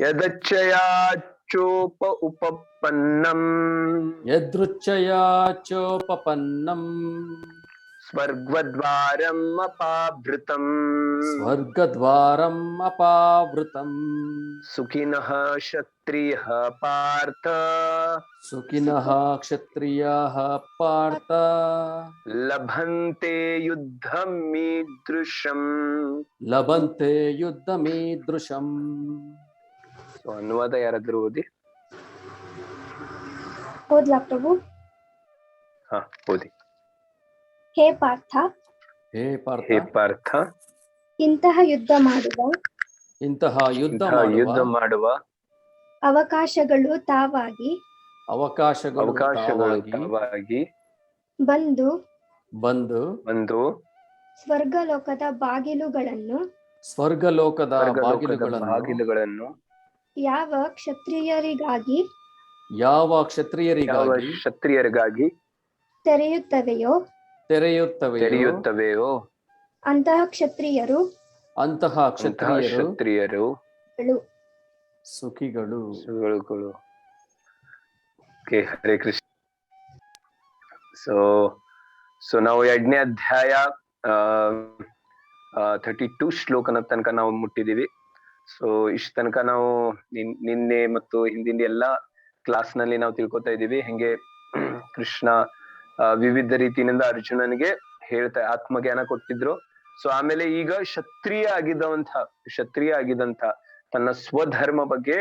ಯದಚ್ಚಯಾಚೋಪ ಉಪಪನ್ನಂ ಯದೃಚ್ಛಯಾಚೋಪಪನ್ನಂ ಸ್ವರ್ಗದ್ವಾರಂ ಅಪಾವೃತಂ ಸ್ವರ್ಗದ್ವಾರಂ ಅಪಾವೃತಂ ಸುಖಿನಃ ಕ್ಷತ್ರಿಯಃ ಪಾರ್ಥ ಸುಖಿನಃ ಕ್ಷತ್ರಿಯಾಃ ಪಾರ್ಥ ಲಭಂತೆ ಯುದ್ಧಮೀದೃಶಂ ಲಭಂತೆ ಯುದ್ಧಮೀದೃಶಂ. ಅನುವಾದ ಯಾರಾದ್ರೂ ಓದಿ. ಓದ್ಲಾ ಪ್ರಭು? ಹಾ ಓದಿ. ಹೇ ಪಾರ್ಥ, ಹೇ ಪಾರ್ಥ, ಹೇ ಪಾರ್ಥ, ಇಂತಹ ಯುದ್ಧ ಮಾಡುವ ಅವಕಾಶಗಳು ತಾವಾಗಿ ಬಂದು ಸ್ವರ್ಗಲೋಕದ ಬಾಗಿಲುಗಳನ್ನು ಯಾವ ಕ್ಷತ್ರಿಯರಿಗಾಗಿ ತೆರೆಯುತ್ತವೆಯೋ ಅಂತಹ ಕ್ಷತ್ರಿಯರು ಸುಖಿಗಳು. ಹರೇ ಕೃಷ್ಣ. ಸೊ ನಾವು 2ನೇ ಅಧ್ಯಾಯ 32 ಶ್ಲೋಕನ ತನಕ ನಾವು ಮುಟ್ಟಿದೀವಿ. ಸೊ ಇಷ್ಟ ತನಕ ನಾವು ನಿನ್ನೆ ಮತ್ತು ಹಿಂದಿನ ಎಲ್ಲಾ ಕ್ಲಾಸ್ ನಲ್ಲಿ ನಾವು ತಿಳ್ಕೊತಾ ಇದೀವಿ ಹೆಂಗೆ ಕೃಷ್ಣ ವಿವಿಧ ರೀತಿಯಿಂದ ಅರ್ಜುನನಿಗೆ ಆತ್ಮಜ್ಞಾನ ಕೊಟ್ಟಿದ್ರು. ಸೊ ಆಮೇಲೆ ಈಗ ಕ್ಷತ್ರಿಯ ಆಗಿದಂತ ತನ್ನ ಸ್ವಧರ್ಮ ಬಗ್ಗೆ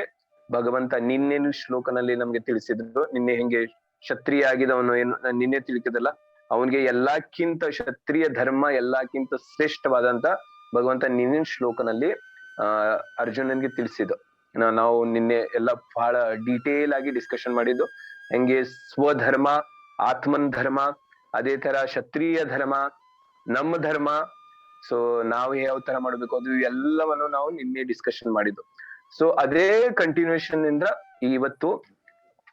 ಭಗವಂತ ನಿನ್ನೆ ಶ್ಲೋಕನಲ್ಲಿ ನಮ್ಗೆ ತಿಳಿಸಿದ್ರು. ನಿನ್ನೆ ಹೆಂಗೆ ಕ್ಷತ್ರಿಯ ಆಗಿದವನು ಏನು ನಿನ್ನೆ ತಿಳಿಸಿದಲ್ಲ, ಅವನಿಗೆ ಎಲ್ಲಕ್ಕಿಂತ ಕ್ಷತ್ರಿಯ ಧರ್ಮ ಎಲ್ಲಕ್ಕಿಂತ ಶ್ರೇಷ್ಠವಾದಂತ ಭಗವಂತ ನಿನ್ನೆ ಶ್ಲೋಕನಲ್ಲಿ ಅರ್ಜುನನ್ಗೆ ತಿಳಿಸಿದ್ದು. ನಾವು ನಿನ್ನೆ ಎಲ್ಲ ಬಹಳ ಡೀಟೇಲ್ ಆಗಿ ಡಿಸ್ಕಷನ್ ಮಾಡಿದ್ದು ಹೆಂಗೆ ಸ್ವಧರ್ಮ, ಆತ್ಮನ್ ಧರ್ಮ, ಅದೇ ತರ ಕ್ಷತ್ರಿಯ ಧರ್ಮ, ನಮ್ಮ ಧರ್ಮ, ಸೊ ನಾವು ಯಾವ ತರ ಮಾಡ್ಬೇಕು ಅದು ಎಲ್ಲವನ್ನು ನಾವು ನಿನ್ನೆ ಡಿಸ್ಕಷನ್ ಮಾಡಿದ್ದು. ಸೊ ಅದೇ ಕಂಟಿನ್ಯೂಷನ್ ಇಂದ ಇವತ್ತು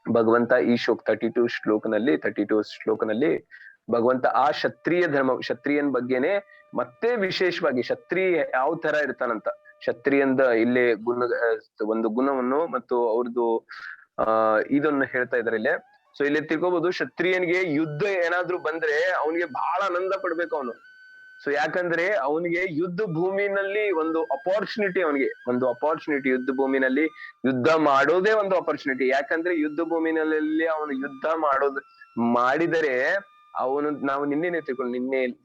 ಭಗವಂತ ಈ 32 ಶ್ಲೋಕನಲ್ಲಿ ಭಗವಂತ ಆ ಕ್ಷತ್ರಿಯನ್ ಬಗ್ಗೆನೆ ಮತ್ತೆ ವಿಶೇಷವಾಗಿ ಕ್ಷತ್ರಿಯ ಯಾವ ತರ ಇರ್ತಾನಂತ, ಕ್ಷತ್ರಿಯಂದ ಇಲ್ಲೇ ಒಂದು ಗುಣವನ್ನು ಮತ್ತು ಅವ್ರದ್ದು ಇದನ್ನು ಹೇಳ್ತಾ ಇದಾರೆ ಇಲ್ಲೇ. ಸೊ ಇಲ್ಲಿ ತಿಳ್ಕೊಬಹುದು, ಕ್ಷತ್ರಿಯನ್ಗೆ ಯುದ್ಧ ಏನಾದ್ರು ಬಂದ್ರೆ ಅವನಿಗೆ ಬಹಳ ಆನಂದ ಪಡ್ಬೇಕು ಅವನು. ಸೊ ಯಾಕಂದ್ರೆ ಅವನಿಗೆ ಯುದ್ಧ ಭೂಮಿನಲ್ಲಿ ಒಂದು ಅಪಾರ್ಚುನಿಟಿ ಯುದ್ಧ ಭೂಮಿನಲ್ಲಿ ಯುದ್ಧ ಮಾಡೋದೇ ಒಂದು ಅಪಾರ್ಚುನಿಟಿ. ಯಾಕಂದ್ರೆ ಯುದ್ಧ ಭೂಮಿನಲ್ಲಿ ಅವನು ಯುದ್ಧ ಮಾಡಿದರೆ ಅವನು, ನಾವು ನಿನ್ನೆ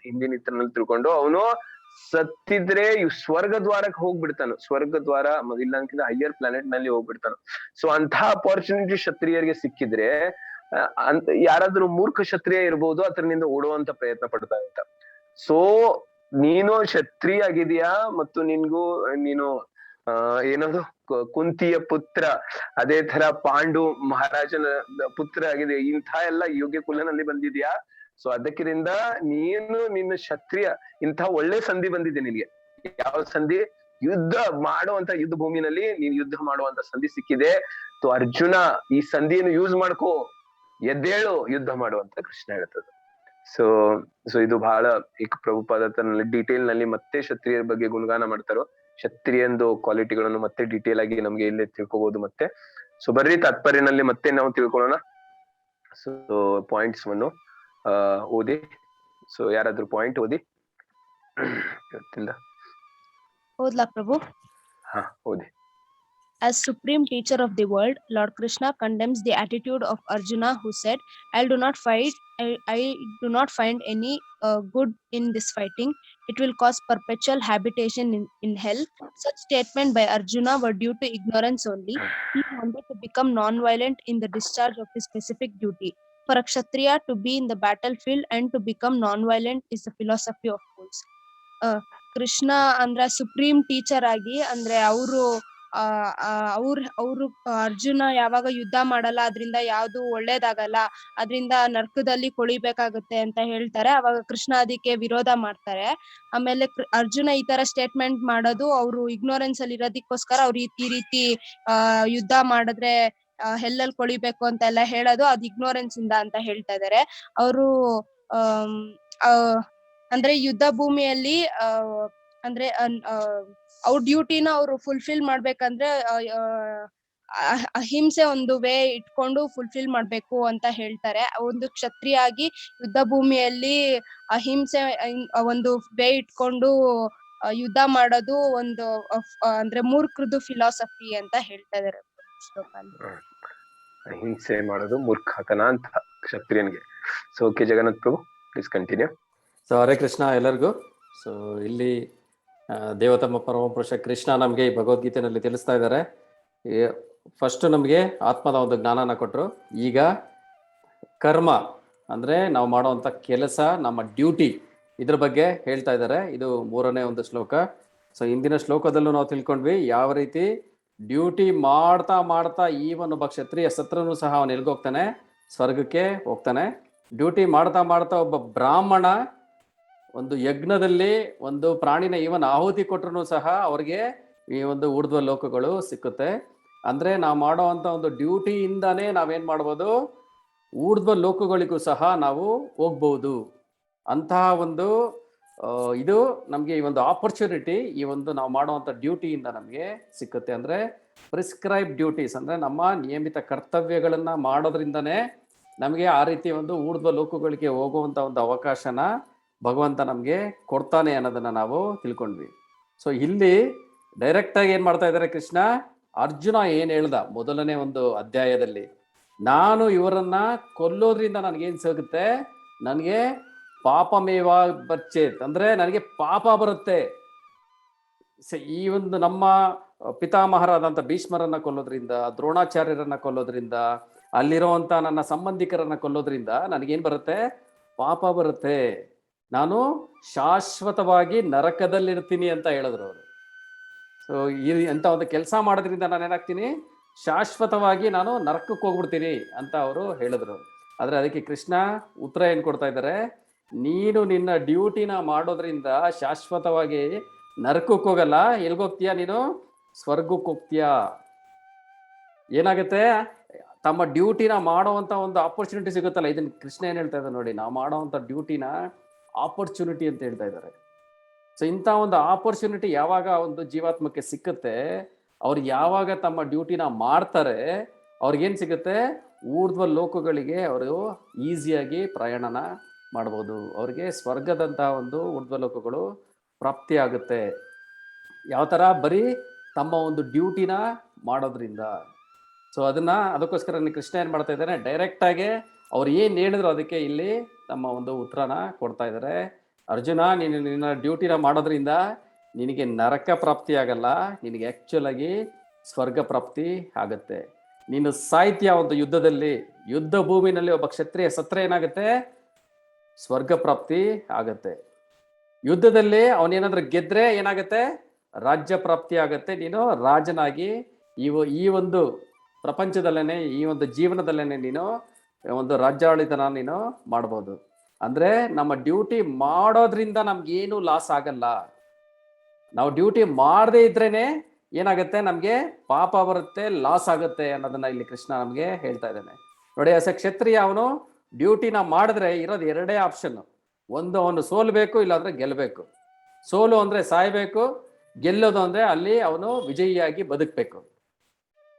ಹಿಂದಿನ ಇತರಲ್ಲಿ ತಿಳ್ಕೊಂಡು ಅವನು ಸತ್ತಿದ್ರೆ ಸ್ವರ್ಗ ದ್ವಾರಕ್ಕೆ ಹೋಗ್ಬಿಡ್ತಾನ. ಸ್ವರ್ಗ ದ್ವಾರ ಇಲ್ಲಂಕಿಂತ ಹೈಯರ್ ಪ್ಲಾನೆಟ್ ನಲ್ಲಿ ಹೋಗ್ಬಿಡ್ತಾನ. ಸೊ ಅಂತಹ ಅಪಾರ್ಚುನಿಟಿ ಕ್ಷತ್ರಿಯರಿಗೆ ಸಿಕ್ಕಿದ್ರೆ ಯಾರಾದ್ರೂ ಮೂರ್ಖ ಕ್ಷತ್ರಿಯ ಇರ್ಬೋದು, ಅದರಿಂದ ಓಡುವಂತ ಪ್ರಯತ್ನ ಪಡ್ತಾ ಅಂತ. ಸೊ ನೀನು ಕ್ಷತ್ರಿಯ ಆಗಿದೀಯಾ ಮತ್ತು ನೀನು ಏನದು ಕುಂತಿಯ ಪುತ್ರ, ಅದೇ ತರ ಪಾಂಡು ಮಹಾರಾಜನ ಪುತ್ರ ಆಗಿದೆ, ಇಂಥ ಎಲ್ಲ ಯೋಗ್ಯ ಕುಲನಲ್ಲಿ ಬಂದಿದ್ಯಾ. ಸೊ ಅದಕ್ಕಿಂತ ನಿನ್ನ ಕ್ಷತ್ರಿಯ ಇಂಥ ಒಳ್ಳೆ ಸಂಧಿ ಬಂದಿದೆ ನಿನಗೆ. ಯಾವ ಸಂಧಿ? ಯುದ್ಧ ಮಾಡುವಂತ ಯುದ್ಧ ಭೂಮಿನಲ್ಲಿ ನೀನ್ ಯುದ್ಧ ಮಾಡುವಂತ ಸಂಧಿ ಸಿಕ್ಕಿದೆ. ಸೊ ಅರ್ಜುನ ಈ ಸಂಧಿಯನ್ನು ಯೂಸ್ ಮಾಡ್ಕೋ, ಎದ್ದೇಳು, ಯುದ್ಧ ಮಾಡುವಂತ ಕೃಷ್ಣ ಹೇಳ್ತದ. ಸೊ ಇದು ಬಹಳ ಪ್ರಭುಪಾದನಲ್ಲಿ ಡೀಟೇಲ್ ನಲ್ಲಿ ಮತ್ತೆ ಕ್ಷತ್ರಿಯರ ಬಗ್ಗೆ ಗುಣಗಾನ ಮಾಡ್ತಾರೋ. ಕ್ಷತ್ರಿಯಂದು ಕ್ವಾಲಿಟಿಗಳನ್ನು ಮತ್ತೆ ಡೀಟೇಲ್ ಆಗಿ ನಮ್ಗೆ ಇಲ್ಲೇ ತಿಳ್ಕೊಬಹುದು ಮತ್ತೆ. ಸೊ ಬರ್ರಿ ತಾತ್ಪರ್ಯನಲ್ಲಿ ಮತ್ತೆ ನಾವು ತಿಳ್ಕೊಳ್ಳೋಣ. ಸೊ ಪಾಯಿಂಟ್ಸ್ ವನ್ನು ಓದಿ. ಸೊ ಯಾರಾದ್ರೂ ಪಾಯಿಂಟ್ ಓದಿ? ಗೊತ್ತಿಲ್ಲ. ಓದ್ಲಾ ಪ್ರಭು? ಹಾ ಓದಿ. As supreme teacher of the world, Lord Krishna condemns the attitude of Arjuna who said, I do not find any good in this fighting. It will cause perpetual habitation in hell. Such statement by Arjuna were due to ignorance only. He wanted to become non-violent in the discharge of his specific duty. For a Kshatriya to be in the battlefield and to become non-violent is the philosophy of fools. Krishna andre supreme teacher agi andre ಅವರು ಅರ್ಜುನ ಯಾವಾಗ ಯುದ್ಧ ಮಾಡಲ್ಲ, ಅದ್ರಿಂದ ಯಾವ್ದು ಒಳ್ಳೇದಾಗಲ್ಲ, ಅದ್ರಿಂದ ನರ್ಕದಲ್ಲಿ ಕೊಳಿಬೇಕಾಗುತ್ತೆ ಅಂತ ಹೇಳ್ತಾರೆ. ಅವಾಗ ಕೃಷ್ಣ ಅದಕ್ಕೆ ವಿರೋಧ ಮಾಡ್ತಾರೆ. ಆಮೇಲೆ ಅರ್ಜುನ ಈ ತರ ಸ್ಟೇಟ್ಮೆಂಟ್ ಮಾಡೋದು ಅವರು ಇಗ್ನೋರೆನ್ಸ್ ಅಲ್ಲಿ ಇರೋದಕ್ಕೋಸ್ಕರ ಅವ್ರು ಈ ರೀತಿ ಯುದ್ಧ ಮಾಡಿದ್ರೆ ಹೆಲ್ಲಲ್ಲಿ ಕೊಳಿಬೇಕು ಅಂತ ಎಲ್ಲ ಹೇಳೋದು ಅದು ಇಗ್ನೋರೆನ್ಸ್ ಇಂದ ಅಂತ ಹೇಳ್ತಾ ಇದಾರೆ. ಅವರು ಅಂದ್ರೆ ಯುದ್ಧ ಭೂಮಿಯಲ್ಲಿ ಅಂದ್ರೆ ಅವ್ರ ಡ್ಯೂಟಿನ ಅವ್ರು ಫುಲ್ಫಿಲ್ ಮಾಡ್ಬೇಕಂದ್ರೆ ಅಹಿಂಸೆ ಒಂದು ವೇ ಇಟ್ಕೊಂಡು ಫುಲ್ಫಿಲ್ ಮಾಡ್ಬೇಕು ಅಂತ ಹೇಳ್ತಾರೆ. ಒಂದು ಕ್ಷತ್ರಿಯಾಗಿ ಯುದ್ಧ ಭೂಮಿಯಲ್ಲಿ ಅಹಿಂಸೆ ಒಂದು ವೇ ಇಟ್ಕೊಂಡು ಯುದ್ಧ ಮಾಡೋದು ಒಂದು ಅಂದ್ರೆ ಮೂರ್ಖರದು ಫಿಲಾಸಫಿ ಅಂತ ಹೇಳ್ತಾ ಇದಾರೆ ಶ್ಲೋಕಲ್ಲಿ. ಅಹಿಂಸೆ ಮಾಡೋದು ಮೂರ್ಖತನ ಅಂತ ಕ್ಷತ್ರಿಯನ್ಗೆ. So okay Jagannath Prabhu, please continue. So Hare Krishna ಎಲ್ಲರಿಗೂ. ಸೊ ಇಲ್ಲಿ ದೇವತಮ್ಮ ಪರಮಪುರುಷ ಕೃಷ್ಣ ನಮಗೆ ಈ ಭಗವದ್ಗೀತೆಯಲ್ಲಿ ತಿಳಿಸ್ತಾ ಇದ್ದಾರೆ. ಫಸ್ಟ್ ನಮಗೆ ಆತ್ಮದ ಒಂದು ಜ್ಞಾನನ ಕೊಟ್ಟರು. ಈಗ ಕರ್ಮ ಅಂದರೆ ನಾವು ಮಾಡುವಂಥ ಕೆಲಸ, ನಮ್ಮ ಡ್ಯೂಟಿ, ಇದ್ರ ಬಗ್ಗೆ ಹೇಳ್ತಾ ಇದ್ದಾರೆ. ಇದು 3ನೇ ಒಂದು ಶ್ಲೋಕ. ಸೊ ಇಂದಿನ ಶ್ಲೋಕದಲ್ಲೂ ನಾವು ತಿಳ್ಕೊಂಡ್ವಿ ಯಾವ ರೀತಿ ಡ್ಯೂಟಿ ಮಾಡ್ತಾ ಮಾಡ್ತಾ ಈವನ್ ಒಬ್ಬ ಕ್ಷತ್ರಿಯ ಸತ್ರನೂ ಸಹ ಅವನು ಎಲ್ಗೋಗ್ತಾನೆ, ಸ್ವರ್ಗಕ್ಕೆ ಹೋಗ್ತಾನೆ. ಡ್ಯೂಟಿ ಮಾಡ್ತಾ ಮಾಡ್ತಾ ಒಬ್ಬ ಬ್ರಾಹ್ಮಣ ಒಂದು ಯಜ್ಞದಲ್ಲಿ ಒಂದು ಪ್ರಾಣಿನ ಈವನ್ ಆಹುತಿ ಕೊಟ್ಟರು ಸಹ ಅವ್ರಿಗೆ ಈ ಒಂದು ಊರ್ಧ್ವ ಲೋಕಗಳು ಸಿಕ್ಕುತ್ತೆ. ಅಂದ್ರೆ ನಾವು ಮಾಡೋವಂಥ ಒಂದು ಡ್ಯೂಟಿಯಿಂದಾನೇ ನಾವೇನ್ ಮಾಡ್ಬೋದು, ಊರ್ಧ್ವ ಲೋಕಗಳಿಗೂ ಸಹ ನಾವು ಹೋಗ್ಬಹುದು. ಅಂತಹ ಒಂದು ಇದು ನಮಗೆ ಈ ಒಂದು ಆಪರ್ಚುನಿಟಿ ಈ ಒಂದು ನಾವು ಮಾಡುವಂಥ ಡ್ಯೂಟಿಯಿಂದ ನಮಗೆ ಸಿಕ್ಕುತ್ತೆ. ಅಂದರೆ ಪ್ರಿಸ್ಕ್ರೈಬ್ ಡ್ಯೂಟೀಸ್ ಅಂದರೆ ನಮ್ಮ ನಿಯಮಿತ ಕರ್ತವ್ಯಗಳನ್ನು ಮಾಡೋದ್ರಿಂದನೇ ನಮಗೆ ಆ ರೀತಿ ಒಂದು ಊರ್ಧ್ವ ಲೋಕಗಳಿಗೆ ಹೋಗುವಂಥ ಒಂದು ಅವಕಾಶನ ಭಗವಂತ ನಮಗೆ ಕೊಡ್ತಾನೆ ಅನ್ನೋದನ್ನು ನಾವು ತಿಳ್ಕೊಂಡ್ವಿ. ಸೊ ಇಲ್ಲಿ ಡೈರೆಕ್ಟಾಗಿ ಏನು ಮಾಡ್ತಾ ಇದ್ದಾರೆ ಕೃಷ್ಣ, ಅರ್ಜುನ ಏನು ಹೇಳ್ದ ಮೊದಲನೇ ಒಂದು ಅಧ್ಯಾಯದಲ್ಲಿ, ನಾನು ಇವರನ್ನ ಕೊಲ್ಲೋದ್ರಿಂದ ನನಗೇನು ಸಿಗುತ್ತೆ, ನನಗೆ ಪಾಪಮೇವ ಬರ್ಚೇತ್, ಅಂದ್ರೆ ನನಗೆ ಪಾಪ ಬರುತ್ತೆ. ಈ ಒಂದು ನಮ್ಮ ಪಿತಾಮಹರಾದಂಥ ಭೀಷ್ಮರನ್ನ ಕೊಲ್ಲೋದ್ರಿಂದ, ದ್ರೋಣಾಚಾರ್ಯರನ್ನ ಕೊಲ್ಲೋದ್ರಿಂದ, ಅಲ್ಲಿರುವಂಥ ನನ್ನ ಸಂಬಂಧಿಕರನ್ನ ಕೊಲ್ಲೋದ್ರಿಂದ ನನಗೇನು ಬರುತ್ತೆ, ಪಾಪ ಬರುತ್ತೆ. ನಾನು ಶಾಶ್ವತವಾಗಿ ನರಕದಲ್ಲಿರ್ತೀನಿ ಅಂತ ಹೇಳಿದ್ರು ಅವರು. ಸೊ ಅಂತ ಒಂದು ಕೆಲಸ ಮಾಡೋದ್ರಿಂದ ನಾನು ಏನಾಗ್ತೀನಿ, ಶಾಶ್ವತವಾಗಿ ನಾನು ನರಕಕ್ಕೆ ಹೋಗ್ಬಿಡ್ತೀನಿ ಅಂತ ಅವರು ಹೇಳಿದ್ರು. ಆದರೆ ಅದಕ್ಕೆ ಕೃಷ್ಣ ಉತ್ತರ ಏನು ಕೊಡ್ತಾ ಇದ್ದಾರೆ, ನೀನು ನಿನ್ನ ಡ್ಯೂಟಿನ ಮಾಡೋದ್ರಿಂದ ಶಾಶ್ವತವಾಗಿ ನರಕಕ್ಕೆ ಹೋಗಲ್ಲ. ಎಲ್ಗೋಗ್ತೀಯ ನೀನು, ಸ್ವರ್ಗಕ್ಕೆ ಹೋಗ್ತೀಯ. ಏನಾಗುತ್ತೆ, ತಮ್ಮ ಡ್ಯೂಟಿನ ಮಾಡೋವಂಥ ಒಂದು ಆಪರ್ಚುನಿಟಿ ಸಿಗುತ್ತಲ್ಲ, ಇದನ್ನ ಕೃಷ್ಣ ಏನು ಹೇಳ್ತಾ ಇದ್ದಾರೆ ನೋಡಿ, ನಾವು ಮಾಡೋವಂಥ ಡ್ಯೂಟಿನ ಆಪರ್ಚುನಿಟಿ ಅಂತ ಹೇಳ್ತಾ ಇದ್ದಾರೆ. ಸೊ ಇಂಥ ಒಂದು ಆಪರ್ಚುನಿಟಿ ಯಾವಾಗ ಒಂದು ಜೀವಾತ್ಮಕ್ಕೆ ಸಿಕ್ಕುತ್ತೆ, ಅವ್ರು ಯಾವಾಗ ತಮ್ಮ ಡ್ಯೂಟಿನ ಮಾಡ್ತಾರೆ, ಅವ್ರಿಗೇನು ಸಿಗುತ್ತೆ, ಊರ್ಧ್ವ ಲೋಕಗಳಿಗೆ ಅವರು ಈಸಿಯಾಗಿ ಪ್ರಯಾಣನ ಮಾಡ್ಬೋದು. ಅವ್ರಿಗೆ ಸ್ವರ್ಗದಂತಹ ಒಂದು ಊರ್ಧ್ವ ಲೋಕಗಳು ಪ್ರಾಪ್ತಿ ಆಗುತ್ತೆ. ಯಾವ ಥರ, ಬರೀ ತಮ್ಮ ಒಂದು ಡ್ಯೂಟಿನ ಮಾಡೋದ್ರಿಂದ. ಸೊ ಅದಕ್ಕೋಸ್ಕರ ಕೃಷ್ಣ ಏನು ಮಾಡ್ತಾ ಇದ್ದಾರೆ, ಡೈರೆಕ್ಟಾಗಿ ಅವ್ರು ಏನು ಹೇಳಿದ್ರು ಅದಕ್ಕೆ ಇಲ್ಲಿ ನಮ್ಮ ಒಂದು ಉತ್ತರನ ಕೊಡ್ತಾ ಇದ್ದಾರೆ. ಅರ್ಜುನ, ನೀನು ನಿನ್ನ ಡ್ಯೂಟಿನ ಮಾಡೋದ್ರಿಂದ ನಿನಗೆ ನರಕ ಪ್ರಾಪ್ತಿ ಆಗಲ್ಲ, ನಿನಗೆ ಆ್ಯಕ್ಚುಲ್ ಆಗಿ ಸ್ವರ್ಗ ಪ್ರಾಪ್ತಿ ಆಗುತ್ತೆ. ನೀನು ಸಾಹಿತ್ಯ ಒಂದು ಯುದ್ಧದಲ್ಲಿ, ಯುದ್ಧ ಭೂಮಿನಲ್ಲಿ ಒಬ್ಬ ಕ್ಷತ್ರಿಯ ಸತ್ರ ಏನಾಗುತ್ತೆ, ಸ್ವರ್ಗ ಪ್ರಾಪ್ತಿ ಆಗತ್ತೆ. ಯುದ್ಧದಲ್ಲಿ ಅವನೇನಾದ್ರೂ ಗೆದ್ರೆ ಏನಾಗುತ್ತೆ, ರಾಜ್ಯ ಪ್ರಾಪ್ತಿ ಆಗತ್ತೆ. ನೀನು ರಾಜನಾಗಿ ಈ ಒಂದು ಪ್ರಪಂಚದಲ್ಲೇನೆ, ಈ ಒಂದು ಜೀವನದಲ್ಲೇನೆ ನೀನು ಒಂದು ರಾಜ್ಯಾಡಳಿತನ ನೀನು ಮಾಡ್ಬೋದು. ಅಂದ್ರೆ ನಮ್ಮ ಡ್ಯೂಟಿ ಮಾಡೋದ್ರಿಂದ ನಮ್ಗೇನು ಲಾಸ್ ಆಗಲ್ಲ. ನಾವು ಡ್ಯೂಟಿ ಮಾಡದೇ ಇದ್ರೇನೆ ಏನಾಗುತ್ತೆ, ನಮಗೆ ಪಾಪ ಬರುತ್ತೆ, ಲಾಸ್ ಆಗುತ್ತೆ ಅನ್ನೋದನ್ನ ಇಲ್ಲಿ ಕೃಷ್ಣ ನಮಗೆ ಹೇಳ್ತಾ ಇದ್ದಾನೆ ನೋಡಿ. ಆಸ್ ಎ ಕ್ಷತ್ರಿಯ ಅವನು ಡ್ಯೂಟಿನ ಮಾಡಿದ್ರೆ ಇರೋದು 2 ಆಪ್ಷನ್. ಒಂದು, ಅವನು ಸೋಲ್ಬೇಕು, ಇಲ್ಲಾಂದ್ರೆ ಗೆಲ್ಲಬೇಕು. ಸೋಲು ಅಂದ್ರೆ ಸಾಯ್ಬೇಕು, ಗೆಲ್ಲೋದು ಅಂದ್ರೆ ಅಲ್ಲಿ ಅವನು ವಿಜಯಿಯಾಗಿ ಬದುಕಬೇಕು.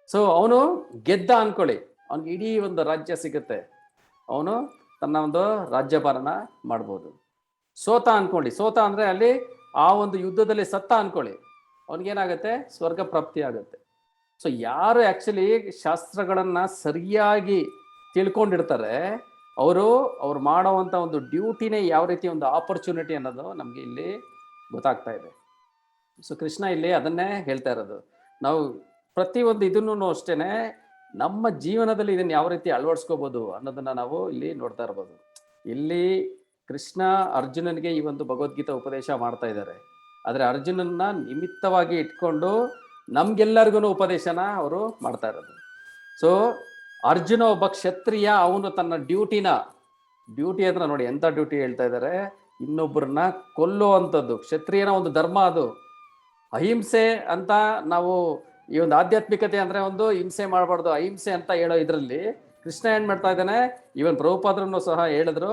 ಸೊ ಅವನು ಗೆದ್ದ ಅನ್ಕೊಳ್ಳಿ, ಅವನಿಗೆ ಇಡೀ ಒಂದು ರಾಜ್ಯ ಸಿಗುತ್ತೆ, ಅವನು ತನ್ನ ಒಂದು ರಾಜ್ಯಭಾರನ ಮಾಡ್ಬೋದು. ಸೋತ ಅನ್ಕೊಳ್ಳಿ, ಸೋತ ಅಂದ್ರೆ ಅಲ್ಲಿ ಆ ಒಂದು ಯುದ್ಧದಲ್ಲಿ ಸತ್ತ ಅನ್ಕೊಳ್ಳಿ, ಅವನಿಗೇನಾಗುತ್ತೆ, ಸ್ವರ್ಗ ಪ್ರಾಪ್ತಿ ಆಗುತ್ತೆ. ಸೊ ಯಾರು ಆ್ಯಕ್ಚುಲಿ ಶಾಸ್ತ್ರಗಳನ್ನ ಸರಿಯಾಗಿ ತಿಳ್ಕೊಂಡಿರ್ತಾರೆ, ಅವ್ರು ಮಾಡೋವಂಥ ಒಂದು ಡ್ಯೂಟಿನೇ ಯಾವ ರೀತಿ ಒಂದು ಆಪರ್ಚುನಿಟಿ ಅನ್ನೋದು ನಮಗೆ ಇಲ್ಲಿ ಗೊತ್ತಾಗ್ತಾ ಇದೆ. ಸೊ ಕೃಷ್ಣ ಇಲ್ಲಿ ಅದನ್ನೇ ಹೇಳ್ತಾ ಇರೋದು. ನಾವು ಪ್ರತಿಯೊಂದು ಇದನ್ನು ಅಷ್ಟೇನೆ ನಮ್ಮ ಜೀವನದಲ್ಲಿ ಇದನ್ನು ಯಾವ ರೀತಿ ಅಳವಡಿಸ್ಕೋಬೋದು ಅನ್ನೋದನ್ನ ನಾವು ಇಲ್ಲಿ ನೋಡ್ತಾ ಇರ್ಬೋದು. ಇಲ್ಲಿ ಕೃಷ್ಣ ಅರ್ಜುನನಿಗೆ ಈ ಒಂದು ಭಗವದ್ಗೀತಾ ಉಪದೇಶ ಮಾಡ್ತಾ ಇದ್ದಾರೆ. ಆದರೆ ಅರ್ಜುನನ್ನ ನಿಮಿತ್ತವಾಗಿ ಇಟ್ಕೊಂಡು ನಮ್ಗೆಲ್ಲರಿಗೂ ಉಪದೇಶನ ಅವರು ಮಾಡ್ತಾ ಇರೋದು. ಸೊ ಅರ್ಜುನ ಒಬ್ಬ ಕ್ಷತ್ರಿಯ, ಅವನು ತನ್ನ ಡ್ಯೂಟಿ ಅಂದ್ರೆ ನೋಡಿ ಎಂಥ ಡ್ಯೂಟಿ ಹೇಳ್ತಾ ಇದ್ದಾರೆ, ಇನ್ನೊಬ್ಬರನ್ನ ಕೊಲ್ಲುವಂಥದ್ದು. ಕ್ಷತ್ರಿಯನ ಒಂದು ಧರ್ಮ ಅದು. ಅಹಿಂಸೆ ಅಂತ ನಾವು ಈ ಒಂದು ಆಧ್ಯಾತ್ಮಿಕತೆ ಅಂದ್ರೆ ಒಂದು ಹಿಂಸೆ ಮಾಡಬಾರ್ದು, ಅಹಿಂಸೆ ಅಂತ ಹೇಳೋ ಇದರಲ್ಲಿ ಕೃಷ್ಣ ಏನ್ ಮಾಡ್ತಾ ಇದ್ದಾನೆ, ಇವನ್ ಪ್ರಭುಪಾದರನ್ನು ಸಹ ಹೇಳಿದ್ರು,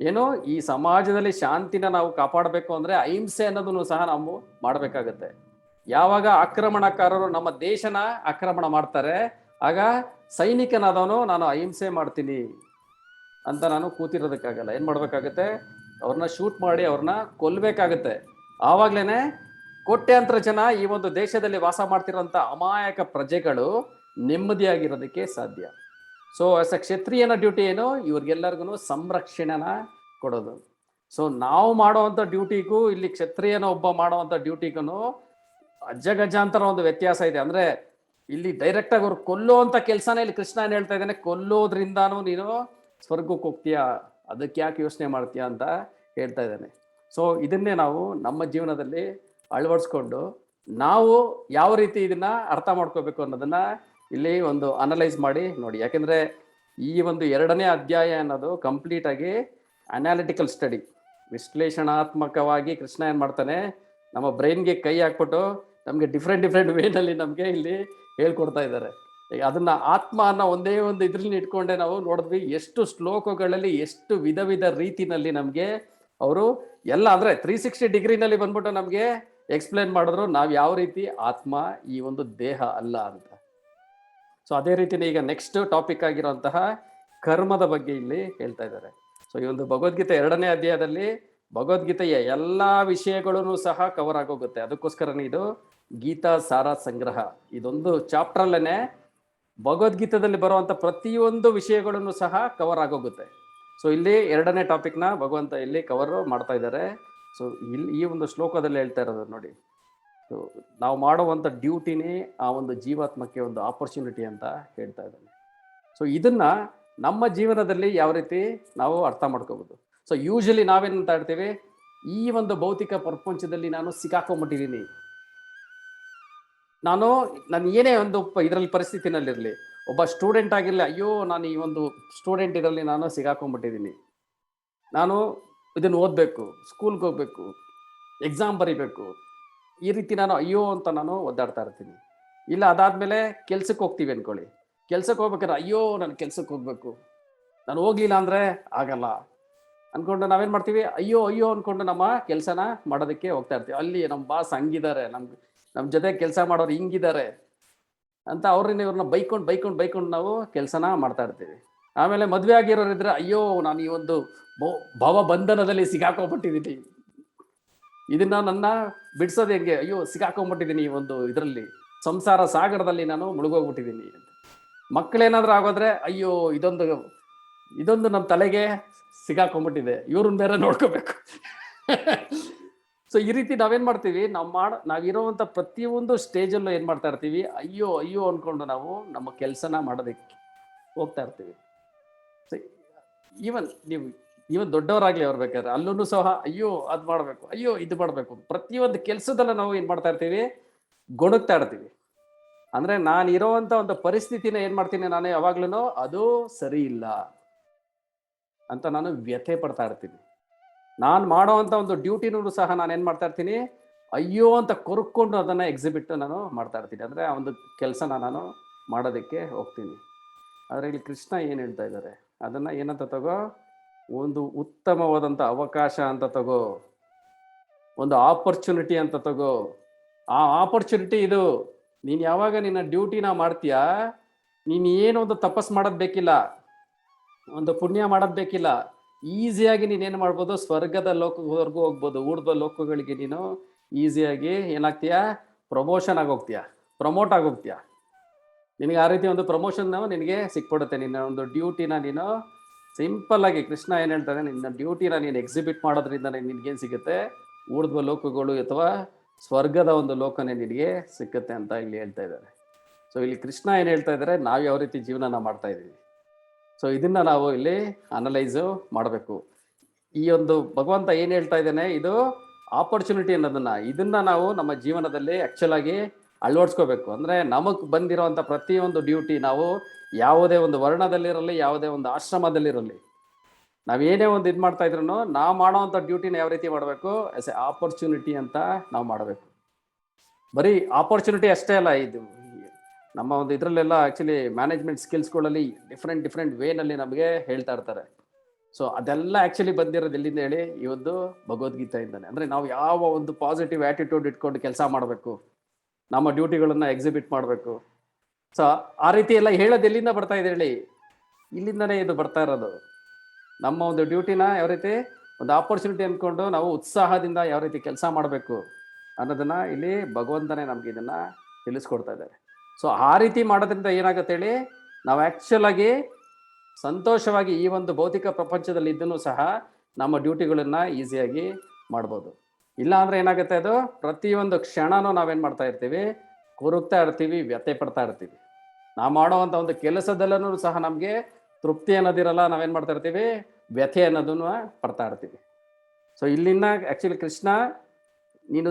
ಏನು ಈ ಸಮಾಜದಲ್ಲಿ ಶಾಂತಿನ ನಾವು ಕಾಪಾಡಬೇಕು ಅಂದ್ರೆ ಅಹಿಂಸೆ ಅನ್ನೋದನ್ನು ಸಹ ನಾವು ಮಾಡಬೇಕಾಗತ್ತೆ. ಯಾವಾಗ ಆಕ್ರಮಣಕಾರರು ನಮ್ಮ ದೇಶನ ಆಕ್ರಮಣ ಮಾಡ್ತಾರೆ, ಆಗ ಸೈನಿಕನಾದವನು ನಾನು ಅಹಿಂಸೆ ಮಾಡ್ತೀನಿ ಅಂತ ನಾನು ಕೂತಿರೋದಕ್ಕಾಗಲ್ಲ. ಏನ್ ಮಾಡ್ಬೇಕಾಗತ್ತೆ? ಅವ್ರನ್ನ ಶೂಟ್ ಮಾಡಿ ಅವ್ರನ್ನ ಕೊಲ್ಬೇಕಾಗತ್ತೆ. ಆವಾಗ್ಲೇನೆ ಕೋಟ್ಯಾಂತರ ಜನ ಈ ಒಂದು ದೇಶದಲ್ಲಿ ವಾಸ ಮಾಡ್ತಿರೋಂಥ ಅಮಾಯಕ ಪ್ರಜೆಗಳು ನೆಮ್ಮದಿಯಾಗಿರೋದಕ್ಕೆ ಸಾಧ್ಯ. ಸೊ ಆಸ್ ಅ ಕ್ಷತ್ರಿಯನ ಡ್ಯೂಟಿ ಏನು? ಇವ್ರಿಗೆಲ್ಲರಿಗೂ ಸಂರಕ್ಷಣೆನ ಕೊಡೋದು. ಸೊ ನಾವು ಮಾಡುವಂಥ ಡ್ಯೂಟಿಗೂ ಇಲ್ಲಿ ಕ್ಷತ್ರಿಯನ ಒಬ್ಬ ಮಾಡುವಂಥ ಡ್ಯೂಟಿಗೂ ಅಜ್ಜಗಜಾಂತರ ಒಂದು ವ್ಯತ್ಯಾಸ ಇದೆ. ಅಂದ್ರೆ ಇಲ್ಲಿ ಡೈರೆಕ್ಟ್ ಆಗಿ ಅವ್ರು ಕೊಲ್ಲುವಂತ ಕೆಲಸನೇ ಇಲ್ಲಿ ಕೃಷ್ಣ ಏನ್ ಹೇಳ್ತಾ ಇದ್ದಾನೆ, ಕೊಲ್ಲೋದ್ರಿಂದಾನು ನೀನು ಸ್ವರ್ಗಕ್ಕೆ ಹೋಗ್ತೀಯಾ, ಅದಕ್ಕೆ ಯಾಕೆ ಯೋಚನೆ ಮಾಡ್ತೀಯಾ ಅಂತ ಹೇಳ್ತಾ ಇದ್ದಾನೆ. ಸೊ ಇದನ್ನೇ ನಾವು ನಮ್ಮ ಜೀವನದಲ್ಲಿ ಅಳವಡಿಸ್ಕೊಂಡು ನಾವು ಯಾವ ರೀತಿ ಇದನ್ನ ಅರ್ಥ ಮಾಡ್ಕೋಬೇಕು ಅನ್ನೋದನ್ನ ಇಲ್ಲಿ ಒಂದು ಅನಲೈಸ್ ಮಾಡಿ ನೋಡಿ. ಯಾಕೆಂದ್ರೆ ಈ ಒಂದು 2ನೇ ಅಧ್ಯಾಯ ಅನ್ನೋದು ಕಂಪ್ಲೀಟ್ ಆಗಿ ಅನಾಲಿಟಿಕಲ್ ಸ್ಟಡಿ, ವಿಶ್ಲೇಷಣಾತ್ಮಕವಾಗಿ ಕೃಷ್ಣ ಏನ್ ಮಾಡ್ತಾನೆ, ನಮ್ಮ ಬ್ರೈನ್ಗೆ ಕೈ ಹಾಕ್ಬಿಟ್ಟು ನಮಗೆ ಡಿಫ್ರೆಂಟ್ ವೇನಲ್ಲಿ ನಮಗೆ ಇಲ್ಲಿ ಹೇಳ್ಕೊಡ್ತಾ ಇದ್ದಾರೆ. ಅದನ್ನ ಆತ್ಮ ಅನ್ನೋ ಒಂದೇ ಒಂದು ಇದ್ರಲ್ಲಿ ಇಟ್ಕೊಂಡೆ ನಾವು ನೋಡಿದ್ವಿ, ಎಷ್ಟು ಶ್ಲೋಕಗಳಲ್ಲಿ ಎಷ್ಟು ವಿಧ ರೀತಿನಲ್ಲಿ ನಮಗೆ ಅವರು ಎಲ್ಲ ಅಂದ್ರೆ 360 ಡಿಗ್ರಿನಲ್ಲಿ ಬಂದ್ಬಿಟ್ಟು ನಮಗೆ ಎಕ್ಸ್ಪ್ಲೇನ್ ಮಾಡಿದ್ರು ನಾವು ಯಾವ ರೀತಿ ಆತ್ಮ ಈ ಒಂದು ದೇಹ ಅಲ್ಲ ಅಂತ. ಸೊ ಅದೇ ರೀತಿನೇ ಈಗ ನೆಕ್ಸ್ಟ್ ಟಾಪಿಕ್ ಆಗಿರುವಂತಹ ಕರ್ಮದ ಬಗ್ಗೆ ಇಲ್ಲಿ ಹೇಳ್ತಾ ಇದ್ದಾರೆ. ಸೊ ಈ ಒಂದು ಭಗವದ್ಗೀತೆ 2ನೇ ಅಧ್ಯಾಯದಲ್ಲಿ ಭಗವದ್ಗೀತೆಯ ಎಲ್ಲಾ ವಿಷಯಗಳೂ ಸಹ ಕವರ್ ಆಗೋಗುತ್ತೆ. ಅದಕ್ಕೋಸ್ಕರನೇ ಇದು ಗೀತಾ ಸಾರ ಸಂಗ್ರಹ. ಇದೊಂದು ಚಾಪ್ಟರ್ ಅಲ್ಲೇನೆ ಭಗವದ್ಗೀತೆದಲ್ಲಿ ಬರುವಂತ ಪ್ರತಿಯೊಂದು ವಿಷಯಗಳನ್ನು ಸಹ ಕವರ್ ಆಗೋಗುತ್ತೆ. ಸೊ ಇಲ್ಲಿ 2ನೇ ಟಾಪಿಕ್ನ ಭಗವಂತ ಇಲ್ಲಿ ಕವರ್ ಮಾಡ್ತಾ ಇದ್ದಾರೆ. ಸೊ ಇಲ್ಲಿ ಈ ಒಂದು ಶ್ಲೋಕದಲ್ಲಿ ಹೇಳ್ತಾ ಇರೋದು ನೋಡಿ, ಸೊ ನಾವು ಮಾಡುವಂಥ ಡ್ಯೂಟಿನೇ ಆ ಒಂದು ಜೀವಾತ್ಮಕ್ಕೆ ಒಂದು ಆಪರ್ಚುನಿಟಿ ಅಂತ ಹೇಳ್ತಾ ಇದ್ದಾನೆ. ಸೊ ಇದನ್ನ ನಮ್ಮ ಜೀವನದಲ್ಲಿ ಯಾವ ರೀತಿ ನಾವು ಅರ್ಥ ಮಾಡ್ಕೋಬಹುದು? ಸೊ ಯೂಶಲಿ ನಾವೇನಂತ ಹೇಳ್ತೀವಿ, ಈ ಒಂದು ಭೌತಿಕ ಪ್ರಪಂಚದಲ್ಲಿ ನಾನು ಸಿಕ್ಕಾಕೊಂಡ್ಬಿಟ್ಟಿದ್ದೀನಿ, ನಾನು ಏನೇ ಒಂದು ಇದರಲ್ಲಿ ಪರಿಸ್ಥಿತಿನಲ್ಲಿರಲಿ, ಒಬ್ಬ ಸ್ಟೂಡೆಂಟ್ ಆಗಿರಲಿ, ಅಯ್ಯೋ ನಾನು ಈ ಒಂದು ಸ್ಟೂಡೆಂಟ್ ಇದರಲ್ಲಿ ನಾನು ಸಿಗಾಕೊಂಡ್ಬಿಟ್ಟಿದ್ದೀನಿ, ನಾನು ಇದನ್ನು ಓದಬೇಕು, ಸ್ಕೂಲ್ಗೆ ಹೋಗ್ಬೇಕು, ಎಕ್ಸಾಮ್ ಬರೀಬೇಕು, ಈ ರೀತಿ ನಾನು ಅಯ್ಯೋ ಅಂತ ನಾನು ಒದ್ದಾಡ್ತಾ ಇರ್ತೀನಿ. ಇಲ್ಲ ಅದಾದಮೇಲೆ ಕೆಲ್ಸಕ್ಕೆ ಹೋಗ್ತೀವಿ ಅಂದ್ಕೊಳ್ಳಿ, ಕೆಲ್ಸಕ್ಕೆ ಹೋಗ್ಬೇಕಾದ್ರೆ ಅಯ್ಯೋ ನಾನು ಕೆಲ್ಸಕ್ಕೆ ಹೋಗ್ಬೇಕು, ನಾನು ಹೋಗ್ಲಿಲ್ಲ ಅಂದರೆ ಆಗಲ್ಲ ಅಂದ್ಕೊಂಡು ನಾವೇನು ಮಾಡ್ತೀವಿ, ಅಯ್ಯೋ ಅಯ್ಯೋ ಅಂದ್ಕೊಂಡು ನಮ್ಮ ಕೆಲಸನ ಮಾಡೋದಕ್ಕೆ ಹೋಗ್ತಾ ಇರ್ತೀವಿ. ಅಲ್ಲಿ ನಮ್ಮ ಬಾಸ್ ಹಂಗಿದ್ದಾರೆ, ನಮ್ಮ ಜೊತೆ ಕೆಲಸ ಮಾಡೋರು ಹಿಂಗಿದ್ದಾರೆ ಅಂತ ಅವ್ರನ್ನ ಇವ್ರನ್ನ ಬೈಕೊಂಡು ನಾವು ಕೆಲಸನ ಮಾಡ್ತಾ ಇರ್ತೀವಿ. ಆಮೇಲೆ ಮದುವೆ ಆಗಿರೋರಿದ್ರೆ ಅಯ್ಯೋ ನಾನು ಈ ಒಂದು ಭವಬಂಧನದಲ್ಲಿ ಸಿಗಾಕೊಂಡ್ಬಿಟ್ಟಿದ್ದೀನಿ, ಇದನ್ನ ನನ್ನ ಬಿಡಿಸೋದು ಹೆಂಗೆ, ಅಯ್ಯೋ ಸಿಗಾಕೊಂಡ್ಬಿಟ್ಟಿದ್ದೀನಿ ಈ ಒಂದು ಇದರಲ್ಲಿ, ಸಂಸಾರ ಸಾಗರದಲ್ಲಿ ನಾನು ಮುಳುಗೋಗ್ಬಿಟ್ಟಿದ್ದೀನಿ ಅಂತ. ಮಕ್ಕಳೇನಾದ್ರೂ ಆಗೋದ್ರೆ ಅಯ್ಯೋ ಇದೊಂದು ನಮ್ಮ ತಲೆಗೆ ಸಿಗಾಕೊಂಡ್ಬಿಟ್ಟಿದೆ, ಇವ್ರನ್ನ ಬೇರೆ ನೋಡ್ಕೋಬೇಕು. ಸೊ ಈ ರೀತಿ ನಾವೇನ್ ಮಾಡ್ತೀವಿ, ನಾವಿರೋವಂಥ ಪ್ರತಿಯೊಂದು ಸ್ಟೇಜಲ್ಲೂ ಏನ್ ಮಾಡ್ತಾ ಇರ್ತೀವಿ, ಅಯ್ಯೋ ಅಯ್ಯೋ ಅನ್ಕೊಂಡು ನಾವು ನಮ್ಮ ಕೆಲಸನ ಮಾಡೋದಕ್ಕೆ ಹೋಗ್ತಾ ಇರ್ತೀವಿ. ಸೊ ನೀವು ದೊಡ್ಡವರಾಗ್ಲಿ ಅವ್ರು ಬೇಕಾದ್ರೆ ಅಲ್ಲೂ ಸಹ ಅಯ್ಯೋ ಅದು ಮಾಡಬೇಕು, ಅಯ್ಯೋ ಇದು ಮಾಡಬೇಕು, ಪ್ರತಿಯೊಂದು ಕೆಲಸದಲ್ಲ ನಾವು ಏನ್ ಮಾಡ್ತಾ ಇರ್ತೀವಿ, ಗೊಣಗ್ತಾ ಇರ್ತೀವಿ. ಅಂದ್ರೆ ನಾನು ಇರೋವಂಥ ಒಂದು ಪರಿಸ್ಥಿತಿನ ಏನ್ ಮಾಡ್ತೀನಿ, ನಾನು ಯಾವಾಗ್ಲೂ ಅದು ಸರಿ ಇಲ್ಲ ಅಂತ ನಾನು ವ್ಯಥೆ ಪಡ್ತಾ ಇರ್ತೀನಿ. ನಾನು ಮಾಡೋವಂಥ ಒಂದು ಡ್ಯೂಟಿನೂ ಸಹ ನಾನು ಏನು ಮಾಡ್ತಾ ಇರ್ತೀನಿ, ಅಯ್ಯೋ ಅಂತ ಕೊರ್ಕೊಂಡು ಅದನ್ನು ಎಕ್ಸಿಬಿಟ್ ನಾನು ಮಾಡ್ತಾ ಇರ್ತೀನಿ. ಅಂದರೆ ಆ ಒಂದು ಕೆಲಸನ ನಾನು ಮಾಡೋದಕ್ಕೆ ಹೋಗ್ತೀನಿ. ಆದರೆ ಇಲ್ಲಿ ಕೃಷ್ಣ ಏನು ಹೇಳ್ತಾ ಇದ್ದಾರೆ, ಅದನ್ನು ಏನಂತ ತಗೋ, ಒಂದು ಉತ್ತಮವಾದಂಥ ಅವಕಾಶ ಅಂತ ತಗೋ, ಒಂದು ಆಪರ್ಚುನಿಟಿ ಅಂತ ತಗೋ. ಆ ಆಪರ್ಚುನಿಟಿ ಇದು. ನೀನು ಯಾವಾಗ ನಿನ್ನ ಡ್ಯೂಟಿನ ಮಾಡ್ತೀಯಾ, ನೀನು ಏನೋ ಒಂದು ತಪಸ್ ಮಾಡೋದು ಬೇಕಿಲ್ಲ, ಒಂದು ಪುಣ್ಯ ಮಾಡೋದು ಬೇಕಿಲ್ಲ, ಈಸಿಯಾಗಿ ನೀನೇನು ಮಾಡ್ಬೋದು, ಸ್ವರ್ಗದ ಲೋಕವರೆಗೂ ಹೋಗ್ಬೋದು. ಊರ್ಧ್ವ ಲೋಕಗಳಿಗೆ ನೀನು ಈಸಿಯಾಗಿ ಏನಾಗ್ತೀಯಾ, ಪ್ರಮೋಷನ್ ಆಗೋಗ್ತೀಯಾ, ಪ್ರಮೋಟ್ ಆಗೋಗ್ತೀಯಾ. ನಿನಗೆ ಆ ರೀತಿ ಒಂದು ಪ್ರಮೋಷನ್ ನಿನಗೆ ಸಿಕ್ಬಿಡುತ್ತೆ. ನಿನ್ನ ಒಂದು ಡ್ಯೂಟಿನ ನೀನು ಸಿಂಪಲ್ ಆಗಿ, ಕೃಷ್ಣ ಏನು ಹೇಳ್ತಾರೆ, ನಿನ್ನ ಡ್ಯೂಟಿನ ನೀನು ಎಕ್ಸಿಬಿಟ್ ಮಾಡೋದ್ರಿಂದ ನಿನಗೇನು ಸಿಗುತ್ತೆ, ಊರ್ಧ್ವ ಲೋಕಗಳು ಅಥವಾ ಸ್ವರ್ಗದ ಒಂದು ಲೋಕನೇ ನಿನಗೆ ಸಿಕ್ಕುತ್ತೆ ಅಂತ ಇಲ್ಲಿ ಹೇಳ್ತಾ ಇದ್ದಾರೆ. ಸೊ ಇಲ್ಲಿ ಕೃಷ್ಣ ಏನು ಹೇಳ್ತಾ ಇದ್ದಾರೆ, ನಾವು ಯಾವ ರೀತಿ ಜೀವನನ ಮಾಡ್ತಾ ಇದ್ದೀವಿ, ಸೊ ಇದನ್ನ ನಾವು ಇಲ್ಲಿ ಅನಲೈಸು ಮಾಡಬೇಕು. ಈ ಒಂದು ಭಗವಂತ ಏನು ಹೇಳ್ತಾ ಇದ್ದಾನೆ, ಇದು ಆಪರ್ಚುನಿಟಿ ಇದನ್ನ ನಾವು ನಮ್ಮ ಜೀವನದಲ್ಲಿ ಆ್ಯಕ್ಚುಲ್ ಆಗಿ ಅಳವಡಿಸ್ಕೋಬೇಕು. ಅಂದರೆ ನಮಗೆ ಬಂದಿರೋವಂಥ ಪ್ರತಿಯೊಂದು ಡ್ಯೂಟಿ, ನಾವು ಯಾವುದೇ ಒಂದು ವರ್ಣದಲ್ಲಿರಲಿ, ಯಾವುದೇ ಒಂದು ಆಶ್ರಮದಲ್ಲಿರಲಿ, ನಾವೇನೇ ಒಂದು ಇದು ಮಾಡ್ತಾ ಇದ್ರು ನಾವು ಮಾಡೋವಂಥ ಡ್ಯೂಟಿನ ಯಾವ ರೀತಿ ಮಾಡಬೇಕು, ಆಸ್ ಎ ಆಪರ್ಚುನಿಟಿ ಅಂತ ನಾವು ಮಾಡಬೇಕು. ಬರೀ ಆಪರ್ಚುನಿಟಿ ಅಷ್ಟೇ ಅಲ್ಲ, ಇದು ನಮ್ಮ ಒಂದು ಇದರಲ್ಲೆಲ್ಲ ಆ್ಯಕ್ಚುಲಿ ಮ್ಯಾನೇಜ್ಮೆಂಟ್ ಸ್ಕಿಲ್ಸ್ಗಳಲ್ಲಿ ಡಿಫ್ರೆಂಟ್ ವೇನಲ್ಲಿ ನಮಗೆ ಹೇಳ್ತಾ ಇರ್ತಾರೆ. ಸೊ ಅದೆಲ್ಲ ಆ್ಯಕ್ಚುಲಿ ಬಂದಿರೋದು ಎಲ್ಲಿಂದ ಹೇಳಿ, ಈ ಒಂದು ಭಗವದ್ಗೀತೆಯಿಂದಾನೆ. ಅಂದರೆ ನಾವು ಯಾವ ಒಂದು ಪಾಸಿಟಿವ್ ಆ್ಯಟಿಟ್ಯೂಡ್ ಇಟ್ಕೊಂಡು ಕೆಲಸ ಮಾಡಬೇಕು, ನಮ್ಮ ಡ್ಯೂಟಿಗಳನ್ನ ಎಕ್ಸಿಬಿಟ್ ಮಾಡಬೇಕು. ಸೊ ಆ ರೀತಿ ಎಲ್ಲ ಹೇಳೋದು ಎಲ್ಲಿಂದ ಬರ್ತಾ ಇದೆ ಹೇಳಿ? ಇಲ್ಲಿಂದನೇ ಇದು ಬರ್ತಾ ಇರೋದು. ನಮ್ಮ ಒಂದು ಡ್ಯೂಟಿನ ಯಾವ ರೀತಿ ಒಂದು ಆಪರ್ಚುನಿಟಿ ಅಂದ್ಕೊಂಡು ನಾವು ಉತ್ಸಾಹದಿಂದ ಯಾವ ರೀತಿ ಕೆಲಸ ಮಾಡಬೇಕು ಅನ್ನೋದನ್ನ ಇಲ್ಲಿ ಭಗವಂತನೇ ನಮ್ಗೆ ಇದನ್ನ ತಿಳಿಸ್ಕೊಡ್ತಾ ಇದ್ದಾರೆ. ಸೊ ಆ ರೀತಿ ಮಾಡೋದ್ರಿಂದ ಏನಾಗುತ್ತೆ ಹೇಳಿ, ನಾವು ಆ್ಯಕ್ಚುಲ್ ಆಗಿ ಸಂತೋಷವಾಗಿ ಈ ಒಂದು ಭೌತಿಕ ಪ್ರಪಂಚದಲ್ಲಿ ಇದ್ದೂ ಸಹ ನಮ್ಮ ಡ್ಯೂಟಿಗಳನ್ನ ಈಸಿಯಾಗಿ ಮಾಡ್ಬೋದು. ಇಲ್ಲ ಅಂದ್ರೆ ಏನಾಗುತ್ತೆ, ಅದು ಪ್ರತಿಯೊಂದು ಕ್ಷಣನೂ ನಾವೇನು ಮಾಡ್ತಾ ಇರ್ತೀವಿ, ಕೊರಗ್ತಾ ಇರ್ತೀವಿ, ವ್ಯಥೆ ಪಡ್ತಾ ಇರ್ತೀವಿ. ನಾವು ಮಾಡೋವಂಥ ಒಂದು ಕೆಲಸದಲ್ಲೂ ಸಹ ನಮಗೆ ತೃಪ್ತಿ ಅನ್ನೋದಿರಲ್ಲ, ನಾವೇನು ಮಾಡ್ತಾ ಇರ್ತೀವಿ, ವ್ಯಥೆ ಅನ್ನೋದನ್ನು ಪಡ್ತಾ ಇರ್ತೀವಿ. ಸೊ ಇಲ್ಲಿನ ಆ್ಯಕ್ಚುಲಿ ಕೃಷ್ಣ, ನೀನು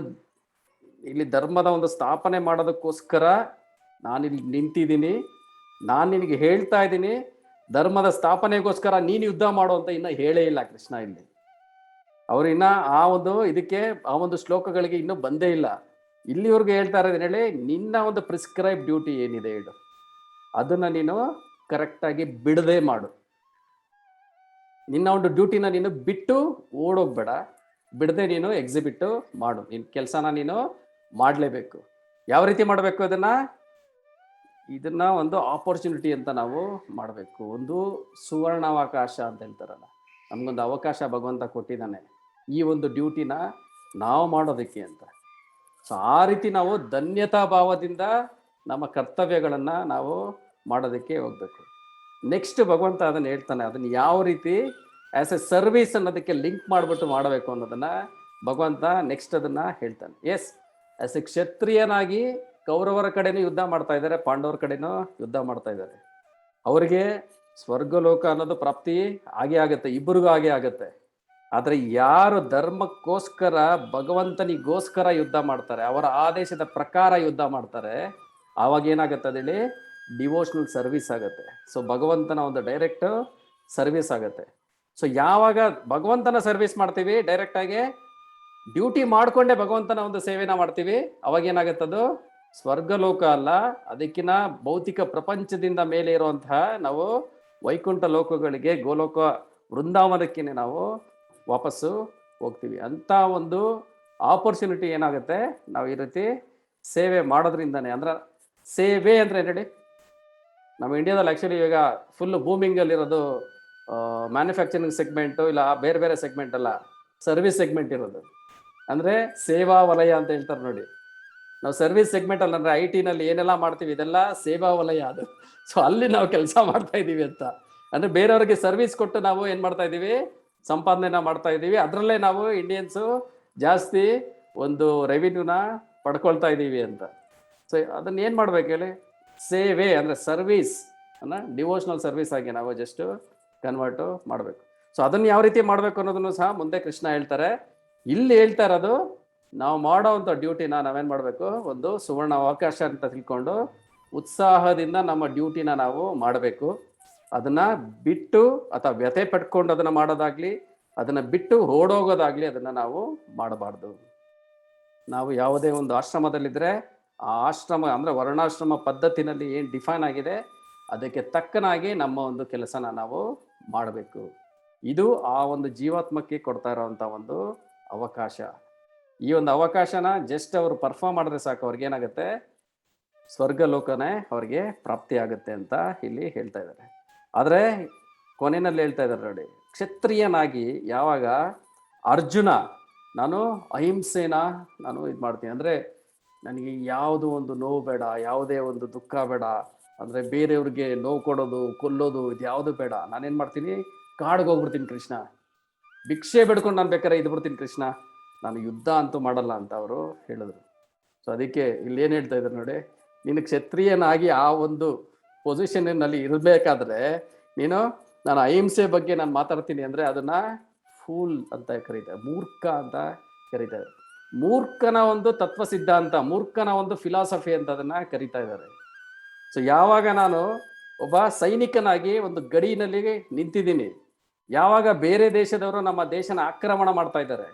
ಇಲ್ಲಿ ಧರ್ಮದ ಒಂದು ಸ್ಥಾಪನೆ ಮಾಡೋದಕ್ಕೋಸ್ಕರ ನಾನಿಲ್ಲಿ ನಿಂತಿದ್ದೀನಿ, ನಾನು ನಿನಗೆ ಹೇಳ್ತಾ ಇದ್ದೀನಿ, ಧರ್ಮದ ಸ್ಥಾಪನೆಗೋಸ್ಕರ ನೀನು ಯುದ್ಧ ಮಾಡು ಅಂತ ಇನ್ನೂ ಹೇಳೇ ಇಲ್ಲ ಕೃಷ್ಣ. ಇಲ್ಲಿ ಅವರು ಇನ್ನ ಆ ಒಂದು ಇದಕ್ಕೆ ಆ ಒಂದು ಶ್ಲೋಕಗಳಿಗೆ ಇನ್ನೂ ಬಂದೇ ಇಲ್ಲ. ಇಲ್ಲಿವರೆಗೂ ಹೇಳ್ತಾ ಇರೋದೇನು ಹೇಳಿ, ನಿನ್ನ ಒಂದು ಪ್ರಿಸ್ಕ್ರೈಬ್ ಡ್ಯೂಟಿ ಏನಿದೆ ಹೇಳು, ಅದನ್ನ ನೀನು ಕರೆಕ್ಟಾಗಿ ಬಿಡದೆ ಮಾಡು. ನಿನ್ನ ಒಂದು ಡ್ಯೂಟಿನ ನೀನು ಬಿಟ್ಟು ಓಡೋಗ್ಬೇಡ, ಬಿಡದೆ ನೀನು ಎಕ್ಸಿಬಿಟ್ ಮಾಡು. ನಿನ್ನ ಕೆಲಸನ ನೀನು ಮಾಡಲೇಬೇಕು. ಯಾವ ರೀತಿ ಮಾಡಬೇಕು ಇದನ್ನ ಒಂದು ಆಪರ್ಚುನಿಟಿ ಅಂತ ನಾವು ಮಾಡಬೇಕು. ಒಂದು ಸುವರ್ಣಾವಕಾಶ ಅಂತ ಹೇಳ್ತಾರಲ್ಲ, ನಮಗೊಂದು ಅವಕಾಶ ಭಗವಂತ ಕೊಟ್ಟಿದ್ದಾನೆ ಈ ಒಂದು ಡ್ಯೂಟಿನ ನಾವು ಮಾಡೋದಕ್ಕೆ ಅಂತ. ಸೊ ಆ ರೀತಿ ನಾವು ಧನ್ಯತಾ ಭಾವದಿಂದ ನಮ್ಮ ಕರ್ತವ್ಯಗಳನ್ನು ನಾವು ಮಾಡೋದಕ್ಕೆ ಹೋಗ್ಬೇಕು. ನೆಕ್ಸ್ಟ್ ಭಗವಂತ ಅದನ್ನು ಹೇಳ್ತಾನೆ, ಅದನ್ನು ಯಾವ ರೀತಿ ಆ್ಯಸ್ ಎ ಸರ್ವಿಸ್ ಅನ್ನೋದಕ್ಕೆ ಲಿಂಕ್ ಮಾಡಿಬಿಟ್ಟು ಮಾಡಬೇಕು ಅನ್ನೋದನ್ನು ಭಗವಂತ ನೆಕ್ಸ್ಟ್ ಅದನ್ನು ಹೇಳ್ತಾನೆ. ಎಸ್, ಆ್ಯಸ್ ಎ ಕ್ಷತ್ರಿಯನಾಗಿ ಕೌರವರ ಕಡೆನೂ ಯುದ್ಧ ಮಾಡ್ತಾ ಇದ್ದಾರೆ, ಪಾಂಡವರ ಕಡೆನೂ ಯುದ್ಧ ಮಾಡ್ತಾ ಇದ್ದಾರೆ. ಅವರಿಗೆ ಸ್ವರ್ಗಲೋಕ ಅನ್ನೋದು ಪ್ರಾಪ್ತಿ ಆಗೇ ಆಗುತ್ತೆ, ಇಬ್ಬರಿಗೂ ಆಗೇ ಆಗುತ್ತೆ. ಆದರೆ ಯಾರು ಧರ್ಮಕ್ಕೋಸ್ಕರ ಭಗವಂತನಿಗೋಸ್ಕರ ಯುದ್ಧ ಮಾಡ್ತಾರೆ, ಅವರ ಆದೇಶದ ಪ್ರಕಾರ ಯುದ್ಧ ಮಾಡ್ತಾರೆ, ಆವಾಗ ಏನಾಗುತ್ತೆ ಅದೇಳಿ ಡಿವೋಷನಲ್ ಸರ್ವಿಸ್ ಆಗುತ್ತೆ. ಸೊ ಭಗವಂತನ ಒಂದು ಡೈರೆಕ್ಟ್ ಸರ್ವಿಸ್ ಆಗುತ್ತೆ. ಸೊ ಯಾವಾಗ ಭಗವಂತನ ಸರ್ವಿಸ್ ಮಾಡ್ತೀವಿ, ಡೈರೆಕ್ಟಾಗಿ ಡ್ಯೂಟಿ ಮಾಡಿಕೊಂಡೇ ಭಗವಂತನ ಒಂದು ಸೇವೆನ ಮಾಡ್ತೀವಿ, ಅವಾಗ ಏನಾಗುತ್ತದು ಸ್ವರ್ಗಲೋಕ ಅಲ್ಲ, ಅದಕ್ಕಿಂತ ಭೌತಿಕ ಪ್ರಪಂಚದಿಂದ ಮೇಲೆ ಇರುವಂತಹ ನಾವು ವೈಕುಂಠ ಲೋಕಗಳಿಗೆ, ಗೋಲೋಕ ವೃಂದಾವನಕ್ಕೆ ನಾವು ವಾಪಸ್ಸು ಹೋಗ್ತೀವಿ. ಅಂತ ಒಂದು ಆಪರ್ಚುನಿಟಿ ಏನಾಗುತ್ತೆ ನಾವು ಈ ರೀತಿ ಸೇವೆ ಮಾಡೋದ್ರಿಂದಾನೆ. ಅಂದ್ರೆ ಸೇವೆ ಅಂದರೆ ಹೇಳಿ, ನಮ್ಮ ಇಂಡಿಯಾದಲ್ಲಿ ಆ್ಯಕ್ಚುಲಿ ಈಗ ಫುಲ್ ಬೂಮಿಂಗಲ್ಲಿರೋದು ಮ್ಯಾನುಫ್ಯಾಕ್ಚರಿಂಗ್ ಸೆಗ್ಮೆಂಟು, ಇಲ್ಲ ಬೇರೆ ಬೇರೆ ಸೆಗ್ಮೆಂಟ್ ಅಲ್ಲ, ಸರ್ವಿಸ್ ಸೆಗ್ಮೆಂಟ್ ಇರೋದು. ಅಂದರೆ ಸೇವಾ ವಲಯ ಅಂತ ಹೇಳ್ತಾರೆ ನೋಡಿ. ನಾವು ಸರ್ವಿಸ್ ಸೆಗ್ಮೆಂಟ್ ಅಲ್ಲಿ ಅಂದರೆ IT ನಲ್ಲಿ ಏನೆಲ್ಲ ಮಾಡ್ತೀವಿ ಇದೆಲ್ಲ ಸೇವಾ ವಲಯ ಅದು. ಸೊ ಅಲ್ಲಿ ನಾವು ಕೆಲಸ ಮಾಡ್ತಾ ಇದ್ದೀವಿ ಅಂತ. ಅಂದರೆ ಬೇರೆಯವ್ರಿಗೆ ಸರ್ವಿಸ್ ಕೊಟ್ಟು ನಾವು ಏನು ಮಾಡ್ತಾ ಇದ್ದೀವಿ, ಸಂಪಾದನೆನ ಮಾಡ್ತಾ ಇದ್ದೀವಿ. ಅದರಲ್ಲೇ ನಾವು ಇಂಡಿಯನ್ಸು ಜಾಸ್ತಿ ಒಂದು ರೆವಿನ್ಯೂನ ಪಡ್ಕೊಳ್ತಾ ಇದ್ದೀವಿ ಅಂತ. ಸೊ ಅದನ್ನ ಏನು ಮಾಡ್ಬೇಕು ಹೇಳಿ, ಸೇವೆ ಅಂದರೆ ಸರ್ವಿಸ್ ಅನ್ನ ಡಿವೋಷನಲ್ ಸರ್ವಿಸ್ ಆಗಿ ನಾವು ಜಸ್ಟ್ ಕನ್ವರ್ಟು ಮಾಡಬೇಕು. ಸೊ ಅದನ್ನು ಯಾವ ರೀತಿ ಮಾಡಬೇಕು ಅನ್ನೋದನ್ನು ಸಹ ಮುಂದೆ ಕೃಷ್ಣ ಹೇಳ್ತಾರೆ. ಇಲ್ಲಿ ಹೇಳ್ತಾ ಇರೋದು, ನಾವು ಮಾಡೋವಂಥ ಡ್ಯೂಟಿನ ನಾವೇನು ಮಾಡಬೇಕು, ಒಂದು ಸುವರ್ಣ ಅವಕಾಶ ಅಂತ ತಿಳ್ಕೊಂಡು ಉತ್ಸಾಹದಿಂದ ನಮ್ಮ ಡ್ಯೂಟಿನ ನಾವು ಮಾಡಬೇಕು. ಅದನ್ನು ಬಿಟ್ಟು ಅಥವಾ ವ್ಯಥೆ ಪಟ್ಕೊಂಡು ಅದನ್ನು ಮಾಡೋದಾಗ್ಲಿ, ಅದನ್ನು ಬಿಟ್ಟು ಓಡೋಗೋದಾಗ್ಲಿ ಅದನ್ನು ನಾವು ಮಾಡಬಾರ್ದು. ನಾವು ಯಾವುದೇ ಒಂದು ಆಶ್ರಮದಲ್ಲಿದ್ದರೆ ಆ ಆಶ್ರಮ ಅಂದರೆ ವರ್ಣಾಶ್ರಮ ಪದ್ಧತಿನಲ್ಲಿ ಏನು ಡಿಫೈನ್ ಆಗಿದೆ ಅದಕ್ಕೆ ತಕ್ಕನಾಗಿ ನಮ್ಮ ಒಂದು ಕೆಲಸನ ನಾವು ಮಾಡಬೇಕು. ಇದು ಆ ಒಂದು ಜೀವಾತ್ಮಕ್ಕೆ ಕೊಡ್ತಾ ಇರೋವಂಥ ಒಂದು ಅವಕಾಶ. ಈ ಒಂದು ಅವಕಾಶನ ಜಸ್ಟ್ ಅವರು ಪರ್ಫಾರ್ಮ್ ಮಾಡಿದ್ರೆ ಸಾಕು, ಅವ್ರಿಗೆ ಏನಾಗುತ್ತೆ, ಸ್ವರ್ಗ ಲೋಕನೇ ಅವ್ರಿಗೆ ಪ್ರಾಪ್ತಿ ಆಗುತ್ತೆ ಅಂತ ಇಲ್ಲಿ ಹೇಳ್ತಾ ಇದ್ದಾರೆ. ಆದರೆ ಕೊನೆಯಲ್ಲಿ ಹೇಳ್ತಾ ಇದ್ದಾರೆ ನೋಡಿ, ಕ್ಷತ್ರಿಯನಾಗಿ ಯಾವಾಗ ಅರ್ಜುನ ನಾನು ಅಹಿಂಸೆನ ನಾನು ಇದು ಮಾಡ್ತೀನಿ, ಅಂದರೆ ನನಗೆ ಯಾವುದು ಒಂದು ನೋವು ಬೇಡ, ಯಾವುದೇ ಒಂದು ದುಃಖ ಬೇಡ, ಅಂದರೆ ಬೇರೆಯವ್ರಿಗೆ ನೋವು ಕೊಡೋದು, ಕೊಲ್ಲೋದು, ಇದು ಯಾವುದು ಬೇಡ, ನಾನೇನು ಮಾಡ್ತೀನಿ, ಕಾಡಿಗೆ ಹೋಗ್ಬಿಡ್ತೀನಿ ಕೃಷ್ಣ, ಭಿಕ್ಷೆ ಬೇಡ್ಕೊಂಡು ನಾನು ಬೇಕಾದ್ರೆ ಇದು ಬಿಡ್ತೀನಿ ಕೃಷ್ಣ, ನಾನು ಯುದ್ಧ ಅಂತೂ ಮಾಡಲ್ಲ ಅಂತ ಅವರು ಹೇಳಿದ್ರು. ಸೊ ಅದಕ್ಕೆ ಇಲ್ಲಿ ಏನು ಹೇಳ್ತಾ ಇದ್ದಾರೆ ನೋಡಿ, ನೀನು ಕ್ಷತ್ರಿಯನಾಗಿ ಆ ಒಂದು ಪೊಸಿಷನ್ನಲ್ಲಿ ಇರಬೇಕಾದ್ರೆ ನೀನು ನಾನು ಅಹಿಂಸೆ ಬಗ್ಗೆ ನಾನು ಮಾತಾಡ್ತೀನಿ ಅಂದರೆ ಅದನ್ನ ಫೂಲ್ ಅಂತ ಕರೀತಾರೆ, ಮೂರ್ಖ ಅಂತ ಕರೀತಾರೆ. ಮೂರ್ಖನ ಒಂದು ತತ್ವ ಸಿದ್ಧಾಂತ, ಮೂರ್ಖನ ಒಂದು ಫಿಲಾಸಫಿ ಅಂತ ಅದನ್ನ ಕರೀತಾ ಇದ್ದಾರೆ. ಸೊ ಯಾವಾಗ ನಾನು ಒಬ್ಬ ಸೈನಿಕನಾಗಿ ಒಂದು ಗಡಿನಲ್ಲಿ ನಿಂತಿದ್ದೀನಿ, ಯಾವಾಗ ಬೇರೆ ದೇಶದವರು ನಮ್ಮ ದೇಶನ ಆಕ್ರಮಣ ಮಾಡ್ತಾ ಇದ್ದಾರೆ,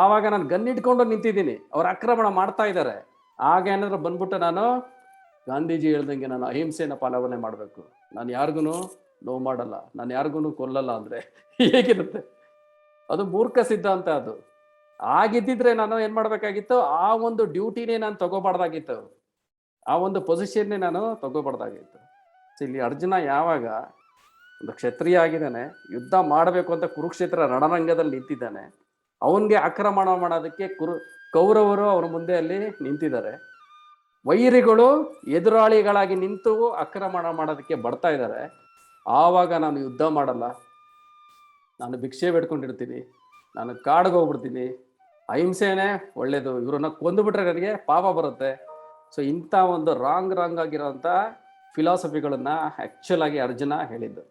ಆವಾಗ ನಾನು ಗನ್ನಿಟ್ಕೊಂಡು ನಿಂತಿದ್ದೀನಿ, ಅವ್ರು ಆಕ್ರಮಣ ಮಾಡ್ತಾ ಇದ್ದಾರೆ, ಆಗ ಏನಾದ್ರು ಬಂದ್ಬಿಟ್ಟು ನಾನು ಗಾಂಧೀಜಿ ಹೇಳ್ದಂಗೆ ನಾನು ಅಹಿಂಸೆನ ಪಾಲನೆ ಮಾಡಬೇಕು, ನಾನು ಯಾರಿಗೂ ನೋವು ಮಾಡಲ್ಲ, ನಾನು ಯಾರಿಗೂ ಕೊಲ್ಲಲ್ಲ ಅಂದರೆ ಹೇಗಿರುತ್ತೆ? ಅದು ಮೂರ್ಖ ಸಿದ್ಧಾಂತ ಅದು. ಆಗಿದ್ದಿದ್ರೆ ನಾನು ಏನ್ ಮಾಡ್ಬೇಕಾಗಿತ್ತು, ಆ ಒಂದು ಡ್ಯೂಟಿನೇ ನಾನು ತಗೋಬಾರ್ದಾಗಿತ್ತು, ಆ ಒಂದು ಪೊಸಿಷನ್ನೇ ನಾನು ತಗೋಬಾರ್ದಾಗಿತ್ತು. ಸೊ ಇಲ್ಲಿ ಅರ್ಜುನ ಯಾವಾಗ ಒಂದು ಕ್ಷತ್ರಿಯ ಆಗಿದ್ದಾನೆ, ಯುದ್ಧ ಮಾಡಬೇಕು ಅಂತ ಕುರುಕ್ಷೇತ್ರ ರಣರಂಗದಲ್ಲಿ ನಿಂತಿದ್ದಾನೆ, ಅವನ್ಗೆ ಆಕ್ರಮಣ ಮಾಡೋದಕ್ಕೆ ಕೌರವರು ಅವನ ಮುಂದೆ ಅಲ್ಲಿ ನಿಂತಿದ್ದಾರೆ, ವೈರಿಗಳು ಎದುರಾಳಿಗಳಾಗಿ ನಿಂತು ಆಕ್ರಮಣ ಮಾಡೋದಕ್ಕೆ ಬರ್ತಾ ಇದ್ದಾರೆ. ಆವಾಗ ನಾನು ಯುದ್ಧ ಮಾಡಲ್ಲ, ನಾನು ಭಿಕ್ಷೆ ಬೇಡ್ಕೊಂಡಿರ್ತೀನಿ, ನಾನು ಕಾಡಿಗೆ ಹೋಗ್ಬಿಡ್ತೀನಿ, ಅಹಿಂಸೆನೇ ಒಳ್ಳೇದು, ಇವ್ರನ್ನ ಕೊಂದುಬಿಟ್ರೆ ನನಗೆ ಪಾಪ ಬರುತ್ತೆ. ಸೊ ಇಂಥ ಒಂದು ರಾಂಗ್ ಆಗಿರೋಂಥ ಫಿಲಾಸಫಿಗಳನ್ನ ಆ್ಯಕ್ಚುಲ್ ಆಗಿ ಅರ್ಜುನ ಹೇಳಿದ್ದು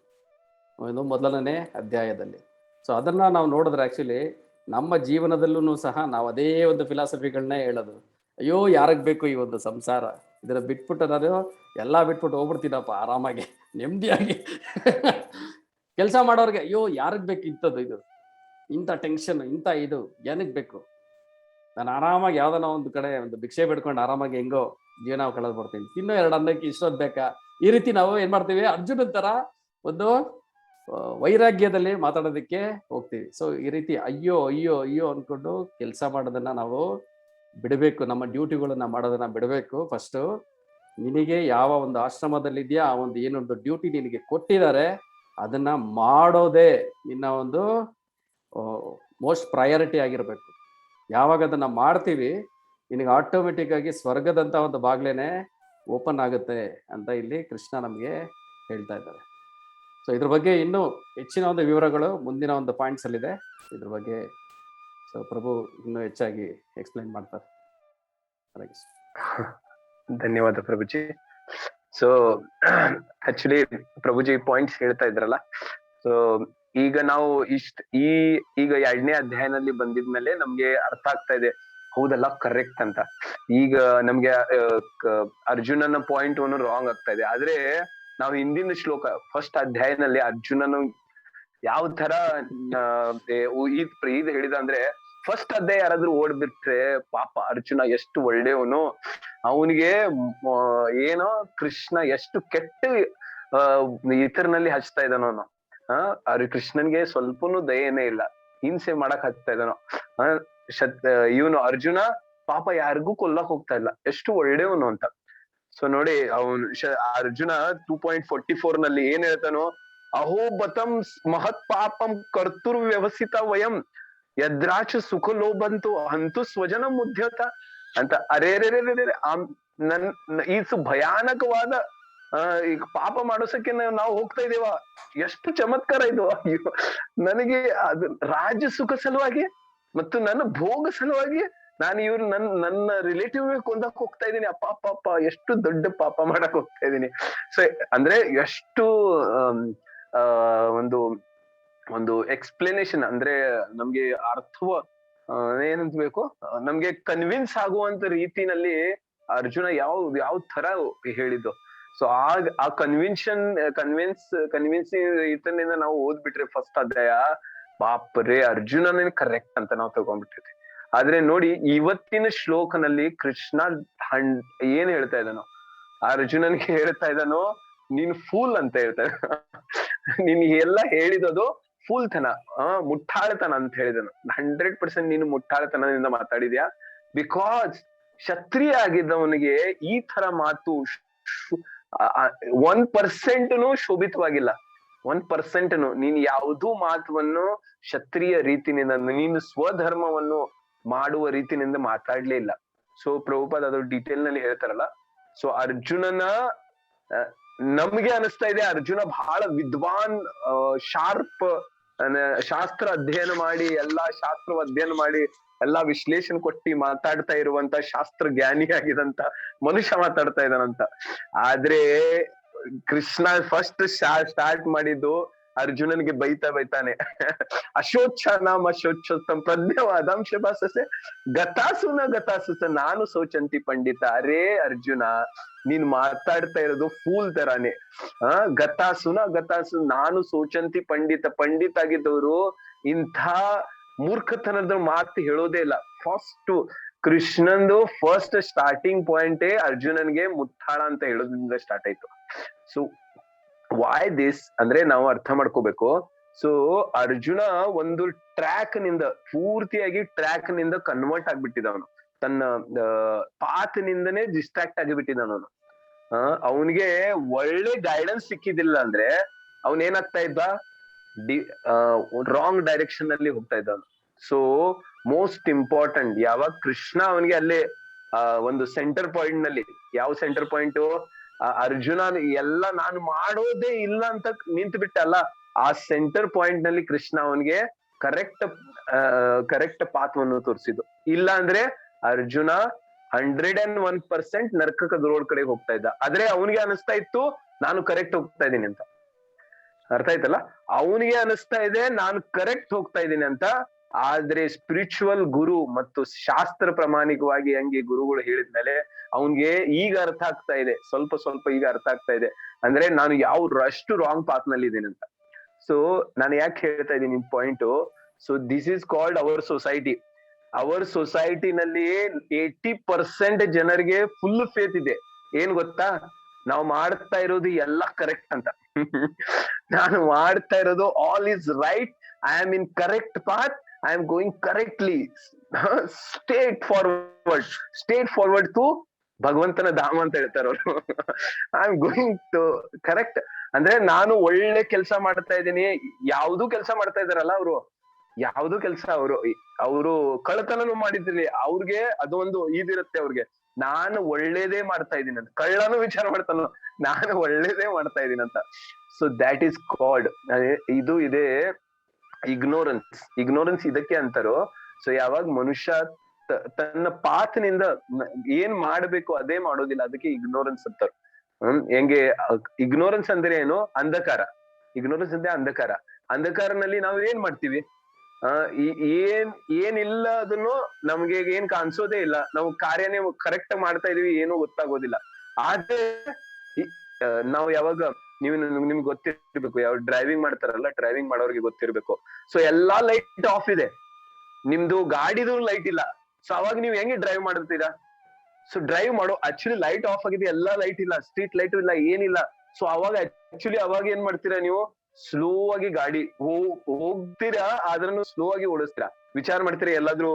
ಒಂದು ಮೊದಲನೇ ಅಧ್ಯಾಯದಲ್ಲಿ. ಸೊ ಅದನ್ನ ನಾವು ನೋಡಿದ್ರೆ ಆ್ಯಕ್ಚುಲಿ ನಮ್ಮ ಜೀವನದಲ್ಲೂ ಸಹ ನಾವು ಅದೇ ಒಂದು ಫಿಲಾಸಫಿಗಳನ್ನೇ ಹೇಳೋದು. ಅಯ್ಯೋ ಯಾರಿಗೆ ಬೇಕು ಈ ಒಂದು ಸಂಸಾರ, ಇದರ ಬಿಟ್ಬಿಟ್ಟು ನಾನು ಎಲ್ಲ ಬಿಟ್ಬಿಟ್ಟು ಹೋಗ್ಬಿಡ್ತೀನಪ್ಪ ಆರಾಮಾಗಿ ನೆಮ್ಮದಿಯಾಗಿ. ಕೆಲಸ ಮಾಡೋರಿಗೆ ಅಯ್ಯೋ ಯಾರಿಗೆ ಬೇಕು ಇಂಥದ್ದು, ಇದು ಇಂಥ ಟೆನ್ಷನ್, ಇಂಥ ಇದು ಏನಕ್ಕೆ ಬೇಕು, ನಾನು ಆರಾಮಾಗಿ ಯಾವ್ದಾನ ಒಂದು ಕಡೆ ಒಂದು ಭಿಕ್ಷೆ ಬಿಡ್ಕೊಂಡು ಆರಾಮಾಗಿ ಹೆಂಗೋ ಜೀವನ ಕಳೆದು ಬರ್ತೀನಿ, ಇನ್ನೂ 2 ಅನ್ನಕ್ಕೆ ಇಷ್ಟೊಂದು ಬೇಕಾ, ಈ ರೀತಿ ನಾವು ಏನ್ ಮಾಡ್ತೀವಿ, ಅರ್ಜುನನ್ ತರ ಒಂದು ವೈರಾಗ್ಯದಲ್ಲಿ ಮಾತಾಡೋದಕ್ಕೆ ಹೋಗ್ತೀವಿ. ಸೊ ಈ ರೀತಿ ಅಯ್ಯೋ ಅಯ್ಯೋ ಅಯ್ಯೋ ಅನ್ಕೊಂಡು ಕೆಲಸ ಮಾಡೋದನ್ನ ನಾವು ಬಿಡಬೇಕು, ನಮ್ಮ ಡ್ಯೂಟಿಗಳನ್ನ ಮಾಡೋದನ್ನ ಬಿಡಬೇಕು. ಫಸ್ಟು ನಿನಗೆ ಯಾವ ಒಂದು ಆಶ್ರಮದಲ್ಲಿದೆಯಾ, ಆ ಒಂದು ಏನೊಂದು ಡ್ಯೂಟಿ ನಿನಗೆ ಕೊಟ್ಟಿದ್ದಾರೆ ಅದನ್ನ ಮಾಡೋದೇ ನಿನ್ನ ಒಂದು ಮೋಸ್ಟ್ ಪ್ರಯಾರಿಟಿ ಆಗಿರ್ಬೇಕು. ಯಾವಾಗ ಅದನ್ನ ಮಾಡ್ತೀವಿ ನಿನಗೆ ಆಟೋಮೆಟಿಕ್ ಆಗಿ ಸ್ವರ್ಗದಂತ ಒಂದು ಬಾಗ್ಲೇನೆ ಓಪನ್ ಆಗುತ್ತೆ ಅಂತ ಇಲ್ಲಿ ಕೃಷ್ಣ ನಮಗೆ ಹೇಳ್ತಾ ಇದ್ದಾರೆ. ಸೊ ಇದ್ರ ಬಗ್ಗೆ ಇನ್ನೂ ಹೆಚ್ಚಿನ ಒಂದು ವಿವರಗಳು ಮುಂದಿನ ಒಂದು ಪಾಯಿಂಟ್ಸ್ ಅಲ್ಲಿದೆ, ಇದ್ರ ಬಗ್ಗೆ ಸೊ ಪ್ರಭು ಇನ್ನೂ ಹೆಚ್ಚಾಗಿ ಎಕ್ಸ್ಪ್ಲೈನ್ ಮಾಡ್ತಾರೆ. ಧನ್ಯವಾದ ಪ್ರಭುಜಿ. ಸೊ ಆಕ್ಚುಲಿ ಪ್ರಭುಜಿ ಪಾಯಿಂಟ್ಸ್ ಹೇಳ್ತಾ ಇದ್ರಲ್ಲ, ಸೊ ಈಗ ನಾವು ಈಗ 2ನೇ ಅಧ್ಯಾಯದಲ್ಲಿ ಬಂದಿದ್ಮೇಲೆ ನಮ್ಗೆ ಅರ್ಥ ಆಗ್ತಾ ಇದೆ, ಹೌದಲ್ಲ ಕರೆಕ್ಟ್ ಅಂತ. ಈಗ ನಮ್ಗೆ ಅರ್ಜುನನ ಪಾಯಿಂಟ್ ಒಂದು ರಾಂಗ್ ಆಗ್ತಾ ಇದೆ. ಆದ್ರೆ ನಾವು ಹಿಂದಿನ ಶ್ಲೋಕ ಫಸ್ಟ್ ಅಧ್ಯಾಯದಲ್ಲಿ ಅರ್ಜುನನು ಯಾವ ತರ ಇದು ಹೇಳಿದ ಅಂದ್ರೆ, ಫಸ್ಟ್ ಅಧ್ಯಾಯ ಯಾರಾದ್ರೂ ಓಡ್ಬಿಟ್ರೆ ಪಾಪ ಅರ್ಜುನ ಎಷ್ಟು ಒಳ್ಳೆಯವನು, ಅವನಿಗೆ ಏನೋ ಕೃಷ್ಣ ಎಷ್ಟು ಕೆಟ್ಟ ಇತರನಲ್ಲಿ ಹಚ್ತಾ ಇದ್ದಾನೋ ಅವನು. ಕೃಷ್ಣನ್ಗೆ ಸ್ವಲ್ಪನೂ ದಯೆನೇ ಇಲ್ಲ, ಹಿಂಸೆ ಮಾಡಕ್ ಹಚ್ತಾ ಇದ್ದಾನೋ. ಇವನು ಅರ್ಜುನ ಪಾಪ ಯಾರಿಗೂ ಕೊಲ್ಲಕ್ ಹೋಗ್ತಾ ಇಲ್ಲ, ಎಷ್ಟು ಒಳ್ಳೆಯವನು ಅಂತ. ಸೊ ನೋಡಿ ಅವನು ಅರ್ಜುನ 2.44 ನಲ್ಲಿ ಏನ್ ಹೇಳ್ತಾನೋ, ಅಹೋಬತಂ ಮಹತ್ ಪಾಪಂ ಕರ್ತುರ್ ವ್ಯವಸ್ಥಿತ ವಯಂ ಯದ್ರಾಚ ಸುಖ ಲೋಭಂತು ಹಂತು ಸ್ವಜನ ಮುದ್ಯತ ಅಂತ. ಅರೇರೇರೇರೇ ಈ ಭಯಾನಕವಾದ ಈಗ ಪಾಪ ಮಾಡೋಸಕ್ಕೆ ನಾವು ಹೋಗ್ತಾ ಇದೇವ, ಎಷ್ಟು ಚಮತ್ಕಾರ ಇದು. ಅಯ್ಯೋ ನನಗೆ ಅದು ರಾಜ್ಯ ಸುಖ ಸಲುವಾಗಿ ಮತ್ತು ನನ್ನ ಭೋಗ ಸಲುವಾಗಿ ನಾನು ಇವ್ರು ನನ್ನ ರಿಲೇಟಿವ್ ಕೊಂದಕ್ ಹೋಗ್ತಾ ಇದ್ದೀನಿ. ಅಪ್ಪ ಎಷ್ಟು ದೊಡ್ಡ ಪಾಪ ಮಾಡಕ್ ಹೋಗ್ತಾ ಇದ್ದೀನಿ. ಸೊ ಅಂದ್ರೆ ಎಷ್ಟು ಒಂದು ಎಕ್ಸ್ಪ್ಲನೇಷನ್ ಅಂದ್ರೆ ನಮ್ಗೆ ಏನಂತ ಬೇಕು, ನಮ್ಗೆ ಕನ್ವಿನ್ಸ್ ಆಗುವಂತ ರೀತಿನಲ್ಲಿ ಅರ್ಜುನ ಯಾವ ತರ ಹೇಳಿದ್ದು. ಸೊ ಆ ಕನ್ವಿನ್ಸ್ ಇದನ್ನಿಂದ ನಾವು ಓದ್ಬಿಟ್ರೆ ಫಸ್ಟ್ ಅಧ್ಯಾಯ, ಬಾಪ್ರೇ ಅರ್ಜುನನೇ ಕರೆಕ್ಟ್ ಅಂತ ನಾವು ತಗೊಂಡ್ಬಿಟ್ಟಿರ್ತೀವಿ. ಆದ್ರೆ ನೋಡಿ ಇವತ್ತಿನ ಶ್ಲೋಕನಲ್ಲಿ ಕೃಷ್ಣ ಏನ್ ಹೇಳ್ತಾ ಇದ್ದಾನೋ, ಅರ್ಜುನನ್ಗೆ ಹೇಳ್ತಾ ಇದ್ದಾನೋ, ನೀನ್ ಫೂಲ್ ಅಂತ ಹೇಳ್ತಾ ಇದ್ದ. ನೀನ್ ಎಲ್ಲ ಹೇಳಿದದು ಫೂಲ್ತನ, ಮುಟ್ಟಾಳತನ ಅಂತ ಹೇಳಿದನು. 100% ನೀನು ಮುಟ್ಟಾಳತನದಿಂದ ಮಾತಾಡಿದ್ಯಾ. ಬಿಕಾಸ್ ಕ್ಷತ್ರಿಯ ಆಗಿದ್ದವನಿಗೆ ಈ ತರ ಮಾತು 1% ಶೋಭಿತವಾಗಿಲ್ಲ. 1% ನೀನ್ ಯಾವುದೂ ಮಾತನ್ನು ಕ್ಷತ್ರಿಯ ರೀತಿನಿಂದ, ನೀನು ಸ್ವಧರ್ಮವನ್ನು ಮಾಡುವ ರೀತಿನಿಂದ ಮಾತಾಡ್ಲೇ ಇಲ್ಲ. ಸೊ ಪ್ರಭುಪಾದ್ ಅದು ಡೀಟೇಲ್ ನಲ್ಲಿ ಹೇಳ್ತಾರಲ್ಲ. ಸೊ ಅರ್ಜುನನ ನಮ್ಗೆ ಅನಿಸ್ತಾ ಇದೆ ಅರ್ಜುನ ಬಹಳ ವಿದ್ವಾನ್, ಶಾರ್ಪ್, ಶಾಸ್ತ್ರ ಅಧ್ಯಯನ ಮಾಡಿ ಎಲ್ಲಾ ವಿಶ್ಲೇಷಣೆ ಕೊಟ್ಟಿ ಮಾತಾಡ್ತಾ ಇರುವಂತ ಶಾಸ್ತ್ರ ಜ್ಞಾನಿ ಆಗಿದಂತ ಮನುಷ್ಯ ಮಾತಾಡ್ತಾ ಇದ್ದಾನಂತ. ಆದ್ರೆ ಕೃಷ್ಣ ಫಸ್ಟ್ ಸ್ಟಾರ್ಟ್ ಮಾಡಿದ್ದು ಅರ್ಜುನನ್ಗೆ ಬೈತಾನೆ. ಅಶೋಚ್ಛಾನಾಮಶೋಚ್ಛೋತ್ತಂ ಪ್ರಜ್ಞವಾದಂ ಶಬಾಸಸೆ ಗತಾಸುನ ನಾನು ಸೋಚಂತಿ ಪಂಡಿತ. ಅರೇ ಅರ್ಜುನ, ನೀನ್ ಮಾತಾಡ್ತಾ ಇರೋದು ಫೂಲ್ ತರಾನೇ. ಗತಾಸು ನಾನು ಸೋಚಂತಿ ಪಂಡಿತ ಆಗಿದ್ದವರು ಇಂಥ ಮೂರ್ಖತನದ ಮಾತು ಹೇಳೋದೇ ಇಲ್ಲ. ಕೃಷ್ಣಂದು ಫಸ್ಟ್ ಸ್ಟಾರ್ಟಿಂಗ್ ಪಾಯಿಂಟೇ ಅರ್ಜುನನ್ಗೆ ಮುಟ್ಟಾಳ ಅಂತ ಹೇಳೋದ್ರಿಂದ ಸ್ಟಾರ್ಟ್ ಆಯ್ತು. ಸೊ ವಾಯ್ ದಿಸ್ ಅಂದ್ರೆ ನಾವು ಅರ್ಥ ಮಾಡ್ಕೋಬೇಕು, ಸೊ ಅರ್ಜುನ ಒಂದು ಟ್ರ್ಯಾಕ್ ನಿಂದ ಪೂರ್ತಿಯಾಗಿ ಟ್ರ್ಯಾಕ್ ನಿಂದ ಕನ್ವರ್ಟ್ ಆಗ್ಬಿಟ್ಟಿದ ಅವನು, ತನ್ನ ಪಾತ್ ನಿಂದನೇ ಡಿಸ್ಟ್ರಾಕ್ಟ್ ಆಗಿಬಿಟ್ಟಿದ ಅವನು. ಅವನಿಗೆ ಒಳ್ಳೆ ಗೈಡೆನ್ಸ್ ಸಿಕ್ಕಿದಿಲ್ಲ ಅಂದ್ರೆ ಅವನ್ ಏನಾಗ್ತಾ ಇದ್ದ, ರಾಂಗ್ ಡೈರೆಕ್ಷನ್ ಅಲ್ಲಿ ಹೋಗ್ತಾ ಇದ್ದ. ಸೊ ಮೋಸ್ಟ್ ಇಂಪಾರ್ಟೆಂಟ್, ಯಾವಾಗ ಕೃಷ್ಣ ಅವನಿಗೆ ಅಲ್ಲೇ ಒಂದು ಸೆಂಟರ್ ಪಾಯಿಂಟ್ ನಲ್ಲಿ, ಯಾವ ಸೆಂಟರ್ ಪಾಯಿಂಟ್, ಅರ್ಜುನ ಎಲ್ಲ ನಾನು ಮಾಡೋದೇ ಇಲ್ಲ ಅಂತ ನಿಂತು ಬಿಟ್ಟಲ್ಲ, ಆ ಸೆಂಟರ್ ಪಾಯಿಂಟ್ ನಲ್ಲಿ ಕೃಷ್ಣ ಅವನಿಗೆ ಕರೆಕ್ಟ್ ಪಾತ್ವನ್ನು ತೋರಿಸಿದ್ದು. ಇಲ್ಲ ಅಂದ್ರೆ ಅರ್ಜುನ 101% ನರ್ಕದ ರೋಡ್ ಕಡೆ ಹೋಗ್ತಾ ಇದ್ದ. ಆದ್ರೆ ಅವನಿಗೆ ಅನಿಸ್ತಾ ಇತ್ತು ನಾನು ಕರೆಕ್ಟ್ ಹೋಗ್ತಾ ಇದ್ದೀನಿ ಅಂತ. ಅರ್ಥ ಆಯ್ತಲ್ಲ, ಅವನಿಗೆ ಅನಿಸ್ತಾ ಇದೆ ನಾನು ಕರೆಕ್ಟ್ ಹೋಗ್ತಾ ಇದ್ದೀನಿ ಅಂತ. ಆದ್ರೆ ಸ್ಪಿರಿಚುವಲ್ ಗುರು ಮತ್ತು ಶಾಸ್ತ್ರ ಪ್ರಾಮಾಣಿಕವಾಗಿ ಹಂಗೆ ಗುರುಗಳು ಹೇಳಿದ್ಮೇಲೆ ಅವನ್ಗೆ ಈಗ ಅರ್ಥ ಆಗ್ತಾ ಇದೆ, ಸ್ವಲ್ಪ ಈಗ ಅರ್ಥ ಆಗ್ತಾ ಇದೆ, ಅಂದ್ರೆ ನಾನು ಅಷ್ಟು ರಾಂಗ್ ಪಾತ್ ನಲ್ಲಿ ಇದ್ದೀನಿ ಅಂತ. ಸೊ ನಾನು ಯಾಕೆ ಹೇಳ್ತಾ ಇದ್ದೀನಿ point, so this is called our society. Our ಸೊಸೈಟಿನಲ್ಲಿ 80% ಜನರಿಗೆ ಫುಲ್ ಫೇತ್ ಇದೆ. ಏನ್ ಗೊತ್ತಾ, ನಾವು ಮಾಡ್ತಾ ಇರೋದು ಎಲ್ಲ ಕರೆಕ್ಟ್ ಅಂತ. ನಾನು ಮಾಡ್ತಾ ಇರೋದು all is right, I am in correct path, I am going correctly, straight forward to ಭಗವಂತನ ಧಾಮ ಅಂತ ಹೇಳ್ತಾರೆ ಅವರು. I am going to correct ಅಂದ್ರೆ ನಾನು ಒಳ್ಳೆ ಕೆಲಸ ಮಾಡ್ತಾ ಇದ್ದೀನಿ. ಯಾವ್ದು ಕೆಲಸ ಮಾಡ್ತಾ ಇದಾರಲ್ಲ ಅವರು, ಯಾವ್ದು ಕೆಲಸ ಅವರು ಕಳ್ಳತನನು ಮಾಡಿದ್ರಿ, ಅವ್ರಿಗೆ ಅದೊಂದು ಇದಿರುತ್ತೆ ಅವ್ರಿಗೆ, ನಾನು ಒಳ್ಳೇದೇ ಮಾಡ್ತಾ ಇದ್ದೀನಿ ಅಂತ. ಕಳ್ಳನು ವಿಚಾರ ಮಾಡ್ತಾನ, ನಾನು ಒಳ್ಳೇದೇ ಮಾಡ್ತಾ ಇದ್ದೀನಿ ಅಂತ. ಸೊ ದ್ಯಾಟ್ ಈಸ್ ಕಾಲ್ಡ್, ಇದು ಇದೆ ಇಗ್ನೋರೆನ್ಸ್ ಇದಕ್ಕೆ ಅಂತಾರೋ. ಸೊ ಯಾವಾಗ ಮನುಷ್ಯ ತನ್ನ ಪಾತ್ ನಿಂದ ಏನ್ ಮಾಡ್ಬೇಕು ಅದೇ ಮಾಡೋದಿಲ್ಲ, ಅದಕ್ಕೆ ಇಗ್ನೋರೆನ್ಸ್ ಅಂತಾರ. ಹೆಂಗೆ ಇಗ್ನೋರೆನ್ಸ್ ಅಂದ್ರೆ ಏನು, ಅಂಧಕಾರ. ಇಗ್ನೋರೆನ್ಸ್ ಅಂದ್ರೆ ಅಂಧಕಾರನಲ್ಲಿ ನಾವು ಏನ್ ಮಾಡ್ತೀವಿ, ಏನಿಲ್ಲ ಅದನ್ನು ನಮ್ಗೆ ಏನ್ ಕಾಣಿಸೋದೇ ಇಲ್ಲ, ನಾವು ಕಾರ್ಯನೇ ಕರೆಕ್ಟ್ ಮಾಡ್ತಾ ಇದೀವಿ, ಏನೂ ಗೊತ್ತಾಗೋದಿಲ್ಲ. ಆದ್ರೆ ನಾವು ಯಾವಾಗ ನಿಮ್ಗೆ ಗೊತ್ತಿರ್ಬೇಕು, ಯಾವ ಡ್ರೈವಿಂಗ್ ಮಾಡ್ತಾರಲ್ಲ, ಡ್ರೈವಿಂಗ್ ಮಾಡೋರಿಗೆ ಗೊತ್ತಿರ್ಬೇಕು. ಸೊ ಎಲ್ಲಾ ಲೈಟ್ ಆಫ್ ಇದೆ, ನಿಮ್ದು ಗಾಡಿದು ಲೈಟ್ ಇಲ್ಲ. ಸೊ ಅವಾಗ ನೀವು ಹೆಂಗೆ ಡ್ರೈವ್ ಮಾಡ್ತೀರಾ? ಸೊ ಡ್ರೈವ್ ಮಾಡೋ ಆಕ್ಚುಲಿ ಲೈಟ್ ಆಫ್ ಆಗಿದೆ, ಎಲ್ಲಾ ಲೈಟ್ ಇಲ್ಲ, ಸ್ಟ್ರೀಟ್ ಲೈಟ್ ಇಲ್ಲ, ಏನಿಲ್ಲ. ಸೊ ಅವಾಗ ಅವಾಗ ಏನ್ ಮಾಡ್ತೀರಾ ನೀವು, ಸ್ಲೋ ಆಗಿ ಗಾಡಿ ಹೋಗ್ತೀರಾ, ಆದ್ರೂ ಸ್ಲೋ ಆಗಿ ಓಡಿಸ್ತೀರಾ. ವಿಚಾರ ಮಾಡ್ತೀರಾ ಎಲ್ಲಾದ್ರೂ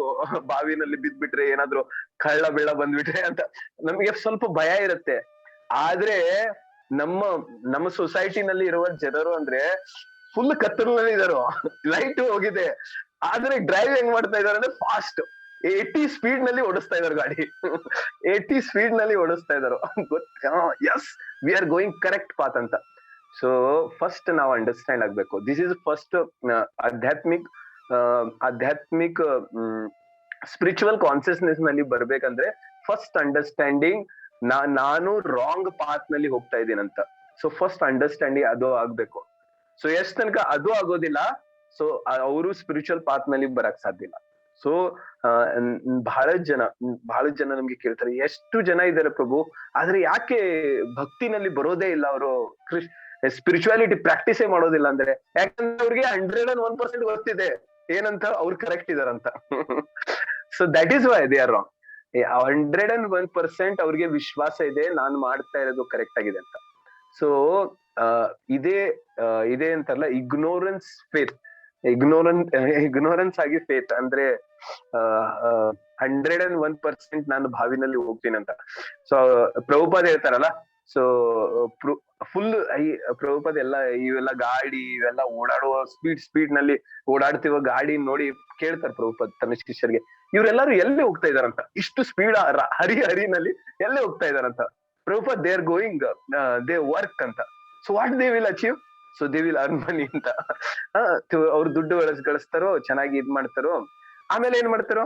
ಬಾವಿನಲ್ಲಿ ಬಿದ್ಬಿಟ್ರೆ, ಏನಾದ್ರು ಕಳ್ಳ ಬೆಳ್ಳ ಬಂದ್ಬಿಟ್ರೆ ಅಂತ ನಮ್ಗೆ ಸ್ವಲ್ಪ ಭಯ ಇರುತ್ತೆ. ಆದ್ರೆ ನಮ್ಮ ಸೊಸೈಟಿನಲ್ಲಿ ಇರುವ ಜನರು ಅಂದ್ರೆ ಫುಲ್ ಕತ್ತಲಲ್ಲಿ ಇದಾರೋ, ಲೈಟ್ ಹೋಗಿದೆ, ಆದ್ರೆ ಡ್ರೈವ್ ಹೆಂಗ್ ಮಾಡ್ತಾ ಇದಾರೆ ಅಂದ್ರೆ ಫಾಸ್ಟ್ 80 ಸ್ಪೀಡ್ ನಲ್ಲಿ ಓಡಿಸ್ತಾ ಇದಾರೆ ಗಾಡಿ. 80 ಸ್ಪೀಡ್ ನಲ್ಲಿ ಓಡಿಸ್ತಾ ಇದಾರೋ, yes we are going correct path ಅಂತ. ಸೊ ಫಸ್ಟ್ ನಾವು ಅಂಡರ್ಸ್ಟ್ಯಾಂಡ್ ಆಗ್ಬೇಕು, ದಿಸ್ ಇಸ್ ಫಸ್ಟ್ ಆಧ್ಯಾತ್ಮಿಕ್ ಸ್ಪಿರಿಚುವಲ್ ಕಾನ್ಸಿಯಸ್ನೆಸ್ ನಲ್ಲಿ ಬರ್ಬೇಕಂದ್ರೆ ಫಸ್ಟ್ ಅಂಡರ್ಸ್ಟ್ಯಾಂಡಿಂಗ್, ನಾನು ರಾಂಗ್ ಪಾತ್ ನಲ್ಲಿ ಹೋಗ್ತಾ ಇದ್ದೀನಿ ಅಂತ. ಸೊ ಫಸ್ಟ್ ಅಂಡರ್ಸ್ಟ್ಯಾಂಡಿಂಗ್ ಅದು ಆಗ್ಬೇಕು. ಸೊ ಎಷ್ಟ್ ತನಕ ಅದು ಆಗೋದಿಲ್ಲ, ಸೊ ಅವರು ಸ್ಪಿರಿಚುವಲ್ ಪಾತ್ ನಲ್ಲಿ ಬರಕ್ ಸಾಧ್ಯ ಇಲ್ಲ. ಸೊ ಬಹಳ ಜನ ನಮ್ಗೆ ಕೇಳ್ತಾರೆ, ಎಷ್ಟು ಜನ ಇದಾರೆ ಪ್ರಭು, ಆದ್ರೆ ಯಾಕೆ ಭಕ್ತಿನಲ್ಲಿ ಬರೋದೇ ಇಲ್ಲ ಅವರು, ಸ್ಪಿರಿಚುವಾಲಿಟಿ ಪ್ರಾಕ್ಟೀಸೇ ಮಾಡೋದಿಲ್ಲ ಅಂದ್ರೆ? ಯಾಕಂದ್ರೆ ಅವ್ರಿಗೆ 101% ಗೊತ್ತಿದೆ ಏನಂತ, ಅವ್ರು ಕರೆಕ್ಟ್ ಇದಾರಂತ. So that is why they are wrong. 101% ಅವ್ರಿಗೆ ವಿಶ್ವಾಸ ಇದೆ ನಾನು ಮಾಡ್ತಾ ಇರೋದು ಕರೆಕ್ಟ್ ಆಗಿದೆ ಅಂತ. ಸೊ ಇದೇ ಅಂತಾರಲ್ಲ ಇಗ್ನೋರೆನ್ಸ್ ಫೇತ್, ಇಗ್ನೋರೆನ್ಸ್ ಆಗಿ ಫೇತ್ ಅಂದ್ರೆ 101% ನಾನು ಭಾವಿನಲ್ಲಿ ಹೋಗ್ತೀನಿ ಅಂತ. ಸೊ ಪ್ರಭುಪಾದ ಹೇಳ್ತಾರಲ್ಲ, ಸೊ ಫುಲ್ ಪ್ರಭುಪಾದ ಇವೆಲ್ಲ ಗಾಡಿ ಇವೆಲ್ಲ ಓಡಾಡುವ ಸ್ಪೀಡ್ ನಲ್ಲಿ ಓಡಾಡ್ತಿವ ಗಾಡಿ ನೋಡಿ ಕೇಳ್ತಾರೆ ಪ್ರಭುಪಾದ್ ತನ್ನ ಶಿಷ್ಯರಿಗೆ, ಇವರೆಲ್ಲರೂ ಎಲ್ಲಿ ಹೋಗ್ತಾ ಇದಾರಂತ, ಇಷ್ಟು ಸ್ಪೀಡ್ ಹರಿನಲ್ಲಿ ಎಲ್ಲಿ ಹೋಗ್ತಾ ಇದಾರಂತ? Prabhupad they are going they work ಅಂತ. So what they will achieve? So they will earn money ಅಂತ. ಅವ್ರು ದುಡ್ಡು ಗಳಿಸ್ತಾರೋ, ಚೆನ್ನಾಗಿ ಇದ್ ಮಾಡ್ತಾರೋ, ಆಮೇಲೆ ಏನ್ ಮಾಡ್ತಾರೋ,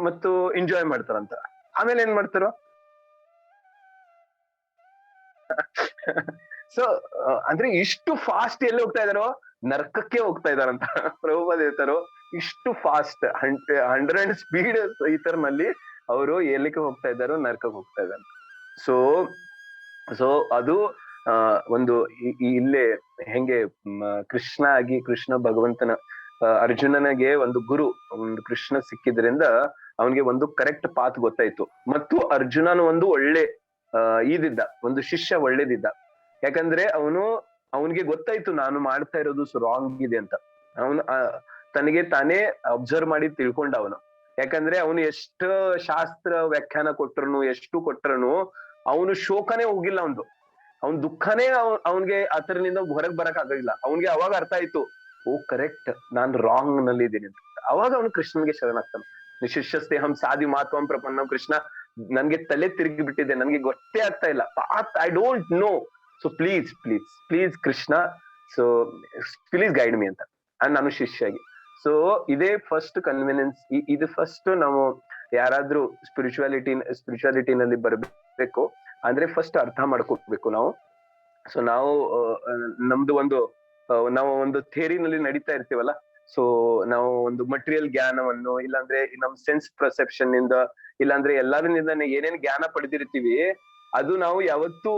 ಮತ್ತು ಎಂಜಾಯ್ ಮಾಡ್ತಾರಂತ. ಆಮೇಲೆ ಏನ್ ಮಾಡ್ತಾರೋ, ಸೊ ಅಂದ್ರೆ ಇಷ್ಟು ಫಾಸ್ಟ್ ಎಲ್ಲಿ ಹೋಗ್ತಾ ಇದಾರೋ, ನರ್ಕಕ್ಕೆ ಹೋಗ್ತಾ ಇದಾರಂತ. ಪ್ರಭುಪಾದ ಹೇಳ್ತಾರೋ, ಇಷ್ಟು ಫಾಸ್ಟ್ 100 ಸ್ಪೀಡ್ ನಲ್ಲಿ ಅವರು ಎಲ್ಲಿಗೆ ಹೋಗ್ತಾ ಇದ್ದಾರೋ, ನರ್ಕಕ್ಕೆ ಹೋಗ್ತಾ ಇದ್ದಾರೆ. ಸೊ ಅದು ಒಂದು ಇಲ್ಲೇ ಹೆಂಗೆ ಕೃಷ್ಣ ಭಗವಂತನ ಅರ್ಜುನನಿಗೆ ಒಂದು ಗುರು, ಒಂದು ಕೃಷ್ಣ ಸಿಕ್ಕಿದ್ರಿಂದ ಅವನಿಗೆ ಒಂದು ಕರೆಕ್ಟ್ ಪಾತ್ ಗೊತ್ತಾಯ್ತು. ಮತ್ತು ಅರ್ಜುನನು ಒಂದು ಒಳ್ಳೆ ಇದಿದ್ದ, ಒಂದು ಶಿಷ್ಯ ಒಳ್ಳೇದಿದ್ದ. ಯಾಕಂದ್ರೆ ಅವನು ಅವನಿಗೆ ಗೊತ್ತಾಯ್ತು ನಾನು ಮಾಡ್ತಾ ಇರೋದು ರಾಂಗ್ ಇದೆ ಅಂತ. ಅವನು ತನಗೆ ತಾನೇ ಅಬ್ಸರ್ವ್ ಮಾಡಿ ತಿಳ್ಕೊಂಡ ಅವನು. ಯಾಕಂದ್ರೆ ಅವನು ಎಷ್ಟು ಶಾಸ್ತ್ರ ವ್ಯಾಖ್ಯಾನ ಕೊಟ್ರು ಎಷ್ಟು ಕೊಟ್ರನು ಅವನು ಶೋಕನೇ ಹೋಗಿಲ್ಲ. ಅವನ್ ದುಃಖನೇ ಅವನ್ಗೆ ಆತರನಿಂದ ಹೊರಗ್ ಬರಕ್ ಆಗಿಲ್ಲ. ಅವನ್ಗೆ ಅವಾಗ ಅರ್ಥ ಆಯ್ತು, ಓ ಕರೆಕ್ಟ್, ನಾನ್ ರಾಂಗ್ ನಲ್ಲಿ ಇದ್ದೀನಿ ಅಂತ. ಅವಾಗ ಅವನು ಕೃಷ್ಣನ್ಗೆ ಶರಣಾಗ್ತಾನೆ. ಶಿಷ್ಯಸ್ತೇಹಂ ಸಾಧಿ ಮಾತ್ವಂ ಪ್ರಪನ್ನಂ. ಕೃಷ್ಣ, ನನ್ಗೆ ತಲೆ ತಿರುಗಿ ಬಿಟ್ಟಿದೆ, ನನ್ಗೆ ಗೊತ್ತೇ ಆಗ್ತಾ ಇಲ್ಲ, I don't know, so please please please Krishna, so please guide me ಅಂತ ನಾನು ಶಿಷ್ಯಾಗಿ. ಸೊ ಇದೇ ಫಸ್ಟ್ ಕನ್ವಿನೆನ್ಸ್. ಇದು ಫಸ್ಟ್ ನಾವು ಯಾರಾದ್ರೂ ಸ್ಪಿರಿಚುವಾಲಿಟಿನಲ್ಲಿ ಬರ್ಬೇಕು ಅಂದ್ರೆ ಫಸ್ಟ್ ಅರ್ಥ ಮಾಡ್ಕೋಬೇಕು ನಾವು. ಸೊ ನಾವು ನಾವು ಒಂದು ಥಿಯರಿನಲ್ಲಿ ನಡೀತಾ ಇರ್ತೀವಲ್ಲ, ಸೊ ನಾವು ಒಂದು ಮಟೀರಿಯಲ್ ಜ್ಞಾನವನ್ನು, ಇಲ್ಲಾಂದ್ರೆ ನಮ್ ಸೆನ್ಸ್ ಪರ್ಸೆಪ್ಷನ್ ಇಂದ, ಇಲ್ಲಾಂದ್ರೆ ಎಲ್ಲರಿಂದ ಏನೇನ್ ಜ್ಞಾನ ಪಡೆದಿರ್ತೀವಿ ಅದು ನಾವು ಯಾವತ್ತೂ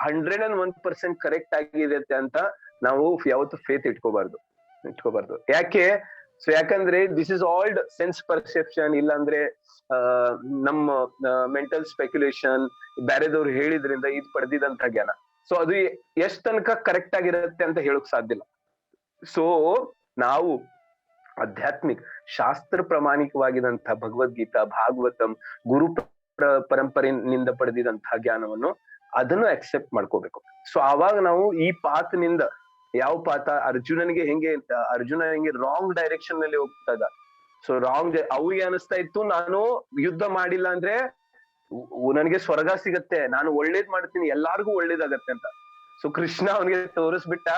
101% ಕರೆಕ್ಟ್ ಆಗಿರುತ್ತೆ ಅಂತ ನಾವು ಯಾವತ್ತು ಫೇತ್ ಇಟ್ಕೋಬಾರ್ದು. ಯಾಕಂದ್ರೆ ದಿಸ್ ಇಸ್ ಆಲ್ಡ್ ಸೆನ್ಸ್ ಪರ್ಸೆಪ್ಷನ್, ಇಲ್ಲಾಂದ್ರೆ ನಮ್ಮ ಮೆಂಟಲ್ ಸ್ಪೆಕ್ಯುಲೇಷನ್, ಬೇರೆದವ್ರು ಹೇಳಿದ್ರಿಂದ ಇದು ಪಡೆದಿದಂತ ಜ್ಞಾನ. ಸೊ ಅದು ಎಷ್ಟ್ ತನಕ ಕರೆಕ್ಟ್ ಆಗಿರುತ್ತೆ ಅಂತ ಹೇಳಕ್ ಸಾಧ್ಯ ಇಲ್ಲ. ಸೊ ನಾವು ಆಧ್ಯಾತ್ಮಿಕ ಶಾಸ್ತ್ರ ಪ್ರಾಮಾಣಿಕವಾಗಿದಂತಹ ಭಗವದ್ಗೀತಾ, ಭಾಗವತಂ, ಗುರು ಪರಂಪರೆಯಿಂದ ಪಡೆದಿದಂತಹ ಜ್ಞಾನವನ್ನು ಅದನ್ನು ಅಕ್ಸೆಪ್ಟ್ ಮಾಡ್ಕೋಬೇಕು. ಸೊ ಆವಾಗ ನಾವು ಈ ಪಾತ್ನಿಂದ, ಯಾವ ಪಾತ ಅರ್ಜುನ ಹೆಂಗೆ ರಾಂಗ್ ಡೈರೆಕ್ಷನ್ ನಲ್ಲಿ ಹೋಗ್ತಾ ಇದ್ದ. ಸೊ ರಾಂಗ್, ಅವ್ರಿಗೆ ಅನಿಸ್ತಾ ಇತ್ತು ನಾನು ಯುದ್ಧ ಮಾಡಿಲ್ಲ ಅಂದ್ರೆ ನನಗೆ ಸ್ವರ್ಗ ಸಿಗತ್ತೆ, ನಾನು ಒಳ್ಳೇದ್ ಮಾಡ್ತೀನಿ, ಎಲ್ಲಾರ್ಗು ಒಳ್ಳೇದಾಗತ್ತೆ ಅಂತ. ಸೊ ಕೃಷ್ಣ ಅವನಿಗೆ ತೋರಿಸ್ಬಿಟ್ಟ,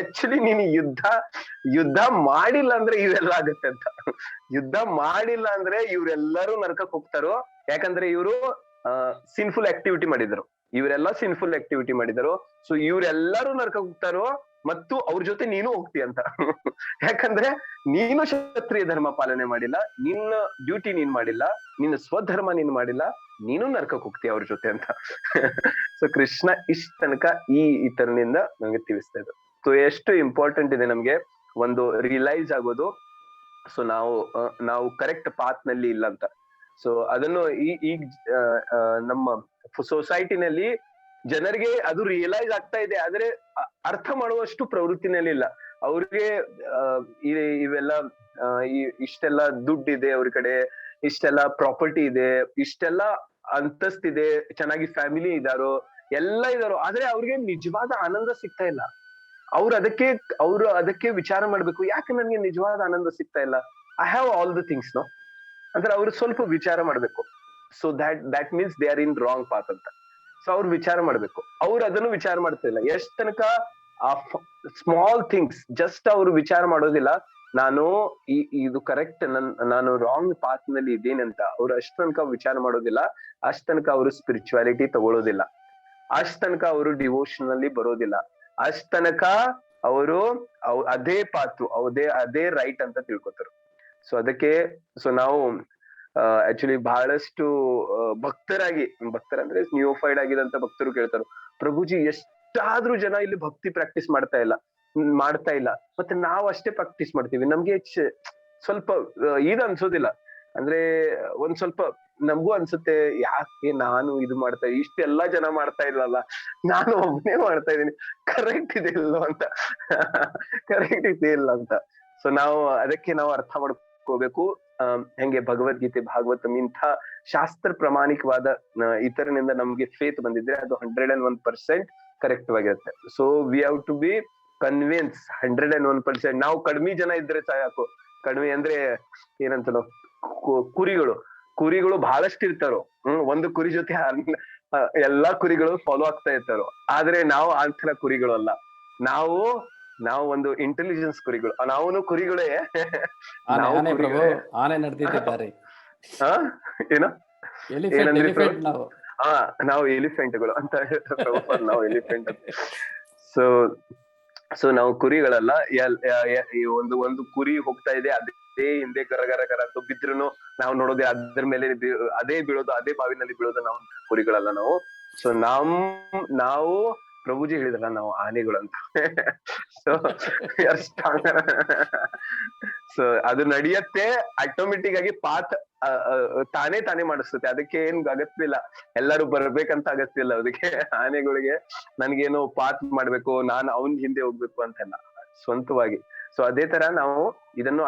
ಆಕ್ಚುಲಿ ನೀನು ಯುದ್ಧ ಮಾಡಿಲ್ಲ ಅಂದ್ರೆ ಇವೆಲ್ಲ ಆಗತ್ತೆ ಅಂತ. ಯುದ್ಧ ಮಾಡಿಲ್ಲ ಅಂದ್ರೆ ಇವ್ರೆಲ್ಲರೂ ನರಕಕ್ಕೆ ಹೋಗ್ತಾರೋ, ಯಾಕಂದ್ರೆ ಇವರು ಸಿನ್ಫುಲ್ ಆಕ್ಟಿವಿಟಿ ಮಾಡಿದ್ರು, ಇವರೆಲ್ಲ ಸಿನ್ಫುಲ್ ಆಕ್ಟಿವಿಟಿ ಮಾಡಿದರು. ಸೊ ಇವರೆಲ್ಲರೂ ನರಕಕ್ಕೆ ಹೋಗ್ತಾರೋ ಮತ್ತು ಅವ್ರ ಜೊತೆ ನೀನು ಹೋಗ್ತೀಯ ಅಂತ. ಯಾಕಂದ್ರೆ ನೀನು ಕ್ಷತ್ರಿಯ ಧರ್ಮ ಪಾಲನೆ ಮಾಡಿಲ್ಲ, ನಿನ್ನ ಡ್ಯೂಟಿ ನೀನ್ ಮಾಡಿಲ್ಲ, ನಿನ್ನ ಸ್ವಧರ್ಮ ನೀನ್ ಮಾಡಿಲ್ಲ, ನೀನು ನರಕಕ್ಕೆ ಹೋಗ್ತೀಯ ಅವ್ರ ಜೊತೆ ಅಂತ. ಸೊ ಕೃಷ್ಣ ಇಷ್ಟ ತನಕ ಈ ತರನಿಂದ ನಮ್ಗೆ ತಿಳಿಸ್ತಾ ಇದ್ರು. ಸೊ ಎಷ್ಟು ಇಂಪಾರ್ಟೆಂಟ್ ಇದೆ ನಮ್ಗೆ ಒಂದು ರಿಯಲೈಸ್ ಆಗೋದು, ಸೊ ನಾವು ಕರೆಕ್ಟ್ ಪಾತ್ ನಲ್ಲಿ ಇಲ್ಲ ಅಂತ. ಸೊ ಅದನ್ನು ಈಗ ನಮ್ಮ ಸೊಸೈಟಿನಲ್ಲಿ ಜನರಿಗೆ ಅದು ರಿಯಲೈಸ್ ಆಗ್ತಾ ಇದೆ, ಆದ್ರೆ ಅರ್ಥ ಮಾಡುವಷ್ಟು ಪ್ರವೃತ್ತಿನಲ್ಲಿ ಇಲ್ಲ. ಅವ್ರಿಗೆ ಇವೆಲ್ಲ ಇಷ್ಟೆಲ್ಲ ದುಡ್ಡಿದೆ ಅವ್ರ ಕಡೆ, ಇಷ್ಟೆಲ್ಲ ಪ್ರಾಪರ್ಟಿ ಇದೆ, ಇಷ್ಟೆಲ್ಲ ಅಂತಸ್ತಿದೆ, ಚೆನ್ನಾಗಿ ಫ್ಯಾಮಿಲಿ ಇದಾರೋ, ಎಲ್ಲ ಇದಾರೋ, ಆದ್ರೆ ಅವ್ರಿಗೆ ನಿಜವಾದ ಆನಂದ ಸಿಗ್ತಾ ಇಲ್ಲ. ಅವ್ರು ಅದಕ್ಕೆ ವಿಚಾರ ಮಾಡ್ಬೇಕು, ಯಾಕೆ ನನ್ಗೆ ನಿಜವಾದ ಆನಂದ ಸಿಗ್ತಾ ಇಲ್ಲ, I have all the things no ಅಂದ್ರೆ ಅವ್ರು ಸ್ವಲ್ಪ ವಿಚಾರ ಮಾಡ್ಬೇಕು. So that means they are in wrong path ಅಂತ. ಸೊ ಅವ್ರು ವಿಚಾರ ಮಾಡ್ಬೇಕು, ಅವ್ರು ಅದನ್ನು ವಿಚಾರ ಮಾಡ್ತಾ ಇಲ್ಲ. ಎಷ್ಟ್ ತನಕ ಆ ಸ್ಮಾಲ್ ಥಿಂಗ್ಸ್ ಜಸ್ಟ್ ಅವ್ರು ವಿಚಾರ ಮಾಡೋದಿಲ್ಲ, ನಾನು ಇದು ಕರೆಕ್ಟ್, ನಾನು ರಾಂಗ್ ಪಾತ್ ನಲ್ಲಿ ಇದ್ದೀನಿ ಅಂತ ಅವ್ರು ಅಷ್ಟ್ ತನಕ ವಿಚಾರ ಮಾಡೋದಿಲ್ಲ, ಅಷ್ಟ್ ತನಕ ಅವರು ಸ್ಪಿರಿಚುವಾಲಿಟಿ ತಗೊಳ್ಳೋದಿಲ್ಲ, ಅಷ್ಟ್ ತನಕ ಅವರು ಡಿವೋಷನ್ ಬರೋದಿಲ್ಲ, ಅಷ್ಟ್ ತನಕ ಅವರು ಅದೇ ಪಾತು ಅದೇ ರೈಟ್ ಅಂತ ತಿಳ್ಕೊತಾರೆ. ಸೊ ಅದಕ್ಕೆ ನಾವು ಆಕ್ಚುಲಿ ಬಹಳಷ್ಟು ಭಕ್ತರಂದ್ರೆ ನ್ಯೂಫೈಡ್ ಆಗಿದಂತ ಭಕ್ತರು ಕೇಳ್ತಾರೆ, ಪ್ರಭುಜಿ ಎಷ್ಟಾದ್ರೂ ಜನ ಇಲ್ಲಿ ಭಕ್ತಿ ಪ್ರಾಕ್ಟೀಸ್ ಮಾಡ್ತಾ ಇಲ್ಲ, ಮತ್ತೆ ನಾವು ಅಷ್ಟೇ ಪ್ರಾಕ್ಟೀಸ್ ಮಾಡ್ತೀವಿ, ನಮ್ಗೆ ಸ್ವಲ್ಪ ಇದು ಅನ್ಸೋದಿಲ್ಲ, ಅಂದ್ರೆ ಒಂದ್ ಸ್ವಲ್ಪ ನಮಗೂ ಅನ್ಸುತ್ತೆ, ಯಾಕೆ ನಾನು ಇದು ಮಾಡ್ತಾ ಇಷ್ಟೆಲ್ಲಾ ಜನ ಮಾಡ್ತಾ ಇಲ್ಲಲ್ಲ, ನಾನು ಒಬ್ಬನೇ ಮಾಡ್ತಾ ಇದ್ದೀನಿ, ಕರೆಕ್ಟ್ ಇದೆ ಇಲ್ಲ ಅಂತ. ಸೊ ಅದಕ್ಕೆ ನಾವು ಅರ್ಥ ಮಾಡ್ಕೋಬೇಕು, ಹೆಂಗೆ ಭಗವದ್ಗೀತೆ, ಭಾಗವತಂ ಇಂಥ ಶಾಸ್ತ್ರ ಪ್ರಾಮಾಣಿಕವಾದ ಇತರನಿಂದ ನಮ್ಗೆ ಫೇತ್ ಬಂದಿದ್ರೆ ಅದು 101% ಕರೆಕ್ಟ್ ಆಗಿರುತ್ತೆ. So we have to be convince 101%. ನಾವು ಕಡಿಮೆ ಜನ ಇದ್ರೆ ಸಾಕು. ಕಡಿಮೆ ಅಂದ್ರೆ ಏನಂತ ಕುರಿಗಳು ಬಹಳಷ್ಟು ಇರ್ತಾರೋ, ಒಂದು ಕುರಿ ಜೊತೆ ಎಲ್ಲಾ ಕುರಿಗಳು ಫಾಲೋ ಆಗ್ತಾ ಇರ್ತಾರೋ, ಆದ್ರೆ ನಾವು ಆ ತರ ಕುರಿಗಳು ಅಲ್ಲ, ನಾವು ಒಂದು ಇಂಟೆಲಿಜೆನ್ಸ್ ಕುರಿಗಳು, ನಾವು ಕುರಿಗಳೇ. ಆನೆ ನಡೆದಿದ್ದಾರೆ ಏನೋ ಏನಂದ್ರೆ ನಾವು ಎಲಿಫೆಂಟ್ಗಳು ಅಂತ ಹೇಳ್ತಾರೆ, ನಾವು ಎಲಿಫೆಂಟ್ ಅಂತ. ಸೊ ನಾವು ಕುರಿಗಳಲ್ಲ. ಒಂದು ಕುರಿ ಹೋಗ್ತಾ ಇದೆ, ಅದೇ ಹಿಂದೆ ಗರ ಅಂತ ಬಿದ್ರೂ ನಾವು ನೋಡೋದೇ ಅದ್ರ ಮೇಲೆ ಅದೇ ಬೀಳೋದು, ಅದೇ ಬಾವಿನಲ್ಲಿ ಬೀಳೋದು, ನಾವು ಕುರಿಗಳಲ್ಲ ನಾವು. ಸೊ ನಾವು ಪ್ರಭುಜಿ ಹೇಳಿದ್ರಲ್ಲ ನಾವು ಆನೆಗಳು ಅಂತ. ಸೊ ಸೊ ಅದು ನಡೆಯತ್ತೆ ಆಟೋಮೆಟಿಕ್ ಆಗಿ ಪಾತ್ ತಾನೇ ಮಾಡಿಸುತ್ತೆ. ಅದಕ್ಕೆ ಏನ್ ಅಗತ್ಯ ಇಲ್ಲ, ಎಲ್ಲರೂ ಬರ್ಬೇಕಂತ ಅಗತ್ಯ ಇಲ್ಲ ಅದಕ್ಕೆ. ಆನೆಗಳಿಗೆ ನನ್ಗೇನೋ ಪಾತ್ ಮಾಡ್ಬೇಕು, ನಾನು ಅವನ್ ಹಿಂದೆ ಹೋಗ್ಬೇಕು ಅಂತೆಲ್ಲ, ಸ್ವಂತವಾಗಿ. ಸೊ ಅದೇ ತರ ನಾವು ಇದನ್ನು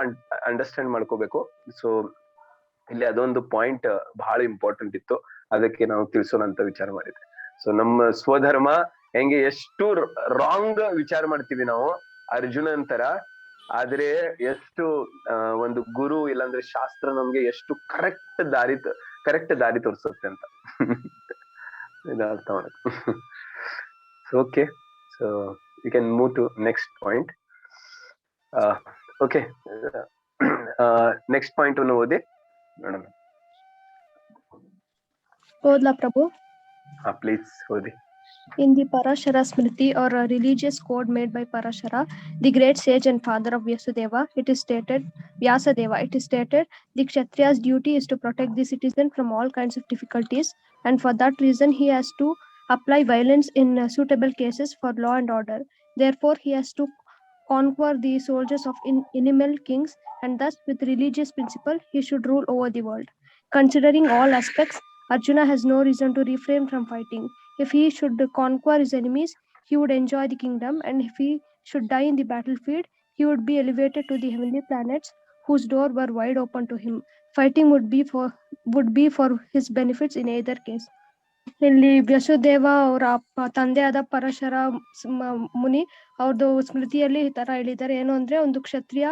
ಅಂಡರ್ಸ್ಟ್ಯಾಂಡ್ ಮಾಡ್ಕೋಬೇಕು. ಸೊ ಇಲ್ಲಿ ಅದೊಂದು ಪಾಯಿಂಟ್ ಬಹಳ ಇಂಪಾರ್ಟೆಂಟ್ ಇತ್ತು, ಅದಕ್ಕೆ ನಾವು ತಿಳಿಸೋಣ ಅಂತ ವಿಚಾರ ಮಾಡಿದ್ವಿ. ಸೊ ನಮ್ಮ ಸ್ವಧರ್ಮ ಹೆಂಗೆ ಎಷ್ಟು ರಾಂಗ್ ವಿಚಾರ ಮಾಡ್ತೀವಿ ನಾವು ಅರ್ಜುನನ್ ತರ, ಆದ್ರೆ ಎಷ್ಟು ಒಂದು ಗುರು ಇಲ್ಲಾಂದ್ರೆ ಶಾಸ್ತ್ರ ನಮ್ಗೆ ಎಷ್ಟು ಕರೆಕ್ಟ್ ದಾರಿ ತೋರಿಸುತ್ತೆ ಅಂತ ಇದು ಅರ್ಥ ಮಾಡಕ್. Okay, so you can move to next point. Okay, next point ಅನ್ನು ಓದಿ ನೋಡೋಣ. ಓದ್ಲಾ ಪ್ರಭು? ಪ್ಲೀಸ್ ಓದಿ. In the Parashara Smriti, or a religious code made by Parashara, the great sage and father of Vyasadeva, it is stated, the Kshatriya's duty is to protect the citizen from all kinds of difficulties, and for that reason he has to apply violence in suitable cases for law and order. Therefore, he has to conquer the soldiers of animal kings, and thus with religious principle he should rule over the world. Considering all aspects, Arjuna has no reason to refrain from fighting. If he should conquer his enemies, he would enjoy the kingdom, and if he should die in the battlefield, he would be elevated to the heavenly planets whose doors were wide open to him. Fighting would be for his benefits in either case. ಇಲ್ಲಿ ವ್ಯಸುದೇವ ಅವರ ತಂದೆ ಆದ ಪರಶರ ಮುನಿ ಅವ್ರದ್ದು ಸ್ಮೃತಿಯಲ್ಲಿ ಈ ತರ ಹೇಳಿದ್ದಾರೆ. ಏನು ಅಂದ್ರೆ, ಒಂದು ಕ್ಷತ್ರಿಯ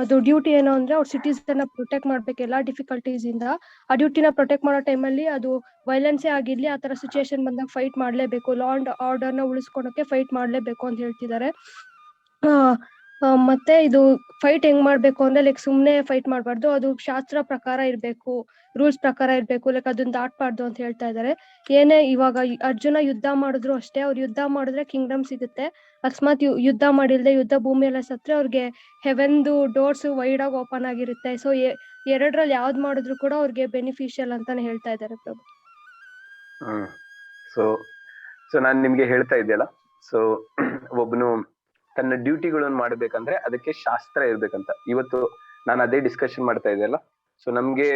ಅದು ಡ್ಯೂಟಿ ಏನು ಅಂದ್ರೆ, ಅವ್ರ ಸಿಟಿಸನ್ ಪ್ರೊಟೆಕ್ಟ್ ಮಾಡ್ಬೇಕು ಎಲ್ಲಾ ಡಿಫಿಕಲ್ಟೀಸ್ ಇಂದ. ಆ ಡ್ಯೂಟಿನ ಪ್ರೊಟೆಕ್ಟ್ ಮಾಡೋ ಟೈಮಲ್ಲಿ ಅದು ವೈಲೆನ್ಸೇ ಆಗಿರ್ಲಿ, ಆ ತರ ಸಿಚುಯೇಷನ್ ಬಂದಾಗ ಫೈಟ್ ಮಾಡ್ಲೇಬೇಕು, ಲಾ ಅಂಡ್ ಆರ್ಡರ್ ನ ಉಳಿಸ್ಕೊಳಕ್ಕೆ ಫೈಟ್ ಮಾಡ್ಲೇಬೇಕು ಅಂತ ಹೇಳ್ತಿದ್ದಾರೆ. ಮತ್ತೆ ಇದು ಫೈಟ್ ಹೆಂಗ್ ಮಾಡ್ಬೇಕು ಅಂದ್ರೆ, ಲೈಕ್ ಸುಮ್ನೆ ಫೈಟ್ ಮಾಡ್ಬಾರ್ದು, ಅದು ಶಾಸ್ತ್ರ ಪ್ರಕಾರ ಇರ್ಬೇಕು, ರೂಲ್ಸ್ ಪ್ರಕಾರ ಇರ್ಬೇಕು, ಲೈಕ್ ಅದನ್ನ ದಾಟ್ಬಾರ್ದು ಅಂತ ಹೇಳ್ತಾ ಇದ್ದಾರೆ. ಏನೇ ಇವಾಗ ಅರ್ಜುನ ಯುದ್ಧ ಮಾಡಿದ್ರು ಅಷ್ಟೇ, ಅವ್ರು ಯುದ್ಧ ಮಾಡಿದ್ರೆ ಕಿಂಗ್ಡಮ್ ಸಿಗುತ್ತೆ. ಅಕಸ್ಮಾತ್ ಯುದ್ಧ ಮಾಡಿಲ್ದೆ ಯುದ್ಧ ಭೂಮಿಯೆಲ್ಲ ಸತ್ರೆ ಅವ್ರಿಗೆ ಹೆವೆನ್ದು ಡೋರ್ಸ್ ವೈಡ್ ಆಗಿ ಓಪನ್ ಆಗಿರುತ್ತೆ. ಸೊ ಎರಡರಲ್ಲಿ ಯಾವ್ದು ಮಾಡಿದ್ರು ಕೂಡ ಅವ್ರಿಗೆ ಬೆನಿಫಿಷಿಯಲ್ ಅಂತಾನೆ ಹೇಳ್ತಾ ಇದ್ದಾರೆ ಪ್ರಭು. ಸೊ ನಾನ್ ನಿಮ್ಗೆ ಹೇಳ್ತಾ ಇದ್ದೆಲ್ಲ, ಸೊ ಒಬ್ಬನು ತನ್ನ ಡ್ಯೂಟಿಗಳನ್ನು ಮಾಡ್ಬೇಕಂದ್ರೆ ಅದಕ್ಕೆ ಶಾಸ್ತ್ರ ಇರ್ಬೇಕಂತ. ಇವತ್ತು ನಾನು ಅದೇ ಡಿಸ್ಕಷನ್ ಮಾಡ್ತಾ ಇದ್ದೆಲ್ಲ. ಸೊ ನಮ್ಗೆ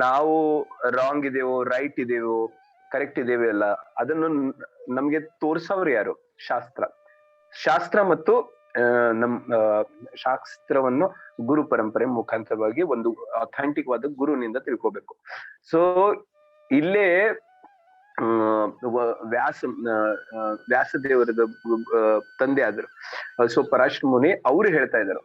ನಾವು ರಾಂಗ್ ಇದೆವೋ ರೈಟ್ ಇದೆವೋ ಕರೆಕ್ಟ್ ಇದೆವೋ ಎಲ್ಲ ಅದನ್ನು ನಮ್ಗೆ ತೋರ್ಸವ್ರು ಯಾರು? ಶಾಸ್ತ್ರ ಮತ್ತು ಶಾಸ್ತ್ರವನ್ನು ಗುರು ಪರಂಪರೆ ಮುಖಾಂತರವಾಗಿ ಒಂದು ಅಥೆಂಟಿಕ್ ವಾದ ಗುರುನಿಂದ ತಿಳ್ಕೊಬೇಕು. ಸೊ ಇಲ್ಲೇ ವ್ಯಾಸದೇವರದ ತಂದೆ ಆದ್ರು, ಸೊ ಪರಾಶರ ಮುನಿ ಅವರು ಹೇಳ್ತಾ ಇದ್ರು.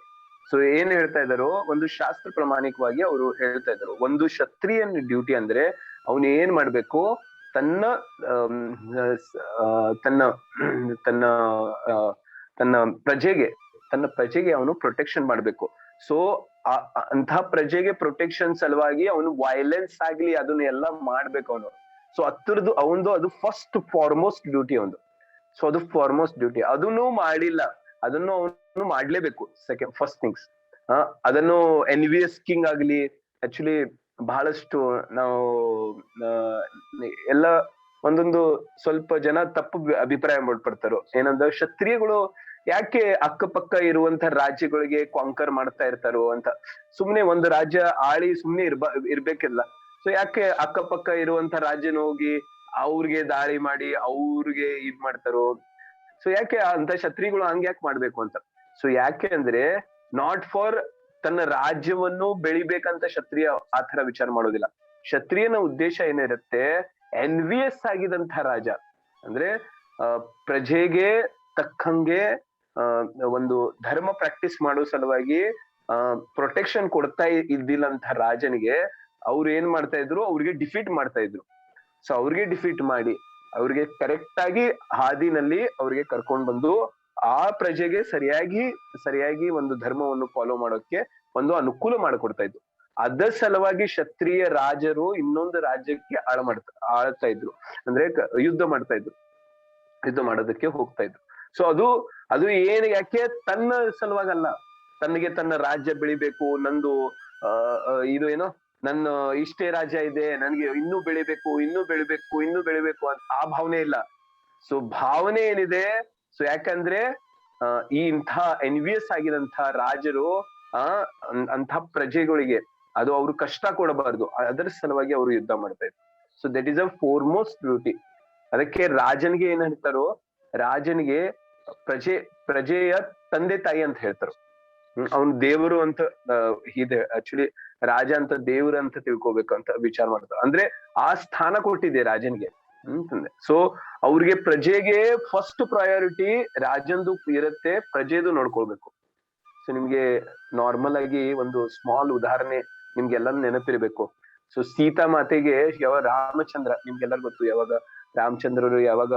ಸೊ ಏನ್ ಹೇಳ್ತಾ ಇದ್ದಾರೋ, ಒಂದು ಶಾಸ್ತ್ರ ಪ್ರಾಮಾಣಿಕವಾಗಿ ಅವರು ಹೇಳ್ತಾ ಇದ್ರು, ಒಂದು ಕ್ಷತ್ರಿಯನ್ ಡ್ಯೂಟಿ ಅಂದ್ರೆ ಅವನು ಏನ್ ಮಾಡ್ಬೇಕು, ತನ್ನ ತನ್ನ ತನ್ನ ತನ್ನ ಪ್ರಜೆಗೆ ಅವನು ಪ್ರೊಟೆಕ್ಷನ್ ಮಾಡ್ಬೇಕು. ಸೊ ಅಂತಹ ಪ್ರಜೆಗೆ ಪ್ರೊಟೆಕ್ಷನ್ ಸಲುವಾಗಿ ಅವನು ವೈಲೆನ್ಸ್ ಆಗ್ಲಿ ಅದನ್ನೆಲ್ಲ ಮಾಡ್ಬೇಕು ಅವನು. ಸೊ ಅವಂದು ಅದು ಫಸ್ಟ್ ಫಾರ್ಮೋಸ್ಟ್ ಡ್ಯೂಟಿ ಅವನು. ಸೊ ಅದು ಫಾರ್ಮೋಸ್ಟ್ ಡ್ಯೂಟಿ, ಅದನ್ನು ಮಾಡಿಲ್ಲ, ಅದನ್ನು ಅವನು ಮಾಡ್ಲೇಬೇಕು. ಫಸ್ಟ್ ಥಿಂಗ್ಸ್ ಅದನ್ನು ಎನ್ವಿಯಸ್ ಕಿಂಗ್ ಆಗ್ಲಿ, ಆಕ್ಚುಲಿ ಬಹಳಷ್ಟು ನಾವು ಎಲ್ಲ ಒಂದೊಂದು ಸ್ವಲ್ಪ ಜನ ತಪ್ಪು ಅಭಿಪ್ರಾಯ ಮಾಡ್ಪಡ್ತಾರೋ, ಏನಂದ್ರೆ ಕ್ಷತ್ರಿಯಗಳು ಯಾಕೆ ಅಕ್ಕಪಕ್ಕ ಇರುವಂತ ರಾಜ್ಯಗಳಿಗೆ ಕಾಂಕರ್ ಮಾಡ್ತಾ ಇರ್ತಾರೋ ಅಂತ. ಸುಮ್ನೆ ಒಂದು ರಾಜ್ಯ ಆಳಿ ಸುಮ್ನೆ ಇರ್ಬೇಕಿಲ್ಲ. ಸೊ ಯಾಕೆ ಅಕ್ಕಪಕ್ಕ ಇರುವಂತ ರಾಜ್ಯನ ಹೋಗಿ ಅವ್ರಿಗೆ ದಾಳಿ ಮಾಡಿ ಅವ್ರಿಗೆ ಇದ್ ಮಾಡ್ತಾರೋ? ಸೊ ಯಾಕೆ ಅಂತ ಕ್ಷತ್ರಿಗಳು ಹಂಗೆ ಯಾಕೆ ಮಾಡ್ಬೇಕು ಅಂತ. ಸೊ ಯಾಕೆ ಅಂದ್ರೆ, ನಾಟ್ ಫಾರ್ ತನ್ನ ರಾಜ್ಯವನ್ನು ಬೆಳಿಬೇಕಂತ ಕ್ಷತ್ರಿಯ ಆತರ ವಿಚಾರ ಮಾಡೋದಿಲ್ಲ. ಕ್ಷತ್ರಿಯನ ಉದ್ದೇಶ ಏನಿರುತ್ತೆ, ಎನ್ವಿಯಸ್ ಆಗಿದಂತ ರಾಜ ಅಂದ್ರೆ ಪ್ರಜೆಗೆ ತಕ್ಕಂಗೆ ಒಂದು ಧರ್ಮ ಪ್ರಾಕ್ಟೀಸ್ ಮಾಡೋ ಸಲುವಾಗಿ ಪ್ರೊಟೆಕ್ಷನ್ ಕೊಡ್ತಾ ಇದ್ದಿಲ್ಲಂತ ರಾಜನಿಗೆ ಅವ್ರು ಏನ್ ಮಾಡ್ತಾ ಇದ್ರು, ಅವ್ರಿಗೆ ಡಿಫೀಟ್ ಮಾಡ್ತಾ ಇದ್ರು. ಸೊ ಅವ್ರಿಗೆ ಡಿಫೀಟ್ ಮಾಡಿ ಅವ್ರಿಗೆ ಕರೆಕ್ಟ್ ಆಗಿ ಹಾದಿನಲ್ಲಿ ಅವ್ರಿಗೆ ಕರ್ಕೊಂಡ್ ಬಂದು ಆ ಪ್ರಜೆಗೆ ಸರಿಯಾಗಿ ಒಂದು ಧರ್ಮವನ್ನು ಫಾಲೋ ಮಾಡೋಕೆ ಒಂದು ಅನುಕೂಲ ಮಾಡಿಕೊಡ್ತಾ ಇದ್ರು. ಅದರ ಸಲುವಾಗಿ ಕ್ಷತ್ರಿಯ ರಾಜರು ಇನ್ನೊಂದು ರಾಜ್ಯಕ್ಕೆ ಆಳ್ತಾ ಇದ್ರು, ಅಂದ್ರೆ ಯುದ್ಧ ಮಾಡೋದಕ್ಕೆ ಹೋಗ್ತಾ ಇದ್ರು. ಸೊ ಅದು ಏನು, ಯಾಕೆ ತನ್ನ ಸಲುವಾಗಲ್ಲ, ತನಗೆ ತನ್ನ ರಾಜ್ಯ ಬೆಳಿಬೇಕು, ನಂದು ಇದು ಏನೋ ನನ್ನ ಇಷ್ಟೇ ರಾಜ್ಯ ಇದೆ, ನನ್ಗೆ ಇನ್ನೂ ಬೆಳಿಬೇಕು ಅಂತ ಆ ಭಾವನೆ ಇಲ್ಲ. ಸೊ ಭಾವನೆ ಏನಿದೆ, ಸೊ ಯಾಕಂದ್ರೆ ಈ ಇಂಥ ಎನ್ವಿಯಸ್ ಆಗಿದಂತ ರಾಜರು ಅಂಥ ಪ್ರಜೆಗಳಿಗೆ ಅದು ಅವ್ರು ಕಷ್ಟ ಕೊಡಬಾರ್ದು, ಅದರ ಸಲುವಾಗಿ ಅವರು ಯುದ್ಧ ಮಾಡ್ತಾ ಇದ್ರು. So that is a foremost duty. ಅದಕ್ಕೆ ರಾಜನಿಗೆ ಏನ್ ಹೇಳ್ತಾರೋ, ರಾಜನಿಗೆ ಪ್ರಜೆಯ ತಂದೆ ತಾಯಿ ಅಂತ ಹೇಳ್ತಾರೋ. ಅವ್ನ್ ದೇವರು ಅಂತ ಇದೆ. ಆಕ್ಚುಲಿ ರಾಜ ಅಂತ ದೇವ್ರು ಅಂತ ತಿಳ್ಕೊಬೇಕು ಅಂತ ವಿಚಾರ ಮಾಡ್ತಾರೆ. ಅಂದ್ರೆ ಆ ಸ್ಥಾನ ಕೊಟ್ಟಿದೆ ರಾಜನಿಗೆ ಅಂತಂದೆ. ಸೊ ಅವ್ರಿಗೆ ಪ್ರಜೆಗೆ ಫಸ್ಟ್ ಪ್ರಯಾರಿಟಿ ರಾಜಂದು ಇರುತ್ತೆ, ಪ್ರಜೆದು ನೋಡ್ಕೊಳ್ಬೇಕು. ಸೊ ನಿಮ್ಗೆ ನಾರ್ಮಲ್ ಆಗಿ ಒಂದು ಸ್ಮಾಲ್ ಉದಾಹರಣೆ ನಿಮ್ಗೆಲ್ಲ ನೆನಪಿರ್ಬೇಕು. ಸೊ ಸೀತಾ ಮಾತೆಗೆ ಯಾವಾಗ ರಾಮಚಂದ್ರ, ನಿಮ್ಗೆಲ್ಲರೂ ಗೊತ್ತು, ಯಾವಾಗ ರಾಮಚಂದ್ರರು ಯಾವಾಗ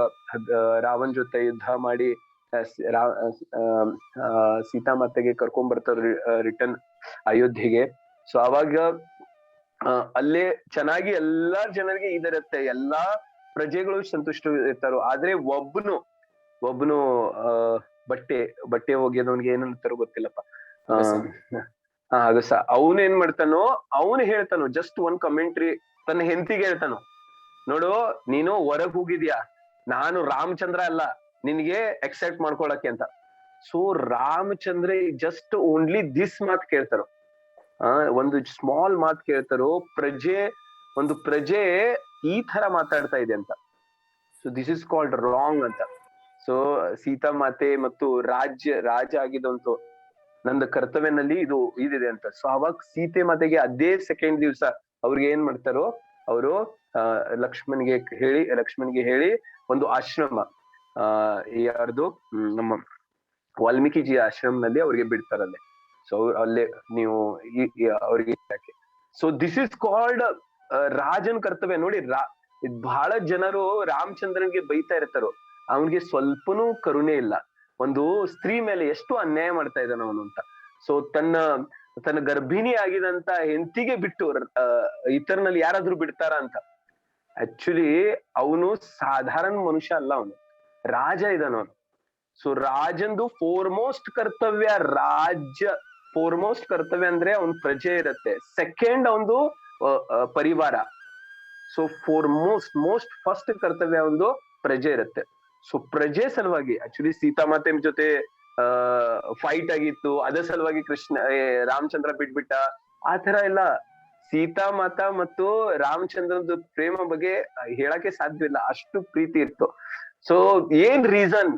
ರಾವಣ್ ಜೊತೆ ಯುದ್ಧ ಮಾಡಿ ಸೀತಾ ಮಾತೆಗೆ ಕರ್ಕೊಂಡ್ ಬರ್ತಾರೆ ರಿಟರ್ನ್ ಅಯೋಧ್ಯೆಗೆ. ಸೊ ಅವಾಗ ಅಲ್ಲೇ ಚೆನ್ನಾಗಿ ಎಲ್ಲಾ ಜನರಿಗೆ ಇದಿರುತ್ತೆ, ಎಲ್ಲಾ ಪ್ರಜೆಗಳು ಸಂತುಷ್ಟ ಇರ್ತಾರೋ. ಆದ್ರೆ ಒಬ್ಬನು ಬಟ್ಟೆ ಒಗೆದವನ್ಗೆ ಏನಂತಾರೋ ಗೊತ್ತಿಲ್ಲಪ್ಪ, ಅಗಸ. ಅವನು ಏನ್ ಮಾಡ್ತಾನೋ, ಅವನು ಹೇಳ್ತಾನೋ ಜಸ್ಟ್ ಒಂದ್ ಕಮೆಂಟ್ರಿ ತನ್ನ ಹೆಂಡತಿಗೆ ಹೇಳ್ತಾನೋ, ನೋಡು ನೀನು ಹೊರಗ್ ಹೋಗಿದ್ಯಾ, ನಾನು ರಾಮಚಂದ್ರ ಅಲ್ಲ ನಿನ್ಗೆ ಎಕ್ಸೆಪ್ಟ್ ಮಾಡ್ಕೊಳಕ್ಕೆ ಅಂತ. So Ramachandra just only this ಮಾತ್ ಕೇಳ್ತಾರೋ, ಒಂದು ಸ್ಮಾಲ್ ಮಾತ್ ಕೇಳ್ತಾರೋ, ಒಂದು ಪ್ರಜೆ ಈ ತರ ಮಾತಾಡ್ತಾ ಇದೆ ಅಂತ. So this is called wrong ಅಂತ. ಸೊ ಸೀತಾ ಮಾತೆ ಮತ್ತು ರಾಜ ಆಗಿದಂತು ನಂದು ಕರ್ತವ್ಯನಲ್ಲಿ ಇದು ಇದಿದೆ ಅಂತ. ಸೊ ಅವಾಗ ಸೀತೆ ಮಾತೆಗೆ ಅದೇ ಸೆಕೆಂಡ್ ದಿವ್ಸ ಅವ್ರಿಗೆ ಏನ್ ಮಾಡ್ತಾರೋ, ಅವರು ಲಕ್ಷ್ಮಣ್ಗೆ ಹೇಳಿ ಒಂದು ಆಶ್ರಮ, ಯಾರ್ದು ನಮ್ಮ ವಾಲ್ಮೀಕಿಜಿ ಆಶ್ರಮನಲ್ಲಿ ಅವ್ರಿಗೆ ಬಿಡ್ತಾರಲ್ಲೇ. ಸೊ ಅಲ್ಲೇ ನೀವು ಅವ್ರಿಗೆ ಯಾಕೆ. So this is called Rajan ಕರ್ತವ್ಯ. ನೋಡಿ, ಬಹಳ ಜನರು ರಾಮಚಂದ್ರನ್ಗೆ ಬೈತಾ ಇರ್ತಾರೋ, ಅವನ್ಗೆ ಸ್ವಲ್ಪನೂ ಕರುಣೆ ಇಲ್ಲ. ಒಂದು ಸ್ತ್ರೀ ಮೇಲೆ ಎಷ್ಟು ಅನ್ಯಾಯ ಮಾಡ್ತಾ ಇದ್ದಾನ ಅವನು ಅಂತ. ಸೊ ತನ್ನ ಗರ್ಭಿಣಿ ಆಗಿದಂತ ಹೆಂಡತಿಗೆ ಬಿಟ್ಟು ಇತರನಲ್ಲಿ ಯಾರಾದ್ರೂ ಬಿಡ್ತಾರ ಅಂತ. ಆಕ್ಚುಲಿ ಅವನು ಸಾಧಾರಣ ಮನುಷ್ಯ ಅಲ್ಲ, ಅವನು ರಾಜ ಇದಾನವನು. ಸೊ ರಾಜಂದು ಫೋರ್ಮೋಸ್ಟ್ ಕರ್ತವ್ಯ ಅಂದ್ರೆ ಅವನ್ ಪ್ರಜೆ ಇರತ್ತೆ. ಸೆಕೆಂಡ್ ಅವನದು ಪರಿವಾರ. ಸೊ ಮೋಸ್ಟ್ ಫಸ್ಟ್ ಕರ್ತವ್ಯ ಒಂದು ಪ್ರಜೆ ಇರುತ್ತೆ. ಸೊ ಪ್ರಜೆ ಸಲುವಾಗಿ ಆಕ್ಚುಲಿ ಸೀತಾಮಾತೆ ಜೊತೆ ಫೈಟ್ ಆಗಿತ್ತು, ಅದ್ರ ಸಲುವಾಗಿ ರಾಮಚಂದ್ರ ಬಿಟ್ಬಿಟ್ಟ, ಆ ತರ ಎಲ್ಲ. ಸೀತಾಮಾತಾ ಮತ್ತು ರಾಮಚಂದ್ರನ ಪ್ರೇಮ ಬಗ್ಗೆ ಹೇಳಕ್ಕೆ ಸಾಧ್ಯವಿಲ್ಲ, ಅಷ್ಟು ಪ್ರೀತಿ ಇತ್ತು. ಸೊ ಏನ್ ರೀಸನ್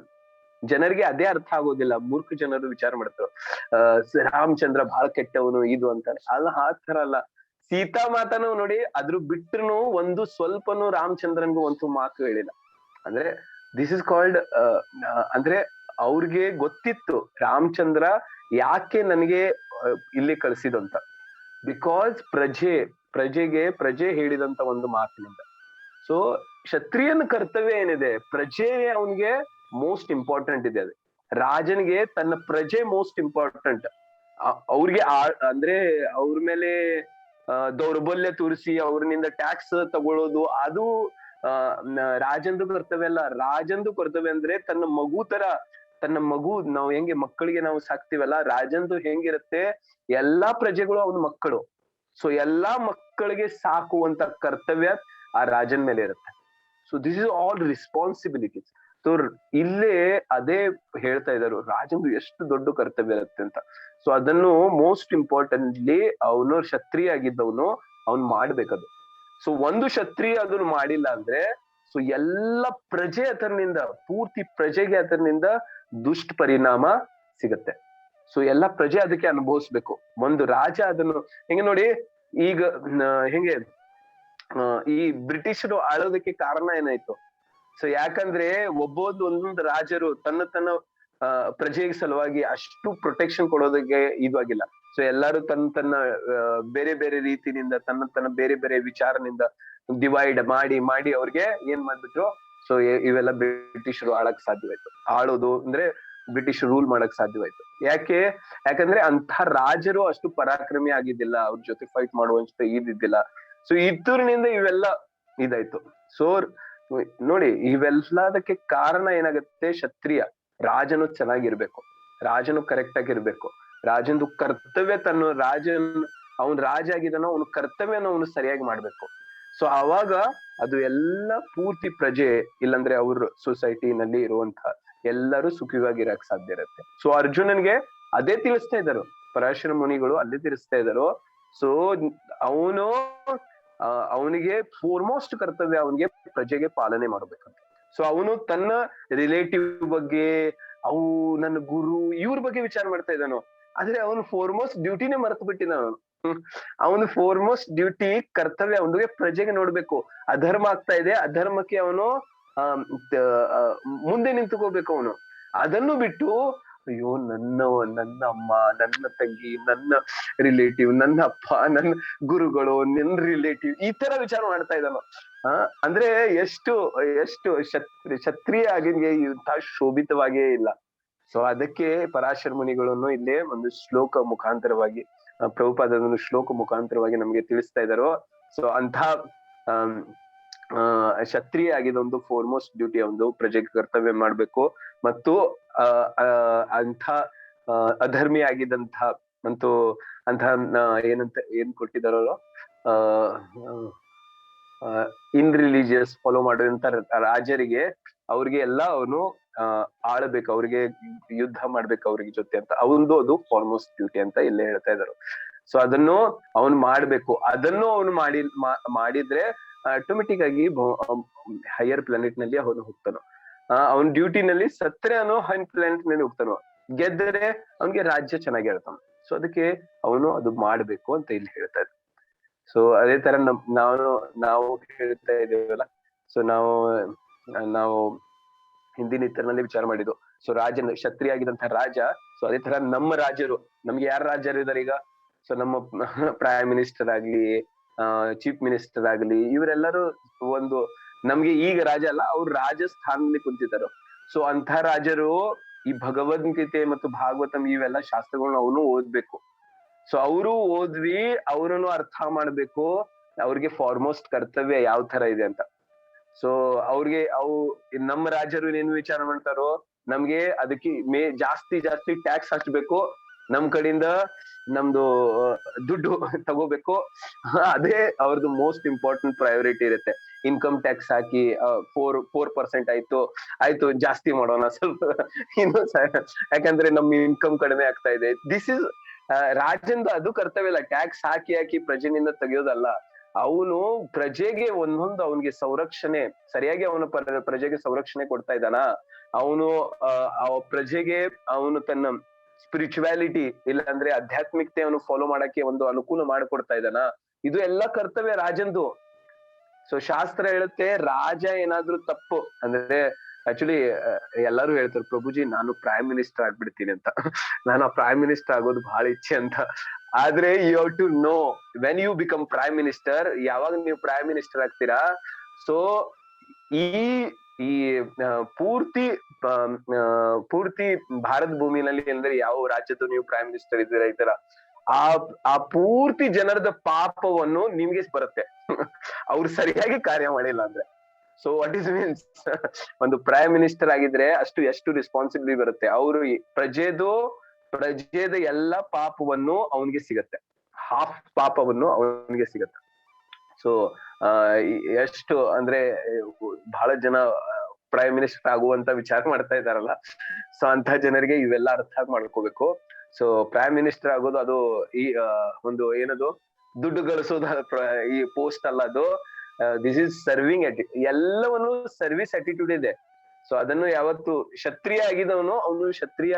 ಜನರಿಗೆ ಅದೇ ಅರ್ಥ ಆಗೋದಿಲ್ಲ. ಮೂರ್ಖ ಜನರು ವಿಚಾರ ಮಾಡ್ತಾರೆ ರಾಮಚಂದ್ರ ಬಹಳ ಕೆಟ್ಟವನು ಇದು ಅಂತ. ಅಲ್ಲ, ಆ ತರ ಅಲ್ಲ. ಸೀತಾಮಾತನು ನೋಡಿ, ಅದ್ರ ಬಿಟ್ರು ಒಂದು ಸ್ವಲ್ಪನು ರಾಮಚಂದ್ರನ್ಗೂ ಒಂದು ಮಾತು ಹೇಳಿಲ್ಲ. ಅಂದ್ರೆ ದಿಸ್ ಇಸ್ ಕಾಲ್ಡ್ ಅಂದ್ರೆ ಅವ್ರಿಗೆ ಗೊತ್ತಿತ್ತು ರಾಮಚಂದ್ರ ಯಾಕೆ ನನಗೆ ಇಲ್ಲಿ ಕಳ್ಸಿದಂತ. ಬಿಕಾಸ್ ಪ್ರಜೆ ಹೇಳಿದಂತ ಒಂದು ಮಾತಿನಿಂದ. ಸೊ ಕ್ಷತ್ರಿಯನ ಕರ್ತವ್ಯ ಏನಿದೆ, ಪ್ರಜೆ ಅವನಿಗೆ ಮೋಸ್ಟ್ ಇಂಪಾರ್ಟೆಂಟ್ ಇದೆ. ಅದು ರಾಜನಿಗೆ ತನ್ನ ಪ್ರಜೆ ಮೋಸ್ಟ್ ಇಂಪಾರ್ಟೆಂಟ್. ಅವ್ರಿಗೆ ಅಂದ್ರೆ ಅವ್ರ ಮೇಲೆ ದೌರ್ಬಲ್ಯ ತೋರಿಸಿ ಅವ್ರನಿಂದ ಟ್ಯಾಕ್ಸ್ ತಗೊಳ್ಳೋದು ಅದು ರಾಜಂದು ಕರ್ತವ್ಯ ಅಲ್ಲ. ರಾಜಂದು ಕರ್ತವ್ಯ ಅಂದ್ರೆ ತನ್ನ ಮಗು ನಾವು ಹೆಂಗೆ ಮಕ್ಕಳಿಗೆ ನಾವು ಸಾಕ್ತಿವಲ್ಲ, ರಾಜಂದು ಹೆಂಗಿರುತ್ತೆ, ಎಲ್ಲಾ ಪ್ರಜೆಗಳು ಅವನ ಮಕ್ಕಳು. ಸೊ ಎಲ್ಲಾ ಮಕ್ಕಳಿಗೆ ಸಾಕುವಂತ ಕರ್ತವ್ಯ ಆ ರಾಜನ್ ಮೇಲೆ ಇರುತ್ತೆ. So this is all responsibilities. So ಇಲ್ಲೇ ಅದೇ ಹೇಳ್ತಾ ಇದ್ದಾರೆ, ರಾಜಂದು ಎಷ್ಟು ದೊಡ್ಡ ಕರ್ತವ್ಯ ಇರುತ್ತೆ ಅಂತ. ಸೊ ಅದನ್ನು ಮೋಸ್ಟ್ ಇಂಪಾರ್ಟೆಂಟ್ಲಿ ಅವನು ಕ್ಷತ್ರಿಯ ಆಗಿದ್ದವನು ಅವ್ನು ಮಾಡ್ಬೇಕದು. ಸೊ ಒಂದು ಕ್ಷತ್ರಿಯ ಅದನ್ನು ಮಾಡಿಲ್ಲ ಅಂದ್ರೆ ಸೊ ಎಲ್ಲ ಪ್ರಜೆ ಅದರಿಂದ, ಪೂರ್ತಿ ಪ್ರಜೆಗೆ ಅದರಿಂದ ದುಷ್ಟ ಪರಿಣಾಮ ಸಿಗತ್ತೆ. ಸೊ ಎಲ್ಲ ಪ್ರಜೆ ಅದಕ್ಕೆ ಅನುಭವಿಸ್ಬೇಕು. ಒಂದು ರಾಜ ಅದನ್ನು ಹೆಂಗೆ ನೋಡಿ, ಈಗ ಹೆಂಗೆ ಈ ಬ್ರಿಟಿಷರು ಆಳೋದಕ್ಕೆ ಕಾರಣ ಏನಾಯ್ತು? ಸೊ ಯಾಕಂದ್ರೆ ಒಂದೊಂದು ರಾಜರು ತನ್ನ ಪ್ರಜೆಗೆ ಸಲುವಾಗಿ ಅಷ್ಟು ಪ್ರೊಟೆಕ್ಷನ್ ಕೊಡೋದಕ್ಕೆ ಇದಾಗಿಲ್ಲ. ಸೊ ಎಲ್ಲಾರು ತನ್ನ ಬೇರೆ ಬೇರೆ ರೀತಿನಿಂದ ತನ್ನ ಬೇರೆ ಬೇರೆ ವಿಚಾರನಿಂದ ಡಿವೈಡ್ ಮಾಡಿ ಅವ್ರಿಗೆ ಏನ್ ಮಾಡ್ಬಿಟ್ರು, ಸೊ ಇವೆಲ್ಲ ಬ್ರಿಟಿಷರು ಆಳಕ್ ಸಾಧ್ಯವಾಯ್ತು. ಆಳೋದು ಅಂದ್ರೆ ಬ್ರಿಟಿಷ್ ರೂಲ್ ಮಾಡಕ್ ಸಾಧ್ಯವಾಯ್ತು. ಯಾಕಂದ್ರೆ ಅಂತ ರಾಜರು ಅಷ್ಟು ಪರಾಕ್ರಮಿ ಆಗಿದ್ದಿಲ್ಲ, ಅವ್ರ ಜೊತೆ ಫೈಟ್ ಮಾಡುವಷ್ಟು ಇದ್ದಿದ್ದಿಲ್ಲ. ಸೊ ಇದರಿಂದ ಇವೆಲ್ಲ ಇದಾಯ್ತು. ಸೊ ನೋಡಿ, ಇವೆಲ್ಲದಕ್ಕೆ ಕಾರಣ ಏನಾಗುತ್ತೆ, ಕ್ಷತ್ರಿಯ ರಾಜನು ಚೆನ್ನಾಗಿರ್ಬೇಕು, ರಾಜನು ಕರೆಕ್ಟ್ ಆಗಿರ್ಬೇಕು, ರಾಜಂದು ಕರ್ತವ್ಯ ಅವನ್ ರಾಜ ಆಗಿದಾನೋ ಅವನ ಕರ್ತವ್ಯನ ಅವನು ಸರಿಯಾಗಿ ಮಾಡ್ಬೇಕು. ಸೊ ಆವಾಗ ಅದು ಎಲ್ಲ ಪೂರ್ತಿ ಪ್ರಜೆ ಇಲ್ಲಾಂದ್ರೆ ಅವ್ರ ಸೊಸೈಟಿನಲ್ಲಿ ಇರುವಂತ ಎಲ್ಲರೂ ಸುಖಿಯಾಗಿರಕ್ ಸಾಧ್ಯ ಇರುತ್ತೆ. ಸೊ ಅರ್ಜುನನ್ಗೆ ಅದೇ ತಿಳಿಸ್ತಾ ಇದ್ದಾರು, ಪರಾಶರ ಮುನಿಗಳು ಅದೇ ತಿಳಿಸ್ತಾ ಇದ್ದಾರು. ಸೊ ಅವನು ಅವನಿಗೆ ಫೋರ್ಮೋಸ್ಟ್ ಕರ್ತವ್ಯ ಅವನಿಗೆ ಪ್ರಜೆಗೆ ಪಾಲನೆ ಮಾಡ್ಬೇಕಂತ. ಸೊ ಅವನು ತನ್ನ ರಿಲೇಟಿವ್ ಬಗ್ಗೆ, ಅವು ನನ್ನ ಗುರು ಇವ್ರ ಬಗ್ಗೆ ವಿಚಾರ ಮಾಡ್ತಾ ಇದ್ದಾನು, ಆದ್ರೆ ಅವನು ಫೋರ್ಮೋಸ್ಟ್ ಡ್ಯೂಟಿನೇ ಮರೆತು ಬಿಟ್ಟಿದ. ಅವನು ಫೋರ್ಮೋಸ್ಟ್ ಡ್ಯೂಟಿ ಕರ್ತವ್ಯ ಅವನಿಗೆ ಪ್ರಜೆಗೆ ನೋಡ್ಬೇಕು. ಅಧರ್ಮ ಆಗ್ತಾ ಇದೆ, ಅಧರ್ಮಕ್ಕೆ ಅವನು ಮುಂದೆ ನಿಂತುಕೋಬೇಕು. ಅವನು ಅದನ್ನು ಬಿಟ್ಟು ಅಯ್ಯೋ ನನ್ನ ಅಮ್ಮ, ನನ್ನ ತಂಗಿ, ನನ್ನ ರಿಲೇಟಿವ್, ನನ್ನ ಅಪ್ಪ, ನನ್ನ ಗುರುಗಳು, ನನ್ನ ರಿಲೇಟಿವ್ ಈ ತರ ವಿಚಾರ ಮಾಡ್ತಾ ಇದ್ದಾನು. ಅಂದ್ರೆ ಎಷ್ಟು ಕ್ಷತ್ರಿಯ ಆಗಿನ್ಗೆ ಇಂತಹ ಶೋಭಿತವಾಗಿಯೇ ಇಲ್ಲ. ಸೊ ಅದಕ್ಕೆ ಪರಾಶರ ಮುನಿಗಳನ್ನು ಇಲ್ಲೇ ಒಂದು ಶ್ಲೋಕ ಮುಖಾಂತರವಾಗಿ, ಪ್ರಭುಪಾದ ಒಂದು ಶ್ಲೋಕ ಮುಖಾಂತರವಾಗಿ ನಮ್ಗೆ ತಿಳಿಸ್ತಾ ಇದ್ದಾರೋ. ಸೊ ಅಂತ ಕ್ಷತ್ರಿಯ ಆಗಿದ ಒಂದು ಫೋರ್ಮೋಸ್ಟ್ ಡ್ಯೂಟಿ ಒಂದು ಪ್ರಜೆಗೆ ಕರ್ತವ್ಯ ಮಾಡ್ಬೇಕು. ಮತ್ತು ಅಂಥ ಅಧರ್ಮಿ ಆಗಿದ್ದಂಥ ಮತ್ತು ಅಂತಹ ಏನ್ ಕೊಟ್ಟಿದಾರೋ ಇನ್ ರಿಲಿಜಿಯಸ್ ಫಾಲೋ ಮಾಡಿದಂತ ರಾಜರಿಗೆ ಅವ್ರಿಗೆ ಎಲ್ಲ ಅವನು ಆಳ್ಬೇಕು, ಅವ್ರಿಗೆ ಯುದ್ಧ ಮಾಡ್ಬೇಕು ಅವ್ರಿಗೆ ಜೊತೆ ಅಂತ ಅವನದು ಅದು ಫಾರ್ಮೋಸ್ಟ್ ಡ್ಯೂಟಿ ಅಂತ ಇಲ್ಲೇ ಹೇಳ್ತಾ ಇದ್ದಾರೆ. ಸೊ ಅದನ್ನು ಅವನು ಮಾಡ್ಬೇಕು. ಅದನ್ನು ಅವನು ಮಾಡಿದ್ರೆ ಆಟೋಮೆಟಿಕ್ ಆಗಿ ಹೈಯರ್ ಪ್ಲಾನೆಟ್ ನಲ್ಲಿ ಅವನು ಹೋಗ್ತಾನೋ. ಅವನ ಡ್ಯೂಟಿನಲ್ಲಿ ಸತ್ರೆ ಅವನು ಹೈಯರ್ ಪ್ಲಾನೆಟ್ ನಲ್ಲಿ ಹೋಗ್ತಾನೋ, ಗೆದ್ದರೆ ಅವನಿಗೆ ರಾಜ್ಯ ಚೆನ್ನಾಗಿ ಹೇಳ್ತಾನ. ಸೊ ಅದಕ್ಕೆ ಅವನು ಅದು ಮಾಡ್ಬೇಕು ಅಂತ ಇಲ್ಲಿ ಹೇಳ್ತಾ ಇದ್ದ. ಸೊ ಅದೇ ತರ ನಾವು ಹೇಳ್ತಾ ಇದ್ದೇವಲ್ಲ. ಸೊ ನಾವು ಹಿಂದಿನ ಇತರನಲ್ಲಿ ವಿಚಾರ ಮಾಡಿದ್ದು. ಸೊ ಕ್ಷತ್ರಿಯ ಆಗಿದಂತಹ ರಾಜ. ಸೊ ಅದೇ ತರ ನಮ್ಮ ರಾಜರು, ನಮ್ಗೆ ಯಾರು ರಾಜರು ಇದಾರೆ ಈಗ? ಸೊ ನಮ್ಮ ಪ್ರೈಮ್ ಮಿನಿಸ್ಟರ್ ಆಗ್ಲಿ, ಚೀಫ್ ಮಿನಿಸ್ಟರ್ ಆಗ್ಲಿ, ಇವರೆಲ್ಲರೂ ಒಂದು ನಮ್ಗೆ ಈಗ ರಾಜ ಅಲ್ಲ, ಅವ್ರು ರಾಜಸ್ಥಾನದಲ್ಲಿ ಕುಂತಿದ್ದಾರೆ. ಸೊ ಅಂಥ ರಾಜರು ಈ ಭಗವದ್ಗೀತೆ ಮತ್ತು ಭಾಗವತಂ ಇವೆಲ್ಲ ಶಾಸ್ತ್ರಗಳನ್ನ ಅವನು ಓದ್ಬೇಕು. ಸೊ ಅವರು ಓದ್ವಿ, ಅವರನ್ನು ಅರ್ಥ ಮಾಡ್ಬೇಕು, ಅವ್ರಿಗೆ ಫಾರ್ಮೋಸ್ಟ್ ಕರ್ತವ್ಯ ಯಾವ ತರ ಇದೆ ಅಂತ. ಸೊ ಅವ್ರಿಗೆ ನಮ್ಮ ರಾಜರು ಏನೇನು ವಿಚಾರ ಮಾಡ್ತಾರೋ, ನಮ್ಗೆ ಅದಕ್ಕೆ ಜಾಸ್ತಿ ಟ್ಯಾಕ್ಸ್ ಹಚ್ಬೇಕು, ನಮ್ ಕಡೆಯಿಂದ ನಮ್ದು ದುಡ್ಡು ತಗೋಬೇಕು. ಅದೇ ಅವ್ರದ್ದು ಮೋಸ್ಟ್ ಇಂಪಾರ್ಟೆಂಟ್ ಪ್ರಯಾರಿಟಿ ಇರುತ್ತೆ. ಇನ್ಕಮ್ ಟ್ಯಾಕ್ಸ್ ಹಾಕಿ 4% ಆಯ್ತು ಜಾಸ್ತಿ ಮಾಡೋಣ ಸ್ವಲ್ಪ ಇನ್ನು, ಯಾಕಂದ್ರೆ ನಮ್ ಇನ್ಕಮ್ ಕಡಿಮೆ ಆಗ್ತಾ ಇದೆ. ದಿಸ್ ಇಸ್ ರಾಜಂದು ಅದು ಕರ್ತವ್ಯ ಇಲ್ಲ. ಟ್ಯಾಕ್ಸ್ ಹಾಕಿ ಪ್ರಜೆನಿಂದ ತೆಗೆಯೋದಲ್ಲ. ಅವನು ಪ್ರಜೆಗೆ ಒಂದೊಂದು ಅವನಿಗೆ ಸಂರಕ್ಷಣೆ ಸರಿಯಾಗಿ ಪ್ರಜೆಗೆ ಸಂರಕ್ಷಣೆ ಕೊಡ್ತಾ ಇದ್ದಾನ. ಅವನು ಪ್ರಜೆಗೆ ಅವನು ತನ್ನ ಸ್ಪಿರಿಚುವಾಲಿಟಿ ಇಲ್ಲಾಂದ್ರೆ ಆಧ್ಯಾತ್ಮಿಕತೆ ಅವನು ಫಾಲೋ ಮಾಡಕ್ಕೆ ಒಂದು ಅನುಕೂಲ ಮಾಡಿಕೊಡ್ತಾ ಇದ್ದಾನ. ಇದು ಎಲ್ಲ ಕರ್ತವ್ಯ ರಾಜಂದು. ಸೊ ಶಾಸ್ತ್ರ ಹೇಳುತ್ತೆ, ರಾಜ ಏನಾದ್ರೂ ತಪ್ಪು ಅಂದ್ರೆ, ಆಕ್ಚುಲಿ ಎಲ್ಲರೂ ಹೇಳ್ತಾರೆ, ಪ್ರಭುಜಿ ನಾನು ಪ್ರೈಮ್ ಮಿನಿಸ್ಟರ್ ಆಗ್ಬಿಡ್ತೀನಿ ಅಂತ. ನಾನು ಆ ಪ್ರೈಮ್ ಮಿನಿಸ್ಟರ್ ಆಗೋದು ಬಹಳ ಇಚ್ಛೆ ಅಂತ. ಆದ್ರೆ you have to know when you become prime minister, ಯಾವಾಗ ನೀವು ಪ್ರೈಮ್ ಮಿನಿಸ್ಟರ್ ಆಗ್ತೀರಾ. ಸೊ ಈ ಪೂರ್ತಿ ಭಾರತ ಭೂಮಿನಲ್ಲಿ ಅಂದ್ರೆ ಯಾವ ರಾಜ್ಯದ ನೀವು ಪ್ರೈಮ್ ಮಿನಿಸ್ಟರ್ ಇದ್ದೀರಾ ಈ ತರ, ಆ ಪೂರ್ತಿ ಜನರದ ಪಾಪವನ್ನು ನಿಮ್ಗೆ ಬರುತ್ತೆ ಅವ್ರು ಸರಿಯಾಗಿ ಕಾರ್ಯ ಮಾಡಿಲ್ಲ ಅಂದ್ರೆ. ಸೊ ವಾಟ್ ಇಸ್ ಮೀನ್ಸ್, ಒಂದು ಪ್ರೈಮ್ ಮಿನಿಸ್ಟರ್ ಆಗಿದ್ರೆ ಎಷ್ಟು ರೆಸ್ಪಾನ್ಸಿಬಿಲಿಟಿ ಬರುತ್ತೆ. ಅವರು ಪ್ರಜೆದ ಎಲ್ಲ ಪಾಪವನ್ನು ಅವನಿಗೆ ಸಿಗತ್ತೆ, ಹಾಫ್ ಪಾಪವನ್ನು ಅವನಿಗೆ ಸಿಗತ್ತೆ. ಸೊ ಎಷ್ಟು ಅಂದ್ರೆ ಬಹಳ ಜನ ಪ್ರೈಮ್ ಮಿನಿಸ್ಟರ್ ಆಗುವಂತ ವಿಚಾರ ಮಾಡ್ತಾ ಇದಾರಲ್ಲ. ಸೊ ಅಂತ ಜನರಿಗೆ ಇವೆಲ್ಲ ಅರ್ಥ ಮಾಡ್ಕೋಬೇಕು. ಸೊ ಪ್ರೈಮ್ ಮಿನಿಸ್ಟರ್ ಆಗೋದು ಅದು ಈ ಒಂದು ಏನದು ದುಡ್ಡು ಗಳಿಸೋದು ಈ ಪೋಸ್ಟ್ ಅಲ್ಲ ಅದು. ದಿಸ್ ಇಸ್ ಸರ್ವಿಂಗ್ ಎಲ್ಲವನ್ನು ಸರ್ವಿಸ್ ಅಟಿಟ್ಯೂಡ್ ಇದೆ. ಸೊ ಅದನ್ನು ಯಾವತ್ತು ಕ್ಷತ್ರಿಯ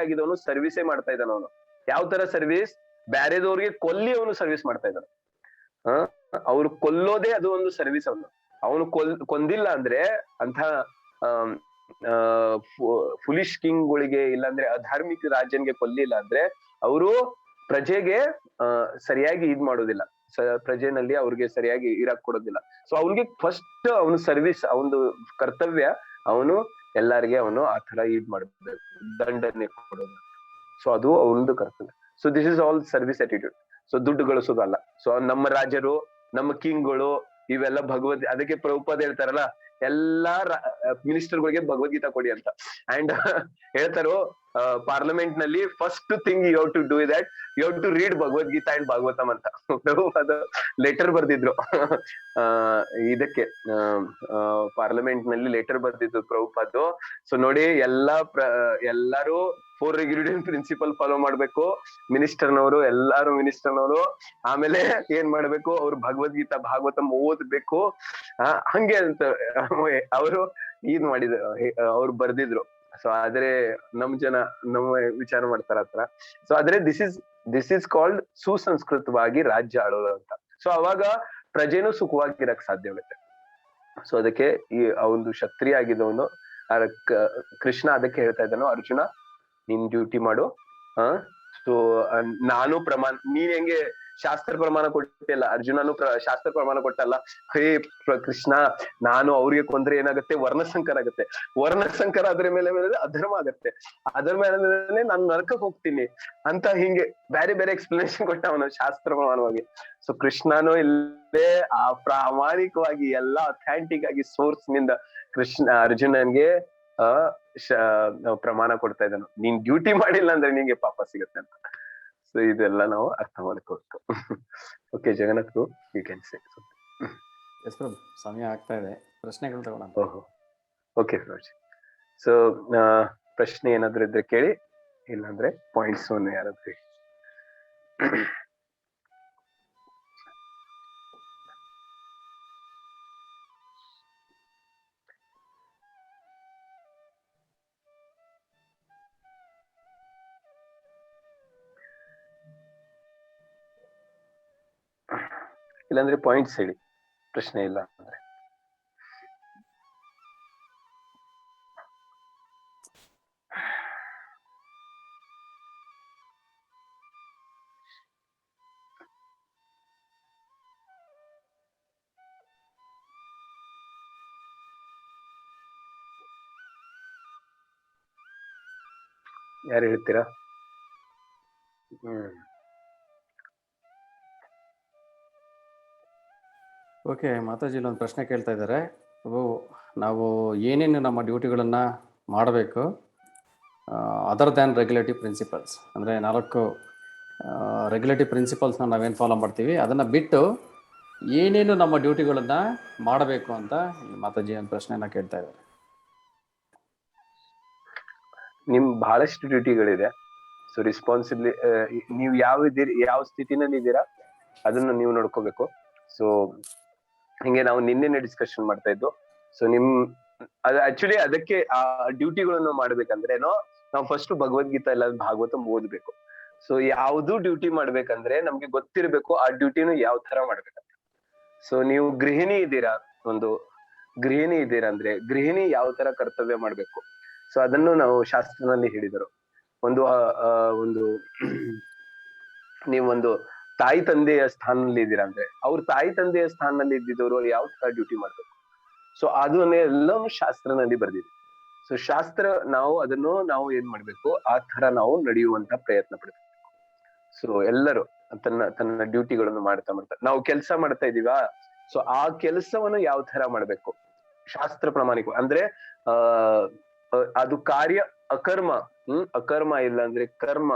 ಆಗಿದವನು ಸರ್ವಿಸೇ ಮಾಡ್ತಾ ಇದ್ದಾನ. ಅವನು ಯಾವ ತರ ಸರ್ವಿಸ್, ಬ್ಯಾರೆದವ್ರಿಗೆ ಕೊಲ್ಲಿ ಅವನು ಸರ್ವಿಸ್ ಮಾಡ್ತಾ ಇದ್ದಾನ. ಅವ್ರು ಕೊಲ್ಲೋದೇ ಅದು ಒಂದು ಸರ್ವಿಸ್. ಅವನು ಕೊಂದಿಲ್ಲ ಅಂದ್ರೆ ಅಂತ ಫುಲಿಶ್ ಕಿಂಗ್ಗಳಿಗೆ ಇಲ್ಲಾಂದ್ರೆ ಅಧಾರ್ಮಿಕ ರಾಜನ್ಗೆ ಕೊಲ್ಲಿಲ್ಲ ಅಂದ್ರೆ ಅವರು ಪ್ರಜೆಗೆ ಸರಿಯಾಗಿ ಇದ್ ಮಾಡೋದಿಲ್ಲ, ಪ್ರಜೆನಲ್ಲಿ ಅವ್ರಿಗೆ ಸರಿಯಾಗಿ ಇರಾಕ್ ಕೊಡೋದಿಲ್ಲ. ಸೊ ಅವ್ನಿಗೆ ಫಸ್ಟ್ ಅವನು ಸರ್ವಿಸ್, ಅವನು ಕರ್ತವ್ಯ, ಅವನು ಎಲ್ಲಾರಿಗೆ ಅವನು ಆ ತರ ಇದ್ ಮಾಡ್ಬೇಕು, ದಂಡನೆ ಕೊಡೋದು. ಸೊ ಅದು ಅವನದು ಕರ್ತವ್ಯ. So this is all service attitude. So ದುಡ್ಡು ಗಳಿಸೋದಲ್ಲ. ಸೊ ನಮ್ಮ ರಾಜರು, ನಮ್ಮ ಕಿಂಗ್ಗಳು ಇವೆಲ್ಲ ಅದಕ್ಕೆ ಪ್ರಭುಪಾದ ಹೇಳ್ತಾರಲ್ಲ, ಎಲ್ಲಾ ಮಿನಿಸ್ಟರ್ಗಳಿಗೆ ಭಗವದ್ಗೀತಾ ಕೊಡಿ ಅಂತ. ಅಂಡ್ ಹೇಳ್ತಾರೋ ಪಾರ್ಲಿಮೆಂಟ್ ನಲ್ಲಿ first thing you have to do that, you have to read Bhagavad Gita and Bhagavatam ಅಂತ ಪ್ರಭುಪಾದ ಲೆಟರ್ ಬರ್ದಿದ್ರು. ಇದಕ್ಕೆ ಪಾರ್ಲಿಮೆಂಟ್ ನಲ್ಲಿ ಲೆಟರ್ ಬರ್ದಿದ್ರು ಪ್ರಭುಪಾದ್. ಸೊ ನೋಡಿ ಎಲ್ಲಾರು 4 ಇಂಗ್ರೀಡಿಯಂಟ್ ಪ್ರಿನ್ಸಿಪಲ್ ಫಾಲೋ ಮಾಡ್ಬೇಕು ಮಿನಿಸ್ಟರ್ನವರು, ಎಲ್ಲಾರು ಮಿನಿಸ್ಟರ್ನವರು. ಆಮೇಲೆ ಏನ್ ಮಾಡ್ಬೇಕು, ಅವ್ರು ಭಗವದ್ಗೀತಾ ಭಾಗವತಂ ಓದ್ಬೇಕು. ಹಂಗೆ ಅಂತ ಅವರು ಇದ್ ಮಾಡಿದ್ರು, ಅವ್ರು ಬರ್ದಿದ್ರು. ಸೊ ಆದ್ರೆ ನಮ್ಮ ವಿಚಾರ ಮಾಡ್ತಾರ ಆತರ. ಸೊ ಆದ್ರೆ ದಿಸ್ ಇಸ್ ಕಾಲ್ಡ್ ಸುಸಂಸ್ಕೃತವಾಗಿ ರಾಜ್ಯ ಆಳೋದು ಅಂತ. ಸೊ ಅವಾಗ ಪ್ರಜೆನೂ ಸುಖವಾಗಿರಕ್ ಸಾಧ್ಯ ಆಗುತ್ತೆ. ಸೊ ಅದಕ್ಕೆ ಈ ಒಂದು ಕ್ಷತ್ರಿಯ ಆಗಿದ್ದವನು ಕೃಷ್ಣ ಅದಕ್ಕೆ ಹೇಳ್ತಾ ಇದ್ದಾನು, ಅರ್ಜುನ ನಿನ್ ಡ್ಯೂಟಿ ಮಾಡು. ಸೊ ನಾನು ನೀನ್ ಹೆಂಗೆ ಶಾಸ್ತ್ರ ಪ್ರಮಾಣ ಕೊಟ್ಟಿಲ್ಲ, ಅರ್ಜುನನು ಶಾಸ್ತ್ರ ಪ್ರಮಾಣ ಕೊಟ್ಟಲ್ಲ. ಹೇ ಕೃಷ್ಣ, ನಾನು ಅವ್ರಿಗೆ ಕೊಂದ್ರೆ ಏನಾಗುತ್ತೆ, ವರ್ಣಸಂಕರ ಆಗುತ್ತೆ. ವರ್ಣಸಂಕರ ಅದ್ರ ಮೇಲೆ ಅಧರ್ಮ ಆಗತ್ತೆ, ಅದ್ರ ಮೇಲೆ ನಾನು ನರಕಕ್ಕೆ ಹೋಗ್ತೀನಿ ಅಂತ ಹಿಂಗೆ ಬೇರೆ ಬೇರೆ ಎಕ್ಸ್ಪ್ಲನೇಷನ್ ಕೊಟ್ಟ ಅವನು ಶಾಸ್ತ್ರ ಪ್ರಮಾಣವಾಗಿ. ಸೊ ಕೃಷ್ಣನು ಇಲ್ಲೇ ಆ ಪ್ರಾಮಾಣಿಕವಾಗಿ ಎಲ್ಲಾ ಅಥೆಂಟಿಕ್ ಆಗಿ ಸೋರ್ಸ್ ನಿಂದ ಅರ್ಜುನನ್ಗೆ ಪ್ರಮಾಣ ಕೊಡ್ತಾ ಇದ್ದಾನು, ನೀನ್ ಡ್ಯೂಟಿ ಮಾಡಿಲ್ಲ ಅಂದ್ರೆ ನಿಂಗೆ ಪಾಪ ಸಿಗುತ್ತೆ ಅಂತ. ಸೊ ಇದೆಲ್ಲ ನಾವು ಅರ್ಥ ಮಾಡ್ಕೋಬೇಕು. Okay Jagannath, you can say. Yes Prabhu, ಸಮಯ ಆಗ್ತಾ ಇದೆ, ಪ್ರಶ್ನೆಗಳು ತಗೋಣ. ಓಹೋ, ಓಕೆ ಪ್ರಭು. ಸೊ ಪ್ರಶ್ನೆ ಏನಾದ್ರು ಇದ್ರೆ ಕೇಳಿ, ಇಲ್ಲಾಂದ್ರೆ ಪಾಯಿಂಟ್ಸ್ ಯಾರಾದ್ರೂ. ಇಲ್ಲಾಂದ್ರೆ ಪಾಯಿಂಟ್ಸ್ ಹೇಳಿ, ಪ್ರಶ್ನೆ ಇಲ್ಲ ಅಂದ್ರೆ. ಯಾರು ಹೇಳ್ತೀರಾ? ಓಕೆ, ಮಾತಾಜಿ ಒಂದು ಪ್ರಶ್ನೆ ಕೇಳ್ತಾ ಇದ್ದಾರೆ. ನಾವು ಏನೇನು ನಮ್ಮ ಡ್ಯೂಟಿಗಳನ್ನು ಮಾಡಬೇಕು ಅದರ್ ದ್ಯಾನ್ ರೆಗ್ಯುಲೇಟಿವ್ ಪ್ರಿನ್ಸಿಪಲ್ಸ್, ಅಂದರೆ 4 ರೆಗ್ಯುಲೇಟಿವ್ ಪ್ರಿನ್ಸಿಪಲ್ಸ್ನ ನಾವೇನು ಫಾಲೋ ಮಾಡ್ತೀವಿ ಅದನ್ನು ಬಿಟ್ಟು ಏನೇನು ನಮ್ಮ ಡ್ಯೂಟಿಗಳನ್ನು ಮಾಡಬೇಕು ಅಂತ ಮಾತಾಜಿ ಒಂದು ಪ್ರಶ್ನೆನ ಕೇಳ್ತಾ ಇದ್ದಾರೆ. ನಿಮ್ ಬಹಳಷ್ಟು ಡ್ಯೂಟಿಗಳಿದೆ. ಸೊ ರೆಸ್ಪಾನ್ಸಿಬಿಲಿ ನೀವು ಯಾವ ಸ್ಥಿತಿನಲ್ಲಿ ಇದ್ದೀರಾ ಅದನ್ನು ನೀವು ನೋಡ್ಕೋಬೇಕು. ಸೊ ಹಿಂಗೆ ನಾವು ನಿನ್ನೆ ಡಿಸ್ಕಷನ್ ಮಾಡ್ತಾ ಇದ್ದು. ಸೊ ಆಕ್ಚುಲಿ ಅದಕ್ಕೆ ಆ ಡ್ಯೂಟಿಗಳನ್ನು ಮಾಡ್ಬೇಕಂದ್ರೆ ನಾವು ಫಸ್ಟ್ ಭಗವದ್ಗೀತಾ ಇಲ್ಲ ಭಾಗವತ ಓದ್ಬೇಕು. ಸೊ ಯಾವ್ದು ಡ್ಯೂಟಿ ಮಾಡ್ಬೇಕಂದ್ರೆ ನಮ್ಗೆ ಗೊತ್ತಿರ್ಬೇಕು ಆ ಡ್ಯೂಟಿನ ಯಾವ ತರ ಮಾಡ್ಬೇಕಂತ. ಸೊ ನೀವು ಗೃಹಿಣಿ ಇದ್ದೀರಾ ಅಂದ್ರೆ ಗೃಹಿಣಿ ಯಾವ ತರ ಕರ್ತವ್ಯ ಮಾಡ್ಬೇಕು, ಸೊ ಅದನ್ನು ನಾವು ಶಾಸ್ತ್ರನಲ್ಲಿ ಹೇಳಿದರು. ನೀವೊಂದು ತಾಯಿ ತಂದೆಯ ಸ್ಥಾನದಲ್ಲಿ ಇದ್ದೀರಾ ಅಂದ್ರೆ ಅವ್ರ ತಾಯಿ ತಂದೆಯ ಸ್ಥಾನದಲ್ಲಿ ಇದ್ದಿದ್ದವರು ಯಾವ ತರ ಡ್ಯೂಟಿ ಮಾಡ್ಬೇಕು, ಸೊ ಅದನ್ನೆಲ್ಲವೂ ಶಾಸ್ತ್ರನಲ್ಲಿ ಬರ್ದಿದೆ. ಸೊ ಶಾಸ್ತ್ರ ನಾವು ಏನ್ ಮಾಡ್ಬೇಕು, ಆ ತರ ನಾವು ನಡೆಯುವಂತ ಪ್ರಯತ್ನ ಪಡ್ಬೇಕು. ಸೊ ಎಲ್ಲರೂ ತನ್ನ ಡ್ಯೂಟಿಗಳನ್ನು ಮಾಡ್ತಾ ನಾವು ಕೆಲಸ ಮಾಡ್ತಾ ಇದೀವಾ, ಸೊ ಆ ಕೆಲಸವನ್ನು ಯಾವ ತರ ಮಾಡ್ಬೇಕು ಶಾಸ್ತ್ರ ಪ್ರಾಮಾಣಿಕ ಅಂದ್ರೆ ಅದು ಕಾರ್ಯ ಅಕರ್ಮ ಇಲ್ಲ ಅಂದ್ರೆ ಕರ್ಮ,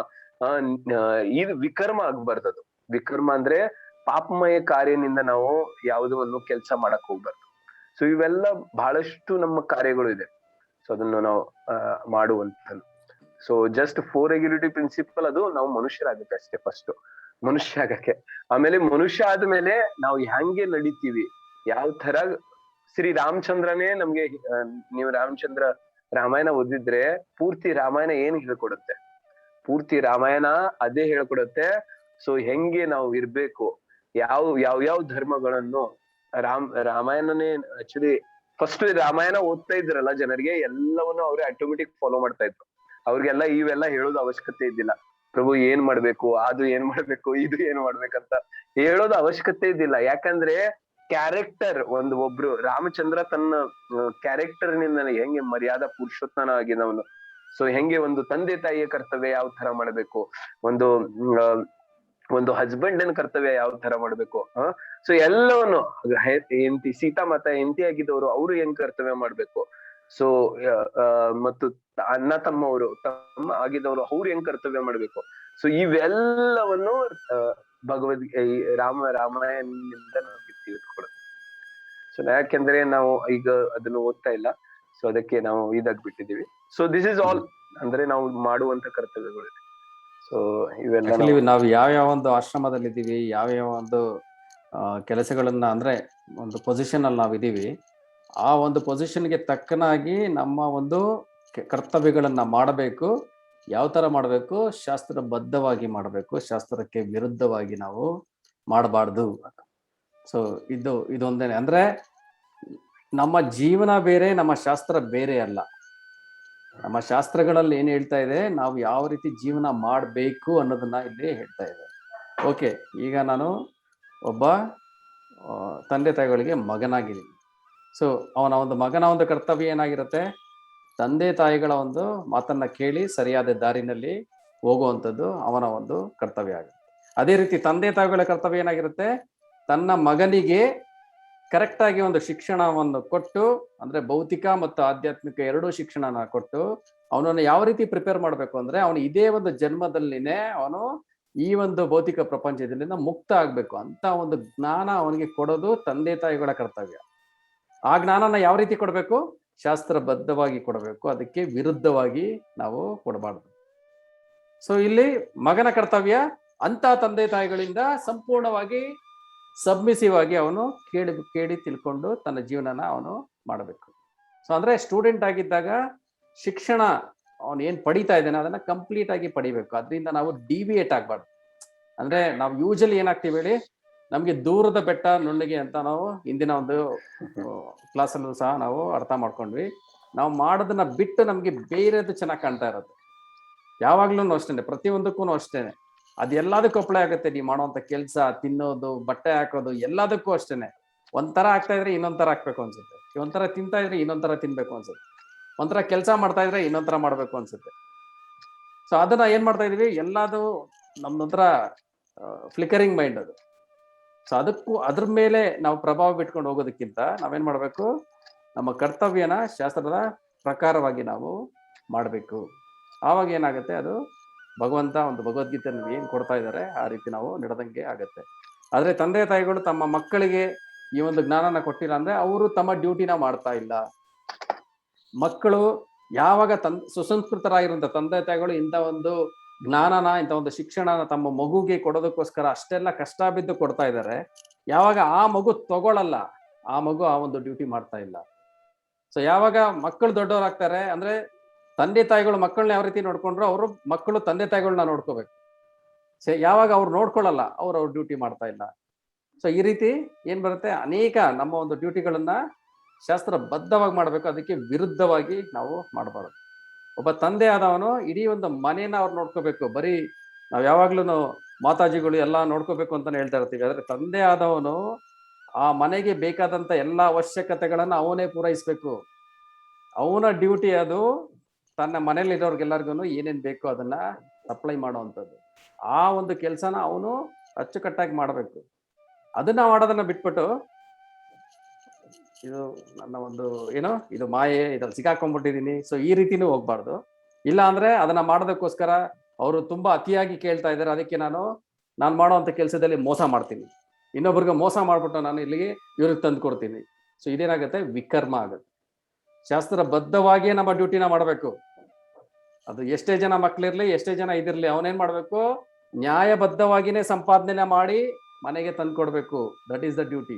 ಇದು ವಿಕರ್ಮ ಆಗ್ಬಾರ್ದು. ಅದು ವಿಕರ್ಮ ಅಂದ್ರೆ ಪಾಪಮಯ ಕಾರ್ಯನಿಂದ ನಾವು ಯಾವುದನ್ನು ಕೆಲಸ ಮಾಡಕ್ ಹೋಗ್ಬಾರ್ದು. ಸೊ ಇವೆಲ್ಲ ಬಹಳಷ್ಟು ನಮ್ಮ ಕಾರ್ಯಗಳು ಇದೆ. ಸೊ ಅದನ್ನು ನಾವು ಮಾಡುವಂಥದ್ದು. ಸೊ ಜಸ್ಟ್ 4 ರೆಗ್ಯುಲೇಟಿವ್ ಪ್ರಿನ್ಸಿಪಲ್, ಅದು ನಾವು ಮನುಷ್ಯರಾಗಕ್ಕೆ ಅಷ್ಟೇ. ಫಸ್ಟ್ ಮನುಷ್ಯ ಆಗಕ್ಕೆ, ಆಮೇಲೆ ಮನುಷ್ಯ ಆದ್ಮೇಲೆ ನಾವು ಹೆಂಗೆ ನಡಿತೀವಿ, ಯಾವ ತರ. ಶ್ರೀ ರಾಮಚಂದ್ರನೇ ನಮ್ಗೆ, ನೀವು ರಾಮಾಯಣ ಓದಿದ್ರೆ ಪೂರ್ತಿ ರಾಮಾಯಣ ಏನ್ ಹೇಳ್ಕೊಡುತ್ತೆ, ಪೂರ್ತಿ ರಾಮಾಯಣ ಅದೇ ಹೇಳ್ಕೊಡುತ್ತೆ. ಸೊ ಹೆಂಗೆ ನಾವು ಇರ್ಬೇಕು, ಯಾವ ಧರ್ಮಗಳನ್ನು ರಾಮಾಯಣನೇ ಆಕ್ಚುಲಿ ಫಸ್ಟ್ ರಾಮಾಯಣ ಓದ್ತಾ ಇದ್ರಲ್ಲ ಜನರಿಗೆ ಎಲ್ಲವನ್ನು ಅವ್ರೆ ಆಟೋಮೆಟಿಕ್ ಫಾಲೋ ಮಾಡ್ತಾ ಇದ್ರು. ಅವ್ರಿಗೆಲ್ಲ ಇವೆಲ್ಲ ಹೇಳೋದು ಅವಶ್ಯಕತೆ ಇದ್ದಿಲ್ಲ. ಪ್ರಭು ಏನ್ ಮಾಡ್ಬೇಕು, ಅದು ಏನ್ ಮಾಡ್ಬೇಕು, ಇದು ಏನ್ ಮಾಡ್ಬೇಕಂತ ಹೇಳೋದು ಅವಶ್ಯಕತೆ ಇದ್ದಿಲ್ಲ. ಯಾಕಂದ್ರೆ ಕ್ಯಾರೆಕ್ಟರ್ ಒಬ್ರು ರಾಮಚಂದ್ರ ತನ್ನ ಕ್ಯಾರೆಕ್ಟರ್ ನಿಂದ ಹೆಂಗೆ ಮರ್ಯಾದಾ ಪುರುಷೋತ್ತಮನಾಗಿದ್ದವನು. ಸೊ ಹೆಂಗೆ ಒಂದು ತಂದೆ ತಾಯಿಯ ಕರ್ತವ್ಯ ಯಾವ ತರ ಮಾಡ್ಬೇಕು, ಒಂದು ಹಸ್ಬೆಂಡ್ ಕರ್ತವ್ಯ ಯಾವ ತರ ಮಾಡ್ಬೇಕು, ಸೊ ಎಲ್ಲವನ್ನು ಹೆಂಡತಿ ಸೀತಾ ಮಾತಾ ಹೆಂಡತಿ ಆಗಿದ್ದವರು ಅವರು ಹೆಂಗ್ ಕರ್ತವ್ಯ ಮಾಡ್ಬೇಕು, ಸೊ ಮತ್ತು ಅಣ್ಣ ತಮ್ಮ ಆಗಿದ್ದವರು ಅವ್ರು ಹೆಂಗ್ ಕರ್ತವ್ಯ ಮಾಡ್ಬೇಕು, ಸೊ ಇವೆಲ್ಲವನ್ನು ಈ ರಾಮಾಯಣದಿಂದ ನಮ್ಗೆ ತಿಳಿದುಕೊಡುತ್ತೆ. ಸೊ ಯಾಕೆಂದ್ರೆ ನಾವು ಈಗ ಅದನ್ನು ಓದ್ತಾ ಇಲ್ಲ, ಸೊ ಅದಕ್ಕೆ ನಾವು ಇದಾಗ್ಬಿಟ್ಟಿದೀವಿ. ಸೊ ದಿಸ್ ಇಸ್ ಆಲ್ ಅಂದ್ರೆ ನಾವು ಮಾಡುವಂತ ಕರ್ತವ್ಯಗಳು. ಸೊ ಇವೆಲ್ಲ ನಾವು ಯಾವ ಒಂದು ಆಶ್ರಮದಲ್ಲಿ ಇದ್ದೀವಿ, ಯಾವ ಒಂದು ಕೆಲಸಗಳನ್ನ ಅಂದ್ರೆ ಒಂದು ಪೊಸಿಷನ್ ಅಲ್ಲಿ ನಾವಿದೀವಿ, ಆ ಒಂದು ಪೊಸಿಷನ್ಗೆ ತಕ್ಕನಾಗಿ ನಮ್ಮ ಒಂದು ಕರ್ತವ್ಯಗಳನ್ನ ಮಾಡಬೇಕು. ಯಾವ ತರ ಮಾಡಬೇಕು? ಶಾಸ್ತ್ರಬದ್ಧವಾಗಿ ಮಾಡಬೇಕು, ಶಾಸ್ತ್ರಕ್ಕೆ ವಿರುದ್ಧವಾಗಿ ನಾವು ಮಾಡಬಾರ್ದು. ಸೊ ಇದೊಂದೇನೆ ಅಂದ್ರೆ ನಮ್ಮ ಜೀವನ ಬೇರೆ, ನಮ್ಮ ಶಾಸ್ತ್ರ ಬೇರೆ ಅಲ್ಲ. ನಮ್ಮ ಶಾಸ್ತ್ರಗಳಲ್ಲಿ ಏನ್ ಹೇಳ್ತಾ ಇದೆ, ನಾವು ಯಾವ ರೀತಿ ಜೀವನ ಮಾಡಬೇಕು ಅನ್ನೋದನ್ನ ಇಲ್ಲಿ ಹೇಳ್ತಾ ಇದೆ. ಓಕೆ, ಈಗ ನಾನು ಒಬ್ಬ ತಂದೆ ತಾಯಿಗಳಿಗೆ ಮಗನಾಗಿದ್ದೀನಿ. ಸೊ ಅವನ ಒಂದು ಮಗನ ಒಂದು ಕರ್ತವ್ಯ ಏನಾಗಿರುತ್ತೆ? ತಂದೆ ತಾಯಿಗಳ ಒಂದು ಮಾತನ್ನ ಕೇಳಿ ಸರಿಯಾದ ದಾರಿನಲ್ಲಿ ಹೋಗುವಂಥದ್ದು ಅವನ ಒಂದು ಕರ್ತವ್ಯ ಆಗುತ್ತೆ. ಅದೇ ರೀತಿ ತಂದೆ ತಾಯಿಗಳ ಕರ್ತವ್ಯ ಏನಾಗಿರುತ್ತೆ? ತನ್ನ ಮಗನಿಗೆ ಕರೆಕ್ಟ್ ಆಗಿ ಒಂದು ಶಿಕ್ಷಣವನ್ನು ಕೊಟ್ಟು, ಅಂದ್ರೆ ಭೌತಿಕ ಮತ್ತು ಆಧ್ಯಾತ್ಮಿಕ ಎರಡೂ ಶಿಕ್ಷಣನ ಕೊಟ್ಟು ಅವನನ್ನು ಯಾವ ರೀತಿ ಪ್ರಿಪೇರ್ ಮಾಡ್ಬೇಕು ಅಂದ್ರೆ, ಅವನು ಇದೇ ಒಂದು ಜನ್ಮದಲ್ಲಿನೇ ಅವನು ಈ ಒಂದು ಭೌತಿಕ ಪ್ರಪಂಚದಿಂದ ಮುಕ್ತ ಆಗ್ಬೇಕು ಅಂತ ಒಂದು ಜ್ಞಾನ ಅವನಿಗೆ ಕೊಡೋದು ತಂದೆ ತಾಯಿಗಳ ಕರ್ತವ್ಯ. ಆ ಜ್ಞಾನನ ಯಾವ ರೀತಿ ಕೊಡ್ಬೇಕು? ಶಾಸ್ತ್ರಬದ್ಧವಾಗಿ ಕೊಡಬೇಕು, ಅದಕ್ಕೆ ವಿರುದ್ಧವಾಗಿ ನಾವು ಕೊಡಬಾರ್ದು. ಸೊ ಇಲ್ಲಿ ಮಗನ ಕರ್ತವ್ಯ ಅಂತ ತಂದೆ ತಾಯಿಗಳಿಂದ ಸಂಪೂರ್ಣವಾಗಿ ಸಬ್ಮಿಸಿವ್ ಆಗಿ ಅವನು ಕೇಳಿ ತಿಳ್ಕೊಂಡು ತನ್ನ ಜೀವನನ ಅವನು ಮಾಡಬೇಕು. ಸೊ ಅಂದ್ರೆ ಸ್ಟೂಡೆಂಟ್ ಆಗಿದ್ದಾಗ ಶಿಕ್ಷಣ ಅವನು ಏನ್ ಪಡಿತಾ ಇದ್ದಾನೆ ಅದನ್ನ ಕಂಪ್ಲೀಟ್ ಆಗಿ ಪಡಿಬೇಕು. ಅದರಿಂದ ನಾವು ಡಿವಿಯೇಟ್ ಆಗ್ಬಾರ್ದು. ಅಂದ್ರೆ ನಾವು ಯೂಶಲಿ ಏನಾಗ್ತೀವಿ ಹೇಳಿ, ನಮ್ಗೆ ದೂರದ ಬೆಟ್ಟ ನುಣ್ಣಿಗೆ ಅಂತ ನಾವು ಹಿಂದಿನ ಒಂದು ಕ್ಲಾಸಲ್ಲೂ ಸಹ ನಾವು ಅರ್ಥ ಮಾಡ್ಕೊಂಡ್ವಿ. ನಾವು ಮಾಡೋದನ್ನ ಬಿಟ್ಟು ನಮ್ಗೆ ಬೇರೆದು ಚೆನ್ನಾಗಿ ಕಾಣ್ತಾ ಇರುತ್ತೆ. ಯಾವಾಗ್ಲೂ ಅಷ್ಟೇನೆ, ಪ್ರತಿಯೊಂದಕ್ಕೂ ಅಷ್ಟೇನೆ. ಅದೆಲ್ಲದಕ್ಕೂ ಅಪ್ಲೈ ಆಗುತ್ತೆ. ನೀವು ಮಾಡುವಂತ ಕೆಲಸ, ತಿನ್ನೋದು, ಬಟ್ಟೆ ಹಾಕೋದು, ಎಲ್ಲದಕ್ಕೂ ಅಷ್ಟೇನೆ. ಒಂಥರ ಆಗ್ತಾ ಇದ್ರೆ ಇನ್ನೊಂಥರ ಹಾಕ್ಬೇಕು ಅನ್ಸುತ್ತೆ, ಒಂಥರ ತಿಂತಾ ಇದ್ರೆ ಇನ್ನೊಂಥರ ತಿನ್ಬೇಕು ಅನ್ಸುತ್ತೆ, ಒಂಥರ ಕೆಲಸ ಮಾಡ್ತಾ ಇದ್ರೆ ಇನ್ನೊಂಥರ ಮಾಡ್ಬೇಕು ಅನ್ಸುತ್ತೆ. ಸೊ ಅದನ್ನ ಏನ್ ಮಾಡ್ತಾ ಇದೀವಿ, ಎಲ್ಲದು ನಮ್ದೊಂಥರ ಫ್ಲಿಕರಿಂಗ್ ಮೈಂಡ್ ಅದು. ಸೊ ಅದ್ರ ಮೇಲೆ ನಾವು ಪ್ರಭಾವ ಬಿಟ್ಕೊಂಡು ಹೋಗೋದಕ್ಕಿಂತ ನಾವೇನ್ ಮಾಡ್ಬೇಕು, ನಮ್ಮ ಕರ್ತವ್ಯನ ಶಾಸ್ತ್ರದ ಪ್ರಕಾರವಾಗಿ ನಾವು ಮಾಡಬೇಕು. ಆವಾಗ ಏನಾಗುತ್ತೆ, ಅದು ಭಗವಂತ ಒಂದು ಭಗವದ್ಗೀತೆ ಏನ್ ಕೊಡ್ತಾ ಇದ್ದಾರೆ ಆ ರೀತಿ ನಾವು ನಡೆದಂಗೆ ಆಗತ್ತೆ. ಆದ್ರೆ ತಂದೆ ತಾಯಿಗಳು ತಮ್ಮ ಮಕ್ಕಳಿಗೆ ಈ ಒಂದು ಜ್ಞಾನನ ಕೊಟ್ಟಿಲ್ಲ ಅಂದ್ರೆ ಅವರು ತಮ್ಮ ಡ್ಯೂಟಿನ ಮಾಡ್ತಾ ಇಲ್ಲ. ಮಕ್ಕಳು ಯಾವಾಗ ಸುಸಂಸ್ಕೃತರಾಗಿರುವಂತ ತಂದೆ ತಾಯಿಗಳು ಇಂಥ ಒಂದು ಜ್ಞಾನನ, ಇಂಥ ಒಂದು ಶಿಕ್ಷಣನ ತಮ್ಮ ಮಗುಗೆ ಕೊಡೋದಕ್ಕೋಸ್ಕರ ಅಷ್ಟೆಲ್ಲ ಕಷ್ಟ ಬಿದ್ದು ಕೊಡ್ತಾ ಇದ್ದಾರೆ, ಯಾವಾಗ ಆ ಮಗು ತಗೊಳ್ಳಲ್ಲ, ಆ ಮಗು ಆ ಒಂದು ಡ್ಯೂಟಿ ಮಾಡ್ತಾ ಇಲ್ಲ. ಸೊ ಯಾವಾಗ ಮಕ್ಕಳು ದೊಡ್ಡವರಾಗ್ತಾರೆ ಅಂದ್ರೆ ತಂದೆ ತಾಯಿಗಳು ಮಕ್ಕಳನ್ನ ಯಾವ ರೀತಿ ನೋಡ್ಕೊಂಡ್ರು, ಅವರು ಮಕ್ಕಳು ತಂದೆ ತಾಯಿಗಳನ್ನ ನೋಡ್ಕೋಬೇಕು. ಸೊ ಯಾವಾಗ ಅವ್ರು ನೋಡ್ಕೊಳ್ಳಲ್ಲ, ಅವ್ರ ಡ್ಯೂಟಿ ಮಾಡ್ತಾ ಇಲ್ಲ. ಸೊ ಈ ರೀತಿ ಏನ್ ಬರುತ್ತೆ, ಅನೇಕ ನಮ್ಮ ಒಂದು ಡ್ಯೂಟಿಗಳನ್ನ ಶಾಸ್ತ್ರಬದ್ಧವಾಗಿ ಮಾಡ್ಬೇಕು, ಅದಕ್ಕೆ ವಿರುದ್ಧವಾಗಿ ನಾವು ಮಾಡಬಾರದು. ಒಬ್ಬ ತಂದೆ ಆದವನು ಇಡೀ ಒಂದು ಮನೇನ ಅವ್ರು ನೋಡ್ಕೋಬೇಕು. ಬರೀ ನಾವ್ ಯಾವಾಗ್ಲೂ ಮಾತಾಜಿಗಳು ಎಲ್ಲ ನೋಡ್ಕೋಬೇಕು ಅಂತಾನೆ ಹೇಳ್ತಾ ಇರ್ತೀವಿ. ಆದ್ರೆ ತಂದೆ ಆದವನು ಆ ಮನೆಗೆ ಬೇಕಾದಂತ ಎಲ್ಲಾ ಅವಶ್ಯಕತೆಗಳನ್ನ ಅವನೇ ಪೂರೈಸ್ಬೇಕು. ಅವನ ಡ್ಯೂಟಿ ಅದು ತನ್ನ ಮನೇಲಿ ಇರೋರ್ಗೆಲ್ಲರಿಗೂ ಏನೇನ್ ಬೇಕೋ ಅದನ್ನ ಸಪ್ಲೈ ಮಾಡುವಂಥದ್ದು. ಆ ಒಂದು ಕೆಲಸನ ಅವನು ಅಚ್ಚುಕಟ್ಟಾಗಿ ಮಾಡಬೇಕು. ಅದನ್ನ ಮಾಡೋದನ್ನ ಬಿಟ್ಬಿಟ್ಟು ಇದು ನನ್ನ ಒಂದು ಏನೋ ಇದು ಮಾಯೆ, ಇದ್ರಲ್ಲಿ ಸಿಕ್ಕಾಕೊಂಡ್ಬಿಟ್ಟಿದೀನಿ, ಸೊ ಈ ರೀತಿನೂ ಹೋಗ್ಬಾರ್ದು. ಇಲ್ಲ ಅಂದ್ರೆ ಅದನ್ನ ಮಾಡೋದಕ್ಕೋಸ್ಕರ ಅವರು ತುಂಬಾ ಅತಿಯಾಗಿ ಕೇಳ್ತಾ ಇದ್ದಾರೆ, ಅದಕ್ಕೆ ನಾನು ಮಾಡುವಂತ ಕೆಲಸದಲ್ಲಿ ಮೋಸ ಮಾಡ್ತೀನಿ, ಇನ್ನೊಬ್ರಿಗೆ ಮೋಸ ಮಾಡ್ಬಿಟ್ಟು ನಾನು ಇಲ್ಲಿಗೆ ಇವ್ರಿಗೆ ತಂದು ಕೊಡ್ತೀನಿ. ಸೊ ಇದೇನಾಗುತ್ತೆ, ವಿಕರ್ಮ ಆಗುತ್ತೆ. ಶಾಸ್ತ್ರಬದ್ಧವಾಗಿಯೇ ನಮ್ಮ ಡ್ಯೂಟಿನ ಮಾಡಬೇಕು. ಅದು ಎಷ್ಟೇ ಜನ ಮಕ್ಳಿರ್ಲಿ, ಎಷ್ಟೇ ಜನ ಇದಿರ್ಲಿ, ಅವನೇನ್ ಮಾಡ್ಬೇಕು, ನ್ಯಾಯಬದ್ಧವಾಗಿನೇ ಸಂಪಾದನೆ ಮಾಡಿ ಮನೆಗೆ ತಂದು ಕೊಡ್ಬೇಕು. That is the duty.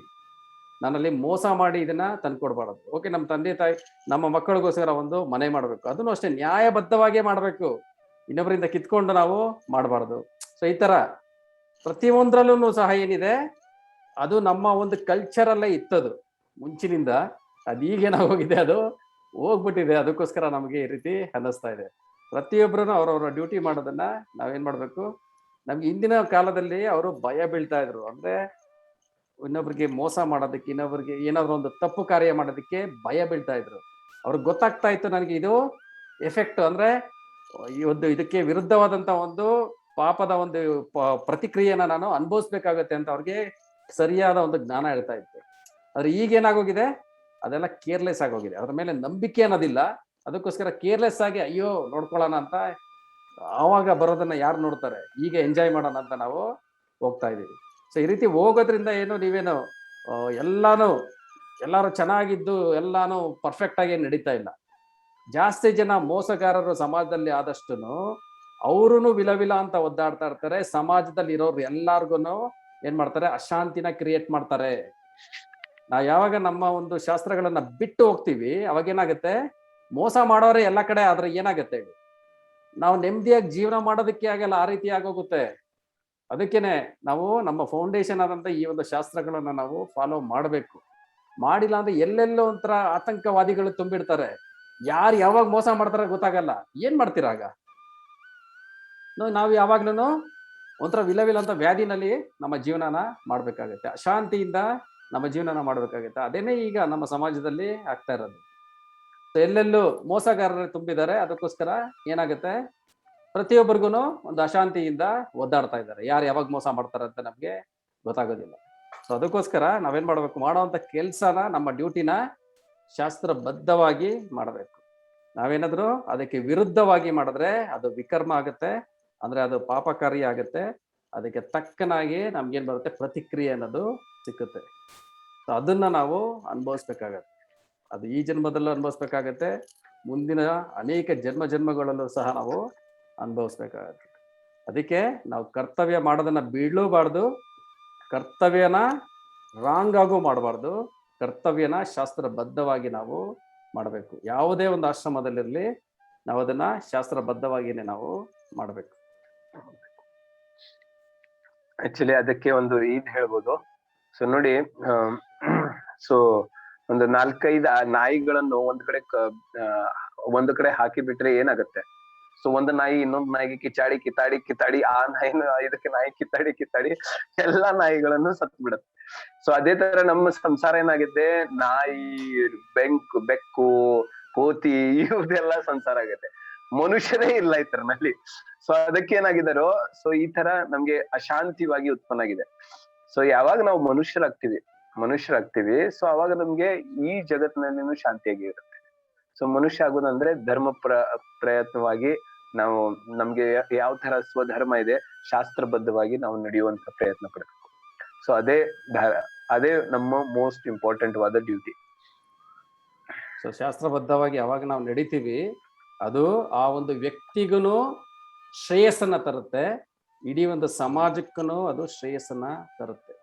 ನಾನಲ್ಲಿ ಮೋಸ ಮಾಡಿ ಇದನ್ನ ತಂದ್ಕೊಡ್ಬಾರ್ದು. ಓಕೆ, ನಮ್ಮ ತಂದೆ ತಾಯಿ ನಮ್ಮ ಮಕ್ಕಳಿಗೋಸ್ಕರ ಒಂದು ಮನೆ ಮಾಡ್ಬೇಕು, ಅದನ್ನು ಅಷ್ಟೇ ನ್ಯಾಯಬದ್ಧವಾಗಿಯೇ ಮಾಡ್ಬೇಕು, ಇನ್ನೊಬ್ಬರಿಂದ ಕಿತ್ಕೊಂಡು ನಾವು ಮಾಡಬಾರ್ದು. ಸೊ ಈ ತರ ಪ್ರತಿಯೊಂದ್ರಲ್ಲೂ ಸಹ ಏನಿದೆ, ಅದು ನಮ್ಮ ಒಂದು ಕಲ್ಚರಲ್ಲೇ ಇತ್ತದು ಮುಂಚಿನಿಂದ. ಅದೀಗೇನಾಗೋಗಿದೆ, ಅದು ಹೋಗ್ಬಿಟ್ಟಿದೆ. ಅದಕ್ಕೋಸ್ಕರ ನಮಗೆ ಈ ರೀತಿ ಅನ್ನಿಸ್ತಾ ಇದೆ. ಪ್ರತಿಯೊಬ್ಬರೂ ಅವ್ರವ್ರ ಡ್ಯೂಟಿ ಮಾಡೋದನ್ನ ನಾವೇನ್ ಮಾಡ್ಬೇಕು. ನಮ್ಗೆ ಹಿಂದಿನ ಕಾಲದಲ್ಲಿ ಅವರು ಭಯ ಬೀಳ್ತಾ ಇದ್ರು, ಅಂದ್ರೆ ಇನ್ನೊಬ್ರಿಗೆ ಮೋಸ ಮಾಡೋದಕ್ಕೆ, ಇನ್ನೊಬ್ರಿಗೆ ಏನಾದ್ರು ಒಂದು ತಪ್ಪು ಕಾರ್ಯ ಮಾಡೋದಕ್ಕೆ ಭಯ ಬೀಳ್ತಾ ಇದ್ರು. ಅವ್ರಿಗೆ ಗೊತ್ತಾಗ್ತಾ ಇತ್ತು ನನಗೆ ಇದು ಎಫೆಕ್ಟ್, ಅಂದ್ರೆ ಈ ಒಂದು ಇದಕ್ಕೆ ವಿರುದ್ಧವಾದಂತ ಒಂದು ಪಾಪದ ಒಂದು ಪ್ರತಿಕ್ರಿಯೆನ ನಾನು ಅನುಭವಿಸ್ಬೇಕಾಗತ್ತೆ ಅಂತ ಅವ್ರಿಗೆ ಸರಿಯಾದ ಒಂದು ಜ್ಞಾನ ಇರ್ತಾ ಇತ್ತು. ಆದ್ರೆ ಈಗೇನಾಗೋಗಿದೆ, ಅದೆಲ್ಲ ಕೇರ್ಲೆಸ್ ಆಗೋಗಿದೆ, ಅದ್ರ ಮೇಲೆ ನಂಬಿಕೆ ಅನ್ನೋದಿಲ್ಲ. ಅದಕ್ಕೋಸ್ಕರ ಕೇರ್ಲೆಸ್ ಆಗಿ ಅಯ್ಯೋ ನೋಡ್ಕೊಳ್ಳೋಣ ಅಂತ ಆವಾಗ ಬರೋದನ್ನ ಯಾರು ನೋಡ್ತಾರೆ, ಈಗ ಎಂಜಾಯ್ ಮಾಡೋಣ ಅಂತ ನಾವು ಹೋಗ್ತಾ ಇದೀವಿ. ಸೊ ಈ ರೀತಿ ಹೋಗೋದ್ರಿಂದ ಏನು ನೀವೇನು ಎಲ್ಲಾರು ಚೆನ್ನಾಗಿದ್ದು ಎಲ್ಲಾನು ಪರ್ಫೆಕ್ಟ್ ಆಗಿ ನಡೀತಾ ಇಲ್ಲ. ಜಾಸ್ತಿ ಜನ ಮೋಸಗಾರರು ಸಮಾಜದಲ್ಲಿ ಆದಷ್ಟು ಅವ್ರೂ ವಿಲವಿಲ ಅಂತ ಒದ್ದಾಡ್ತಾ ಇರ್ತಾರೆ. ಸಮಾಜದಲ್ಲಿ ಇರೋರು ಎಲ್ಲಾರ್ಗು ಏನ್ ಮಾಡ್ತಾರೆ, ಅಶಾಂತಿನ ಕ್ರಿಯೇಟ್ ಮಾಡ್ತಾರೆ. ನಾವ್ ಯಾವಾಗ ನಮ್ಮ ಒಂದು ಶಾಸ್ತ್ರಗಳನ್ನ ಬಿಟ್ಟು ಹೋಗ್ತೀವಿ, ಅವಾಗ ಏನಾಗುತ್ತೆ, ಮೋಸ ಮಾಡೋರೆ ಎಲ್ಲ ಕಡೆ ಆದ್ರೆ ಏನಾಗುತ್ತೆ, ನಾವು ನೆಮ್ಮದಿಯಾಗಿ ಜೀವನ ಮಾಡೋದಕ್ಕೆ ಆಗಲ್ಲ, ಆ ರೀತಿ ಆಗೋಗುತ್ತೆ. ಅದಕ್ಕೇನೆ ನಾವು ನಮ್ಮ ಫೌಂಡೇಶನ್ ಆದಂತ ಈ ಒಂದು ಶಾಸ್ತ್ರಗಳನ್ನ ನಾವು ಫಾಲೋ ಮಾಡಬೇಕು. ಮಾಡಿಲ್ಲ ಅಂದ್ರೆ ಎಲ್ಲೆಲ್ಲೋ ಒಂಥರ ಆತಂಕವಾದಿಗಳು ತುಂಬಿಡ್ತಾರೆ. ಯಾರು ಯಾವಾಗ ಮೋಸ ಮಾಡ್ತಾರೆ ಗೊತ್ತಾಗಲ್ಲ. ಏನ್ ಮಾಡ್ತೀರಾಗ? ನಾವು ಯಾವಾಗ್ಲೂ ಒಂಥರ ವಿಲವಿಲ ಅಂತ ವ್ಯಾಧಿನಲ್ಲಿ ನಮ್ಮ ಜೀವನನ ಮಾಡ್ಬೇಕಾಗತ್ತೆ, ಅಶಾಂತಿಯಿಂದ ನಮ್ಮ ಜೀವನನ ಮಾಡ್ಬೇಕಾಗತ್ತೆ. ಅದೇನೇ ಈಗ ನಮ್ಮ ಸಮಾಜದಲ್ಲಿ ಆಗ್ತಾ ಇರೋದು. ಎಲ್ಲೆಲ್ಲೂ ಮೋಸಗಾರರು ತುಂಬಿದ್ದಾರೆ. ಅದಕ್ಕೋಸ್ಕರ ಏನಾಗುತ್ತೆ, ಪ್ರತಿಯೊಬ್ಬರಿಗೂ ಒಂದು ಅಶಾಂತಿಯಿಂದ ಒದ್ದಾಡ್ತಾ ಇದ್ದಾರೆ. ಯಾರು ಯಾವಾಗ ಮೋಸ ಮಾಡ್ತಾರೆ ಅಂತ ನಮ್ಗೆ ಗೊತ್ತಾಗೋದಿಲ್ಲ. ಸೊ ಅದಕ್ಕೋಸ್ಕರ ನಾವೇನ್ ಮಾಡ್ಬೇಕು, ಮಾಡೋವಂಥ ಕೆಲ್ಸನ, ನಮ್ಮ ಡ್ಯೂಟಿನ ಶಾಸ್ತ್ರಬದ್ಧವಾಗಿ ಮಾಡಬೇಕು. ನಾವೇನಾದ್ರೂ ಅದಕ್ಕೆ ವಿರುದ್ಧವಾಗಿ ಮಾಡಿದ್ರೆ ಅದು ವಿಕರ್ಮ ಆಗುತ್ತೆ, ಅಂದ್ರೆ ಅದು ಪಾಪಕಾರಿ ಆಗುತ್ತೆ. ಅದಕ್ಕೆ ತಕ್ಕನಾಗಿ ನಮ್ಗೇನ್ ಬರುತ್ತೆ, ಪ್ರತಿಕ್ರಿಯೆ ಅನ್ನೋದು ಸಿಕ್ಕುತ್ತೆ. ಸೊ ಅದನ್ನ ನಾವು ಅನುಭವಿಸ್ಬೇಕಾಗತ್ತೆ. ಅದು ಈ ಜನ್ಮದಲ್ಲೂ ಅನುಭವಿಸ್ಬೇಕಾಗತ್ತೆ, ಮುಂದಿನ ಅನೇಕ ಜನ್ಮಗಳಲ್ಲೂ ಸಹ ನಾವು ಅನುಭವಿಸ್ಬೇಕಾಗತ್ತೆ. ಅದಕ್ಕೆ ನಾವು ಕರ್ತವ್ಯ ಮಾಡೋದನ್ನ ಬೀಳೂಬಾರ್ದು, ಕರ್ತವ್ಯನ ರಾಂಗ್ ಆಗು ಮಾಡಬಾರ್ದು, ಕರ್ತವ್ಯನ ಶಾಸ್ತ್ರಬದ್ಧವಾಗಿ ನಾವು ಮಾಡಬೇಕು. ಯಾವುದೇ ಒಂದು ಆಶ್ರಮದಲ್ಲಿರಲಿ ನಾವು ಅದನ್ನ ಶಾಸ್ತ್ರಬದ್ಧವಾಗಿನೇ ನಾವು ಮಾಡಬೇಕು. ಆಕ್ಚುಲಿ ಅದಕ್ಕೆ ಒಂದು ಇದ್ ಹೇಳ್ಬೋದು. ಸೊ ನೋಡಿ, ಸೊ ಒಂದು 4-5 ನಾಯಿಗಳನ್ನು ಒಂದು ಕಡೆ ಹಾಕಿ ಬಿಟ್ರೆ ಏನಾಗುತ್ತೆ, ಸೊ ಒಂದು ನಾಯಿ ಇನ್ನೊಂದು ನಾಯಿಗೆ ಕಿತ್ತಾಡಿ ಆ ಇದಕ್ಕೆ ನಾಯಿ ಕಿತ್ತಾಡಿ ಎಲ್ಲಾ ನಾಯಿಗಳನ್ನು ಸತ್ತು ಬಿಡುತ್ತೆ. ಸೊ ಅದೇ ತರ ನಮ್ಮ ಸಂಸಾರ ಏನಾಗಿದೆ, ನಾಯಿ, ಬೆಕ್ಕು, ಕೋತಿ ಇವುದೆಲ್ಲ ಸಂಸಾರ ಆಗುತ್ತೆ. ಮನುಷ್ಯರೇ ಇಲ್ಲ ಈ ತರನಲ್ಲಿ. ಸೊ ಅದಕ್ಕೆ ಏನಾಗಿದಾರೋ, ಸೊ ಈ ತರ ನಮ್ಗೆ ಅಶಾಂತಿವಾಗಿ ಉತ್ಪನ್ನ ಆಗಿದೆ. ಸೊ ಯಾವಾಗ ನಾವು ಮನುಷ್ಯರಾಗ್ತೀವಿ, ಸೊ ಅವಾಗ ನಮ್ಗೆ ಈ ಜಗತ್ತಿನಲ್ಲಿ ಶಾಂತಿಯಾಗಿ ಇರುತ್ತೆ. ಸೊ ಮನುಷ್ಯ ಆಗೋದಂದ್ರೆ ಧರ್ಮ ಪ್ರಯತ್ನವಾಗಿ ನಾವು ನಮ್ಗೆ ಯಾವ ತರ ಸ್ವಧರ್ಮ ಇದೆ, ಶಾಸ್ತ್ರಬದ್ಧವಾಗಿ ನಾವು ನಡೆಯುವಂತ ಪ್ರಯತ್ನ ಪಡ್ಬೇಕು. ಸೊ ಅದೇ ನಮ್ಮ ಮೋಸ್ಟ್ ಇಂಪಾರ್ಟೆಂಟ್ ವಾದ ಡ್ಯೂಟಿ. ಸೊ ಶಾಸ್ತ್ರಬದ್ಧವಾಗಿ ಯಾವಾಗ ನಾವು ನಡಿತೀವಿ, ಅದು ಆ ಒಂದು ವ್ಯಕ್ತಿಗೂ ಶ್ರೇಯಸ್ಸನ್ನ ತರುತ್ತೆ, ಇಡೀ ಒಂದು ಸಮಾಜಕ್ಕೂ ಅದು ಶ್ರೇಯಸ್ಸನ್ನ ತರುತ್ತೆ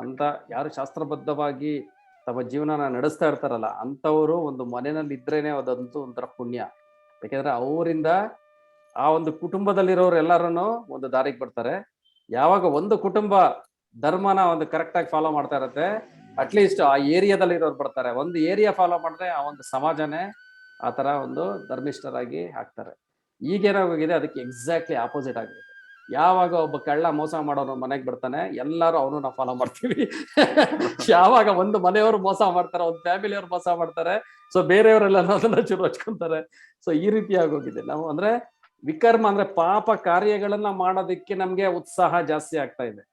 ಅಂತ. ಯಾರು ಶಾಸ್ತ್ರಬದ್ಧವಾಗಿ ತಮ್ಮ ಜೀವನನ ನಡೆಸ್ತಾ ಇರ್ತಾರಲ್ಲ, ಅಂಥವರು ಒಂದು ಮನೆಯಲ್ಲಿ ಇದ್ರೇನೆ ಅದಂತೂ ಒಂಥರ ಪುಣ್ಯ. ಯಾಕೆಂದ್ರೆ ಅವರಿಂದ ಆ ಒಂದು ಕುಟುಂಬದಲ್ಲಿರೋರು ಎಲ್ಲರೂ ಒಂದು ದಾರಿಗೆ ಬರ್ತಾರೆ. ಯಾವಾಗ ಒಂದು ಕುಟುಂಬ ಧರ್ಮನ ಒಂದು ಕರೆಕ್ಟ್ ಆಗಿ ಫಾಲೋ ಮಾಡ್ತಾ ಇರತ್ತೆ, ಅಟ್ಲೀಸ್ಟ್ ಆ ಏರಿಯಾದಲ್ಲಿ ಇರೋರು ಬರ್ತಾರೆ. ಒಂದು ಏರಿಯಾ ಫಾಲೋ ಮಾಡಿದ್ರೆ ಆ ಒಂದು ಸಮಾಜನೇ ಆ ತರ ಒಂದು ಧರ್ಮಿಷ್ಠರಾಗಿ ಆಗ್ತಾರೆ. ಈಗೇನಾಗೋಗಿದೆ, ಅದಕ್ಕೆ ಎಕ್ಸಾಕ್ಟ್ಲಿ ಆಪೋಸಿಟ್ ಆಗಿದೆ. ಯಾವಾಗ ಒಬ್ಬ ಕಳ್ಳ ಮೋಸ ಮಾಡೋನು ಮನೆಗೆ ಬರ್ತಾನೆ, ಎಲ್ಲರೂ ಅವನು ನಾವು ಫಾಲೋ ಮಾಡ್ತೀವಿ. ಯಾವಾಗ ಒಂದು ಮನೆಯವರು ಮೋಸ ಮಾಡ್ತಾರೆ, ಒಂದು ಫ್ಯಾಮಿಲಿಯವರು ಮೋಸ ಮಾಡ್ತಾರೆ, ಸೊ ಬೇರೆಯವರೆಲ್ಲ ಅದನ್ನ ಚೂರು ಹಚ್ಕೊಂತಾರೆ. ಸೊ ಈ ರೀತಿ ಆಗೋಗಿದೆ. ನಾವು ಅಂದ್ರೆ ವಿಕರ್ಮ ಅಂದ್ರೆ ಪಾಪ ಕಾರ್ಯಗಳನ್ನ ಮಾಡೋದಕ್ಕೆ ನಮ್ಗೆ ಉತ್ಸಾಹ ಜಾಸ್ತಿ ಆಗ್ತಾ ಇದೆ.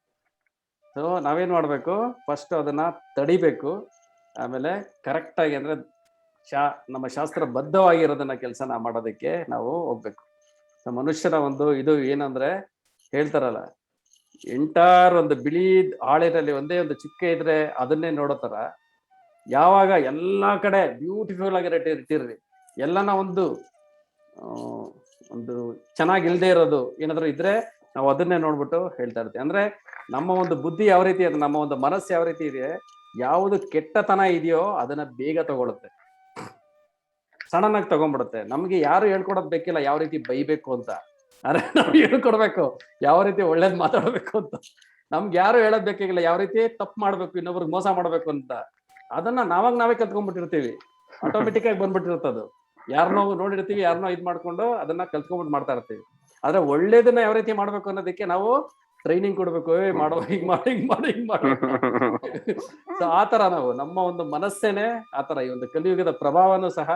ಸೊ ನಾವೇನ್ ಮಾಡ್ಬೇಕು, ಫಸ್ಟ್ ಅದನ್ನ ತಡಿಬೇಕು, ಆಮೇಲೆ ಕರೆಕ್ಟ್ ಆಗಿ ಅಂದ್ರೆ ನಮ್ಮ ಶಾಸ್ತ್ರಬದ್ಧವಾಗಿರೋದನ್ನ ಕೆಲಸನ ಮಾಡೋದಕ್ಕೆ ನಾವು ಹೋಗ್ಬೇಕು. ಮನುಷ್ಯನ ಒಂದು ಇದು ಏನಂದ್ರೆ ಹೇಳ್ತಾರಲ್ಲ, ಎಂಟಾರ್ ಒಂದು ಬಿಳಿ ಹಾಳೆನಲ್ಲಿ ಒಂದೇ ಒಂದು ಚುಕ್ಕೆ ಇದ್ರೆ ಅದನ್ನೇ ನೋಡೋತರ, ಯಾವಾಗ ಎಲ್ಲಾ ಕಡೆ ಬ್ಯೂಟಿಫುಲ್ ಆಗಿ ಇಟ್ಟಿರ್ರಿ, ಎಲ್ಲನ ಒಂದು ಚೆನ್ನಾಗಿ ಇಲ್ದೇ ಇರೋದು ಏನಾದ್ರು ಇದ್ರೆ ನಾವು ಅದನ್ನೇ ನೋಡ್ಬಿಟ್ಟು ಹೇಳ್ತಾ ಇರ್ತೀವಿ. ಅಂದ್ರೆ ನಮ್ಮ ಒಂದು ಬುದ್ಧಿ ಯಾವ ರೀತಿ ಇದೆ, ನಮ್ಮ ಒಂದು ಮನಸ್ಸು ಯಾವ ರೀತಿ ಇದೆ, ಯಾವುದು ಕೆಟ್ಟತನ ಇದೆಯೋ ಅದನ್ನ ಬೇಗ ತಗೊಳುತ್ತೆ, ಸಡನ್ ಆಗಿ ತಗೊಂಡ್ಬಿಡುತ್ತೆ. ನಮ್ಗೆ ಯಾರು ಹೇಳ್ಕೊಡೋದ್ ಬೇಕಿಲ್ಲ ಯಾವ ರೀತಿ ಬೈಬೇಕು ಅಂತ, ಆದ್ರೆ ನಾವು ಹೇಳ್ಕೊಡ್ಬೇಕು ಯಾವ ರೀತಿ ಒಳ್ಳೇದ್ ಮಾತಾಡ್ಬೇಕು ಅಂತ. ನಮ್ಗೆ ಯಾರು ಹೇಳೋದ್ ಬೇಕಾಗಿಲ್ಲ ಯಾವ ರೀತಿ ತಪ್ಪು ಮಾಡ್ಬೇಕು, ಇನ್ನೊಬ್ರಿಗೆ ಮೋಸ ಮಾಡ್ಬೇಕು ಅಂತ. ಅದನ್ನ ನಾವೇ ಕಲ್ತ್ಕೊಂಡ್ಬಿಟ್ಟಿರ್ತೀವಿ, ಆಟೋಮೆಟಿಕ್ ಆಗಿ ಬಂದ್ಬಿಟ್ಟಿರ್ತದು. ಯಾರನ್ನೋ ನೋಡಿರ್ತೀವಿ, ಯಾರನ್ನೋ ಇದ್ ಮಾಡ್ಕೊಂಡು ಅದನ್ನ ಕಲ್ತ್ಕೊಂಡ್ಬಿಟ್ಟು ಮಾಡ್ತಾ ಇರ್ತೀವಿ. ಆದ್ರೆ ಒಳ್ಳೇದನ್ನ ಯಾವ ರೀತಿ ಮಾಡ್ಬೇಕು ಅನ್ನೋದಕ್ಕೆ ನಾವು ಟ್ರೈನಿಂಗ್ ಕೊಡ್ಬೇಕು. ಮಾಡೋ ಹಿಂಗ್ ಮಾಡಿ ಸೊ ಆತರ ನಾವು ನಮ್ಮ ಒಂದು ಮನಸ್ಸೇನೆ ಆತರ, ಈ ಒಂದು ಕಲಿಯುಗದ ಪ್ರಭಾವನೂ ಸಹ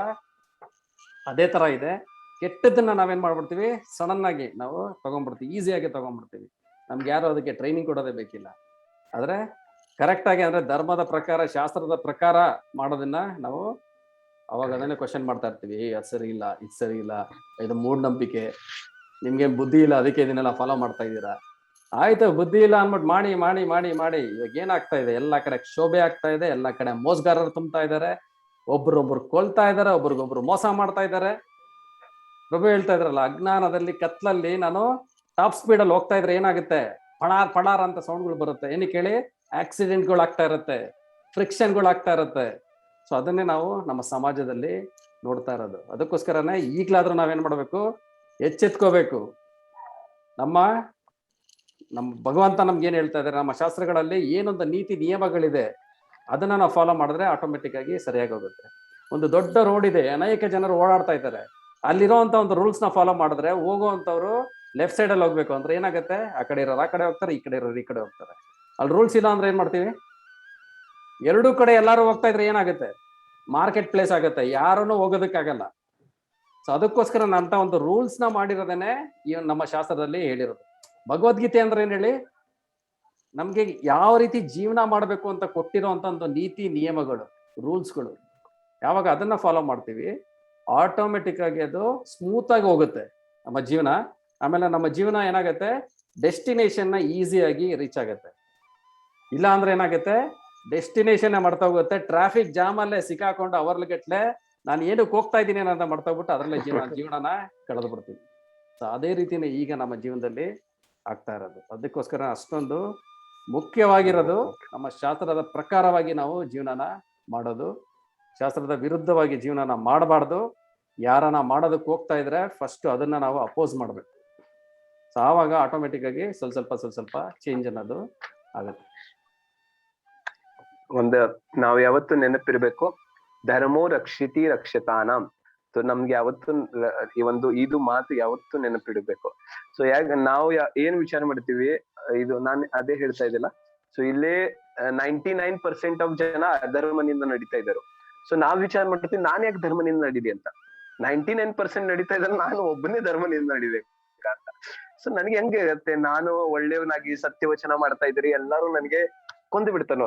ಅದೇ ತರ ಇದೆ. ಕೆಟ್ಟದನ್ನ ನಾವೇನ್ ಮಾಡ್ಬಿಡ್ತೀವಿ, ಸಡನ್ ಆಗಿ ನಾವು ತಗೊಂಡ್ಬಿಡ್ತೀವಿ, ಈಸಿಯಾಗಿ ತಗೊಂಡ್ಬಿಡ್ತೀವಿ. ನಮ್ಗೆ ಯಾರು ಅದಕ್ಕೆ ಟ್ರೈನಿಂಗ್ ಕೊಡೋದೇ ಬೇಕಿಲ್ಲ. ಆದ್ರೆ ಕರೆಕ್ಟ್ ಆಗಿ ಅಂದ್ರೆ ಧರ್ಮದ ಪ್ರಕಾರ, ಶಾಸ್ತ್ರದ ಪ್ರಕಾರ ಮಾಡೋದನ್ನ ನಾವು ಅವಾಗ ಅದನ್ನೇ ಕ್ವಶನ್ ಮಾಡ್ತಾ ಇರ್ತೀವಿ. ಅದು ಸರಿ ಇಲ್ಲ, ಇದು ಸರಿ ಇಲ್ಲ, ಇದು ಮೂಢನಂಬಿಕೆ, ನಿಮ್ಗೆ ಬುದ್ಧಿ ಇಲ್ಲ ಅದಕ್ಕೆ ಇದನ್ನೆಲ್ಲ ಫಾಲೋ ಮಾಡ್ತಾ ಇದ್ದೀರಾ. ಆಯ್ತು, ಬುದ್ಧಿ ಇಲ್ಲ ಅನ್ಬಿಟ್ಟು ಮಾಡಿ ಮಾಡಿ ಮಾಡಿ ಮಾಡಿ ಇವಾಗ ಏನಾಗ್ತಾ ಇದೆ, ಎಲ್ಲಾ ಕಡೆ ಕ್ಷೋಭೆ ಆಗ್ತಾ ಇದೆ, ಎಲ್ಲಾ ಕಡೆ ಮೋಸಗಾರರು ತುಂಬ್ತಾ ಇದ್ದಾರೆ, ಒಬ್ರೊಬ್ರು ಕೊಲ್ತಾ ಇದ್ದಾರೆ, ಒಬ್ರಿಗೊಬ್ರು ಮೋಸ ಮಾಡ್ತಾ ಇದ್ದಾರೆ. ಪ್ರಭು ಹೇಳ್ತಾ ಇದ್ರಲ್ಲ, ಅಜ್ಞಾನದಲ್ಲಿ ಕತ್ಲಲ್ಲಿ ನಾನು ಟಾಪ್ ಸ್ಪೀಡ್ ಅಲ್ಲಿ ಹೋಗ್ತಾ ಇದ್ರೆ ಏನಾಗುತ್ತೆ, ಪಣಾರ್ ಪಣಾರ್ ಅಂತ ಸೌಂಡ್ಗಳು ಬರುತ್ತೆ. ಏನಕ್ಕೆ ಹೇಳಿ, ಆಕ್ಸಿಡೆಂಟ್ಗಳು ಆಗ್ತಾ ಇರುತ್ತೆ, ಫ್ರಿಕ್ಷನ್ಗಳು ಆಗ್ತಾ ಇರುತ್ತೆ. ಸೊ ಅದನ್ನೇ ನಾವು ನಮ್ಮ ಸಮಾಜದಲ್ಲಿ ನೋಡ್ತಾ ಇರೋದು. ಅದಕ್ಕೋಸ್ಕರನೇ ಈಗ್ಲಾದ್ರೂ ನಾವೇನ್ ಮಾಡ್ಬೇಕು, ಎಚ್ಚೆತ್ಕೋಬೇಕು. ನಮ್ಮ ಭಗವಂತ ನಮ್ಗೆ ಏನ್ ಹೇಳ್ತಾ ಇದ್ದಾರೆ, ನಮ್ಮ ಶಾಸ್ತ್ರಗಳಲ್ಲಿ ಏನೊಂದು ನೀತಿ ನಿಯಮಗಳಿದೆ ಅದನ್ನ ನಾವು ಫಾಲೋ ಮಾಡಿದ್ರೆ ಆಟೋಮೆಟಿಕ್ ಆಗಿ ಸರಿಯಾಗಿ ಹೋಗುತ್ತೆ. ಒಂದು ದೊಡ್ಡ ರೋಡ್ ಇದೆ, ಅನೇಕ ಜನರು ಓಡಾಡ್ತಾ ಇದ್ದಾರೆ, ಅಲ್ಲಿರೋಂತ ಒಂದು ರೂಲ್ಸ್ ನ ಫಾಲೋ ಮಾಡಿದ್ರೆ ಹೋಗುವಂತವ್ರು ಲೆಫ್ಟ್ ಸೈಡ್ ಅಲ್ಲಿ ಹೋಗ್ಬೇಕು ಅಂದ್ರೆ ಏನಾಗುತ್ತೆ, ಆ ಕಡೆ ಇರೋರು ಆ ಕಡೆ ಹೋಗ್ತಾರೆ, ಈ ಕಡೆ ಇರೋರು ಈ ಕಡೆ ಹೋಗ್ತಾರೆ. ಅಲ್ಲಿ ರೂಲ್ಸ್ ಇಲ್ಲ ಅಂದ್ರೆ ಏನ್ ಮಾಡ್ತೀವಿ, ಎರಡೂ ಕಡೆ ಎಲ್ಲಾರು ಹೋಗ್ತಾ ಇದ್ರೆ ಏನಾಗುತ್ತೆ, ಮಾರ್ಕೆಟ್ ಪ್ಲೇಸ್ ಆಗುತ್ತೆ, ಯಾರನ್ನು ಹೋಗೋದಕ್ಕಾಗಲ್ಲ. ಸೊ ಅದಕ್ಕೋಸ್ಕರ ಅಂತ ಒಂದು ರೂಲ್ಸ್ ನ ಮಾಡಿರೋದೇನೆ ಈ ನಮ್ಮ ಶಾಸ್ತ್ರದಲ್ಲಿ ಹೇಳಿರೋದು. ಭಗವದ್ಗೀತೆ ಅಂದ್ರೆ ಏನ್ ಹೇಳಿ, ನಮ್ಗೆ ಯಾವ ರೀತಿ ಜೀವನ ಮಾಡ್ಬೇಕು ಅಂತ ಕೊಟ್ಟಿರೋಂತ ಒಂದು ನೀತಿ ನಿಯಮಗಳು, ರೂಲ್ಸ್ಗಳು. ಯಾವಾಗ ಅದನ್ನ ಫಾಲೋ ಮಾಡ್ತೀವಿ, ಆಟೋಮೆಟಿಕ್ ಆಗಿ ಅದು ಸ್ಮೂತ್ ಆಗಿ ಹೋಗುತ್ತೆ ನಮ್ಮ ಜೀವನ. ಆಮೇಲೆ ನಮ್ಮ ಜೀವನ ಏನಾಗುತ್ತೆ, ಡೆಸ್ಟಿನೇಷನ್ ನ ಈಸಿಯಾಗಿ ರೀಚ್ ಆಗುತ್ತೆ. ಇಲ್ಲ ಅಂದ್ರೆ ಏನಾಗುತ್ತೆ, ಡೆಸ್ಟಿನೇಷನ್ ಮಾಡ್ತಾ ಹೋಗುತ್ತೆ, ಟ್ರಾಫಿಕ್ ಜಾಮ್ ಅಲ್ಲೇ ಸಿಕ್ಕಾಕೊಂಡು ಅವರ್ಗಟ್ಲೆ ನಾನು ಏನಕ್ಕೆ ಹೋಗ್ತಾ ಇದ್ದೀನಿ ಅಂತ ಮಾಡ್ತಾ ಹೋಗ್ಬಿಟ್ಟು ಅದರಲ್ಲೇ ಜೀವನನ ಕಳೆದು ಬಿಡ್ತೀನಿ. ಸೊ ಅದೇ ರೀತಿನೇ ಈಗ ನಮ್ಮ ಜೀವನದಲ್ಲಿ ಆಗ್ತಾ ಇರೋದು. ಅದಕ್ಕೋಸ್ಕರ ಅಷ್ಟೊಂದು ಮುಖ್ಯವಾಗಿರೋದು ನಮ್ಮ ಶಾಸ್ತ್ರದ ಪ್ರಕಾರವಾಗಿ ನಾವು ಜೀವನನ ಮಾಡೋದು, ಶಾಸ್ತ್ರದ ವಿರುದ್ಧವಾಗಿ ಜೀವನನ ಮಾಡಬಾರ್ದು. ಯಾರನ್ನ ಮಾಡೋದಕ್ಕೆ ಹೋಗ್ತಾ ಇದ್ರೆ ಫಸ್ಟ್ ಅದನ್ನ ನಾವು ಅಪೋಸ್ ಮಾಡ್ಬೇಕು. ಸೊ ಆವಾಗ ಆಟೋಮೆಟಿಕ್ ಆಗಿ ಸ್ವಲ್ಪ ಚೇಂಜ್ ಅನ್ನೋದು ಆಗುತ್ತೆ. ನಾವು ಯಾವತ್ತು ನೆನಪಿರ್ಬೇಕು, ಧರ್ಮೋ ರಕ್ಷಿತಿ ರಕ್ಷತಾನಾಂ. ಸೊ ನಮ್ಗೆ ಯಾವತ್ತು ಇದು ಮಾತು ಯಾವತ್ತು ನೆನಪಿಡ್ಬೇಕು. ಸೊ ನಾವು ಏನ್ ವಿಚಾರ ಮಾಡ್ತೀವಿ, ಇದು ನಾನು ಅದೇ ಹೇಳ್ತಾ ಇದ್ದಿಲ್ಲ. ಸೊ ಇಲ್ಲೇ 99% ಆಫ್ ಜನ ಅಧರ್ಮನಿಂದ ನಡೀತಾ ಇದ್ದಾರೆ. ಸೊ ನಾವ್ ವಿಚಾರ ಮಾಡ್ತೀವಿ, ನಾನ್ ಯಾಕೆ ಧರ್ಮನಿಂದ ನಡೀಲಿ ಅಂತ. 99% ನಡೀತಾ ಇದ್ದಾರೆ, ನಾನು ಒಬ್ಬನೇ ಧರ್ಮನಿಂದ ನಡಿಬೇಕಂತ. ಸೊ ನನ್ಗೆ ಹೆಂಗೆ ಇರುತ್ತೆ, ನಾನು ಒಳ್ಳೆಯವನಾಗಿ ಸತ್ಯವಚನ ಮಾಡ್ತಾ ಇದ್ರಿ, ಎಲ್ಲಾರು ನನ್ಗೆ ಕೊಂದು ಬಿಡ್ತಾನೋ,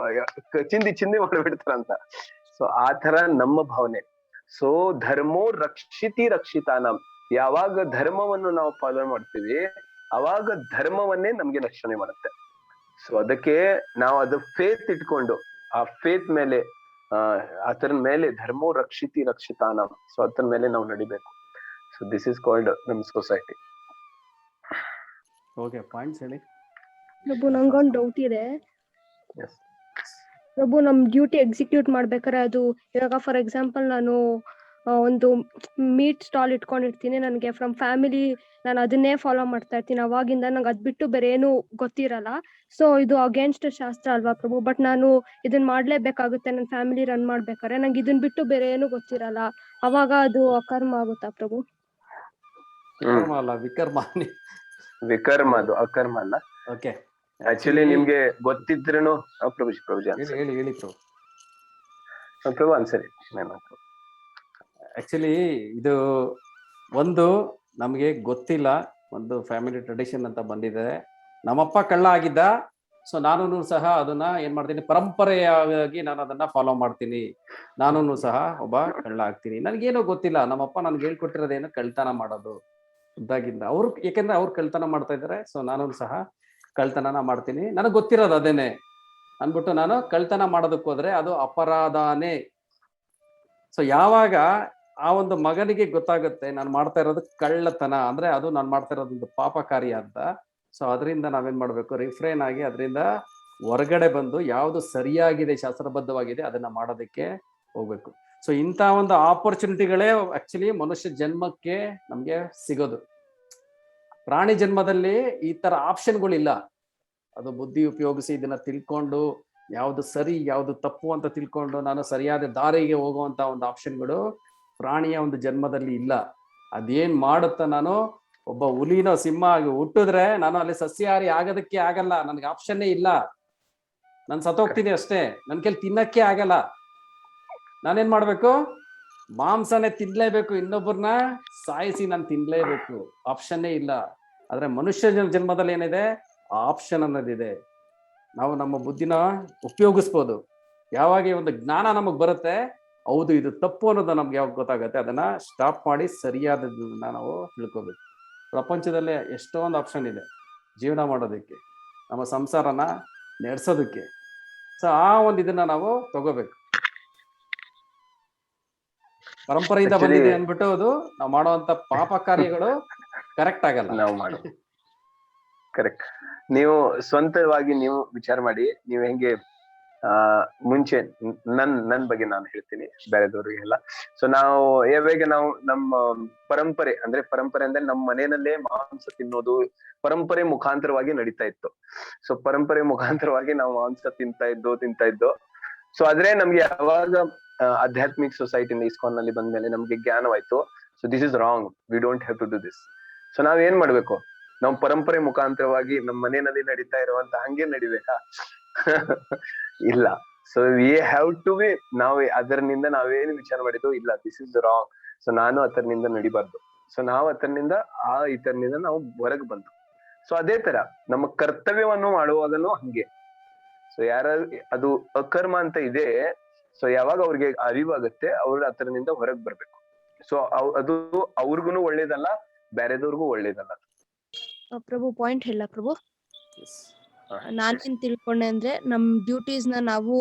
ಚಿಂದಿ ಮಾಡಿಬಿಡ್ತಾರಂತ. ಸೊ ಆ ತರ ನಮ್ಮ ಭಾವನೆ. ಸೊ ಧರ್ಮೋ ರಕ್ಷಿತಿ ರಕ್ಷಿತಾನಾಂ. ಯಾವಾಗ ಧರ್ಮವನ್ನು ನಾವು ಫಾಲೋ ಮಾಡ್ತೀವಿ ಅವಾಗ ಧರ್ಮವನ್ನೇ ನಮ್ಗೆ ರಕ್ಷಣೆ ಮಾಡುತ್ತೆ. ಸೊ ಅದಕ್ಕೆ ನಾವು ಅದು ಫೇತ್ ಇಟ್ಕೊಂಡು, ಆ ಫೇತ್ ಮೇಲೆ ಅದರ ಮೇಲೆ ಧರ್ಮೋ ರಕ್ಷಿತಿ ರಕ್ಷಿತಾನಾಂ, ಸೊ ಅದರ ಮೇಲೆ ನಾವು ನಡಿಬೇಕು. ಸೊ ದಿಸ್ ಇಸ್ ಕಾಲ್ಡ್ ನಮ್ ಸೊಸೈಟಿ. ಓಕೆ, ಪಾಯಿಂಟ್ಸ್ ಹೇಳಿ ಪ್ರಭು. ನಂಗೊಂದು ಡೌಟ್ ಇದೆ ಪ್ರಭು. ನಮ್ ಡ್ಯೂಟಿ ಎಕ್ಸಿಕ್ಯೂಟ್ ಮಾಡ್ಬೇಕಾದ್ರೆ ಅದು ಇವಾಗ ಫಾರ್ ಎಕ್ಸಾಂಪಲ್ ನಾನು ಒಂದು ಮೀಟ್ ಸ್ಟಾಲ್ ಇಟ್ಕೊಂಡಿರ್ತೀನಿ, ನನಗೆ ಫ್ರಮ್ ಫ್ಯಾಮಿಲಿ ನಾನು ಅದನ್ನೇ ಫಾಲೋ ಮಾಡ್ತಾ ಇರ್ತೀನಿ, ಅವಾಗಿಂದ ನಂಗೆ ಅದ್ ಬಿಟ್ಟು ಬೇರೆ ಏನು ಗೊತ್ತಿರಲ್ಲ. ಸೊ ಇದು ಅಗೇನ್ಸ್ಟ್ ಶಾಸ್ತ್ರ ಅಲ್ವಾ ಪ್ರಭು? ಬಟ್ ನಾನು ಇದನ್ನ ಮಾಡ್ಲೇಬೇಕಾಗುತ್ತೆ, ನನ್ನ ಫ್ಯಾಮಿಲಿ ರನ್ ಮಾಡ್ಬೇಕಾದ್ರೆ ನಂಗೆ ಇದನ್ ಬಿಟ್ಟು ಬೇರೆ ಏನು ಗೊತ್ತಿರಲ್ಲ, ಅವಾಗ ಅದು ಅಕರ್ಮ ಆಗುತ್ತಾ ಪ್ರಭು? ಕರ್ಮ ಅಲ್ಲ, ವಿಕರ್ಮ. ವಿಕರ್ಮ, ಅದು ಅಕರ್ಮ ಅಲ್ಲ. ಓಕೆ, ಆಕ್ಚುಲಿ ನಿಮ್ಗೆ ಗೊತ್ತಿದ್ರೇನು ಪ್ರಭುಜಿ ಹೇಳಿ ಪ್ರಭು ಅನ್ಸರಿ. ಆಕ್ಚುಲಿ ಇದು ಒಂದು ನಮ್ಗೆ ಗೊತ್ತಿಲ್ಲ, ಒಂದು ಫ್ಯಾಮಿಲಿ ಟ್ರೆಡಿಷನ್ ಅಂತ ಬಂದಿದೆ. ನಮ್ಮಪ್ಪ ಕಳ್ಳ ಆಗಿದ್ದ, ಸೊ ನಾನು ಸಹ ಅದನ್ನ ಏನ್ ಮಾಡ್ತೀನಿ, ಪರಂಪರೆಯಾಗಿ ನಾನು ಅದನ್ನ ಫಾಲೋ ಮಾಡ್ತೀನಿ, ನಾನು ಸಹ ಒಬ್ಬ ಕಳ್ಳ ಆಗ್ತೀನಿ. ನನ್ಗೇನು ಗೊತ್ತಿಲ್ಲ, ನಮ್ಮಪ್ಪ ನನ್ಗೆ ಹೇಳ್ಕೊಟ್ಟಿರೋದೇನು ಕಳ್ತನ ಮಾಡೋದು ಇದ್ದಾಗಿಂದ. ಯಾಕೆಂದ್ರೆ ಅವ್ರು ಕಳ್ತನ ಮಾಡ್ತಾ ಇದ್ದಾರೆ, ಸೊ ನಾನು ಸಹ ಕಳ್ತನನ ಮಾಡ್ತೀನಿ, ನನಗೆ ಗೊತ್ತಿರೋದು ಅದೇನೆ ಅನ್ಬಿಟ್ಟು ನಾನು ಕಳ್ತನ ಮಾಡೋದಕ್ಕೆ ಹೋದ್ರೆ ಅದು ಅಪರಾಧನೇ. ಸೊ ಯಾವಾಗ ಆ ಒಂದು ಮಗನಿಗೆ ಗೊತ್ತಾಗುತ್ತೆ ನಾನು ಮಾಡ್ತಾ ಇರೋದು ಕಳ್ಳತನ ಅಂದ್ರೆ ಅದು ನಾನು ಮಾಡ್ತಾ ಇರೋದೊಂದು ಪಾಪ ಕಾರ್ಯ ಅಂತ, ಸೊ ಅದರಿಂದ ನಾವೇನ್ ಮಾಡ್ಬೇಕು, ರಿಫ್ರೇನ್ ಆಗಿ ಅದರಿಂದ ಹೊರಗಡೆ ಬಂದು ಯಾವ್ದು ಸರಿಯಾಗಿದೆ, ಶಾಸ್ತ್ರಬದ್ಧವಾಗಿದೆ ಅದನ್ನ ಮಾಡೋದಕ್ಕೆ ಹೋಗ್ಬೇಕು. ಸೊ ಇಂಥ ಒಂದು ಆಪರ್ಚುನಿಟಿಗಳೇ ಆಕ್ಚುಲಿ ಮನುಷ್ಯ ಜನ್ಮಕ್ಕೆ ನಮ್ಗೆ ಸಿಗೋದು. ಪ್ರಾಣಿ ಜನ್ಮದಲ್ಲಿ ಈ ತರ ಆಪ್ಷನ್ಗಳಿಲ್ಲ. ಅದು ಬುದ್ಧಿ ಉಪಯೋಗಿಸಿ ಇದನ್ನ ತಿಳ್ಕೊಂಡು ಯಾವ್ದು ಸರಿ ಯಾವ್ದು ತಪ್ಪು ಅಂತ ತಿಳ್ಕೊಂಡು ನಾನು ಸರಿಯಾದ ದಾರಿಗೆ ಹೋಗುವಂತ ಒಂದು ಆಪ್ಷನ್ಗಳು ಪ್ರಾಣಿಯ ಒಂದು ಜನ್ಮದಲ್ಲಿ ಇಲ್ಲ. ಅದೇನ್ ಮಾಡುತ್ತ, ನಾನು ಒಬ್ಬ ಹುಲಿನೋ ಸಿಂಹ ಆಗಿ ಹುಟ್ಟಿದ್ರೆ ನಾನು ಅಲ್ಲಿ ಸಸ್ಯಾಹಾರಿ ಆಗೋದಕ್ಕೆ ಆಗಲ್ಲ, ನನ್ಗೆ ಆಪ್ಷನ್ನೇ ಇಲ್ಲ, ನಾನು ಸತ್ತೋಗ್ತೀನಿ ಅಷ್ಟೇ, ನನ್ ಕೈಲಿ ತಿನ್ನಕ್ಕೆ ಆಗಲ್ಲ. ನಾನೇನ್ ಮಾಡ್ಬೇಕು, ಮಾಂಸನೇ ತಿನ್ಲೇಬೇಕು, ಇನ್ನೊಬ್ಬರನ್ನ ಸಾಯಿಸಿ ನಾನು ತಿನ್ಲೇಬೇಕು, ಆಪ್ಷನ್ನೇ ಇಲ್ಲ. ಆದ್ರೆ ಮನುಷ್ಯ ಜನ್ಮದಲ್ಲಿ ಏನಿದೆ, ಆಪ್ಷನ್ ಅನ್ನೋದಿದೆ. ನಾವು ನಮ್ಮ ಬುದ್ಧಿನ ಉಪಯೋಗಿಸ್ಬೋದು. ಯಾವಾಗ ಈ ಒಂದು ಜ್ಞಾನ ನಮಗ್ ಬರುತ್ತೆ, ಹೌದು ಇದು ತಪ್ಪು ಅನ್ನೋದು ನಮ್ಗೆ ಯಾವಾಗ ಗೊತ್ತಾಗುತ್ತೆ, ಅದನ್ನ ಸ್ಟಾಪ್ ಮಾಡಿ ಸರಿಯಾದದನ್ನ ನಾವು ತಿಳ್ಕೊಬೇಕು. ಪ್ರಪಂಚದಲ್ಲೇ ಎಷ್ಟೊಂದು ಆಪ್ಷನ್ ಇದೆ ಜೀವನ ಮಾಡೋದಕ್ಕೆ, ನಮ್ಮ ಸಂಸಾರನ ನಡೆಸೋದಕ್ಕೆ. ಸೊ ಆ ಒಂದು ಇದನ್ನ ನಾವು ತಗೋಬೇಕು. ಪರಂಪರೆಯಿಂದ ಬಂದಿದೆ ಅಂದ್ಬಿಟ್ಟು ಅದು ನಾವು ಮಾಡುವಂತ ಪಾಪ ಕಾರ್ಯಗಳು ಕರೆಕ್ಟ್ ಆಗಲ್ಲ. ನಾವು ಮಾಡೋದು ಕರೆಕ್ಟ್. ಸ್ವಂತವಾಗಿ ನೀವು ವಿಚಾರ ಮಾಡಿ, ನೀವು ಹೆಂಗೆ ಮುಂಚೆ ನನ್ ಬಗ್ಗೆ ನಾನು ಹೇಳ್ತೀನಿ, ಬೇರೆದವ್ರಿಗೆಲ್ಲ. ಸೊ ಯಾವಾಗ ನಾವು ನಮ್ಮ ಪರಂಪರೆ ಅಂದ್ರೆ ನಮ್ಮ ಮನೆಯಲ್ಲೇ ಮಾಂಸ ತಿನ್ನೋದು ಪರಂಪರೆ ಮುಖಾಂತರವಾಗಿ ನಡೀತಾ ಇತ್ತು. ಸೊ ಪರಂಪರೆ ಮುಖಾಂತರವಾಗಿ ನಾವು ಮಾಂಸ ತಿಂತಾ ಇದ್ದೋ. ಸೊ ಆದ್ರೆ ನಮ್ಗೆ ಯಾವಾಗ ಆಧ್ಯಾತ್ಮಿಕ್ ಸೊಸೈಟಿಯಿಂದ ಇಸ್ಕಾನ್ ನಲ್ಲಿ ಬಂದ್ಮೇಲೆ ನಮ್ಗೆ ಜ್ಞಾನವಾಯ್ತು, so this is wrong, we don't have to do this. So ನಾವ್ ಏನ್ ಮಾಡ್ಬೇಕು, ನಾವು ಪರಂಪರೆ ಮುಖಾಂತರವಾಗಿ ನಮ್ಮ ಮನೆಯಲ್ಲಿ ನಡೀತಾ ಇರುವಂತ ಹಂಗೆ ನಡಿಬೇಕಾ? ಇಲ್ಲ. So we have to be, ಅದರಿಂದ ನಾವೇನು ವಿಚಾರ ಮಾಡಿದ್ದು ಇಲ್ಲ, ದಿಸ್ ಇಸ್ ರಾಂಗ್, ಸೊ ನಾನು ಅದರಿಂದ ನಡಿಬಾರ್ದು. ಸೊ ನಾವು ಅದರಿಂದ ಇದರಿಂದ ನಾವು ಹೊರಗೆ ಬಂದು, ಸೊ ಅದೇ ತರ ನಮ್ಮ ಕರ್ತವ್ಯವನ್ನು ಮಾಡುವಾಗನು ಹಂಗೆ. ಸೊ ಅದು ಅಕರ್ಮ ಅಂತ ಇದೆ, ಸೊ ಯಾವಾಗ ಅವ್ರಿಗೆ ಅರಿವಾಗುತ್ತೆ, ಅವ್ರು ಅದರಿಂದ ಹೊರಗೆ ಬರ್ಬೇಕು. ಸೊ ಅದು ಅವ್ರಿಗೂ ಒಳ್ಳೇದಲ್ಲ, ಬೇರೆದವ್ರಿಗೂ ಒಳ್ಳೇದಲ್ಲ. ಪ್ರಭು ಪಾಯಿಂಟ್ ಹೇಳ ಪ್ರಭು. ನಾನೇನ್ ತಿಳ್ಕೊಂಡೆ ಅಂದ್ರೆ ನಮ್ ಡ್ಯೂಟೀಸ್ ನಾವು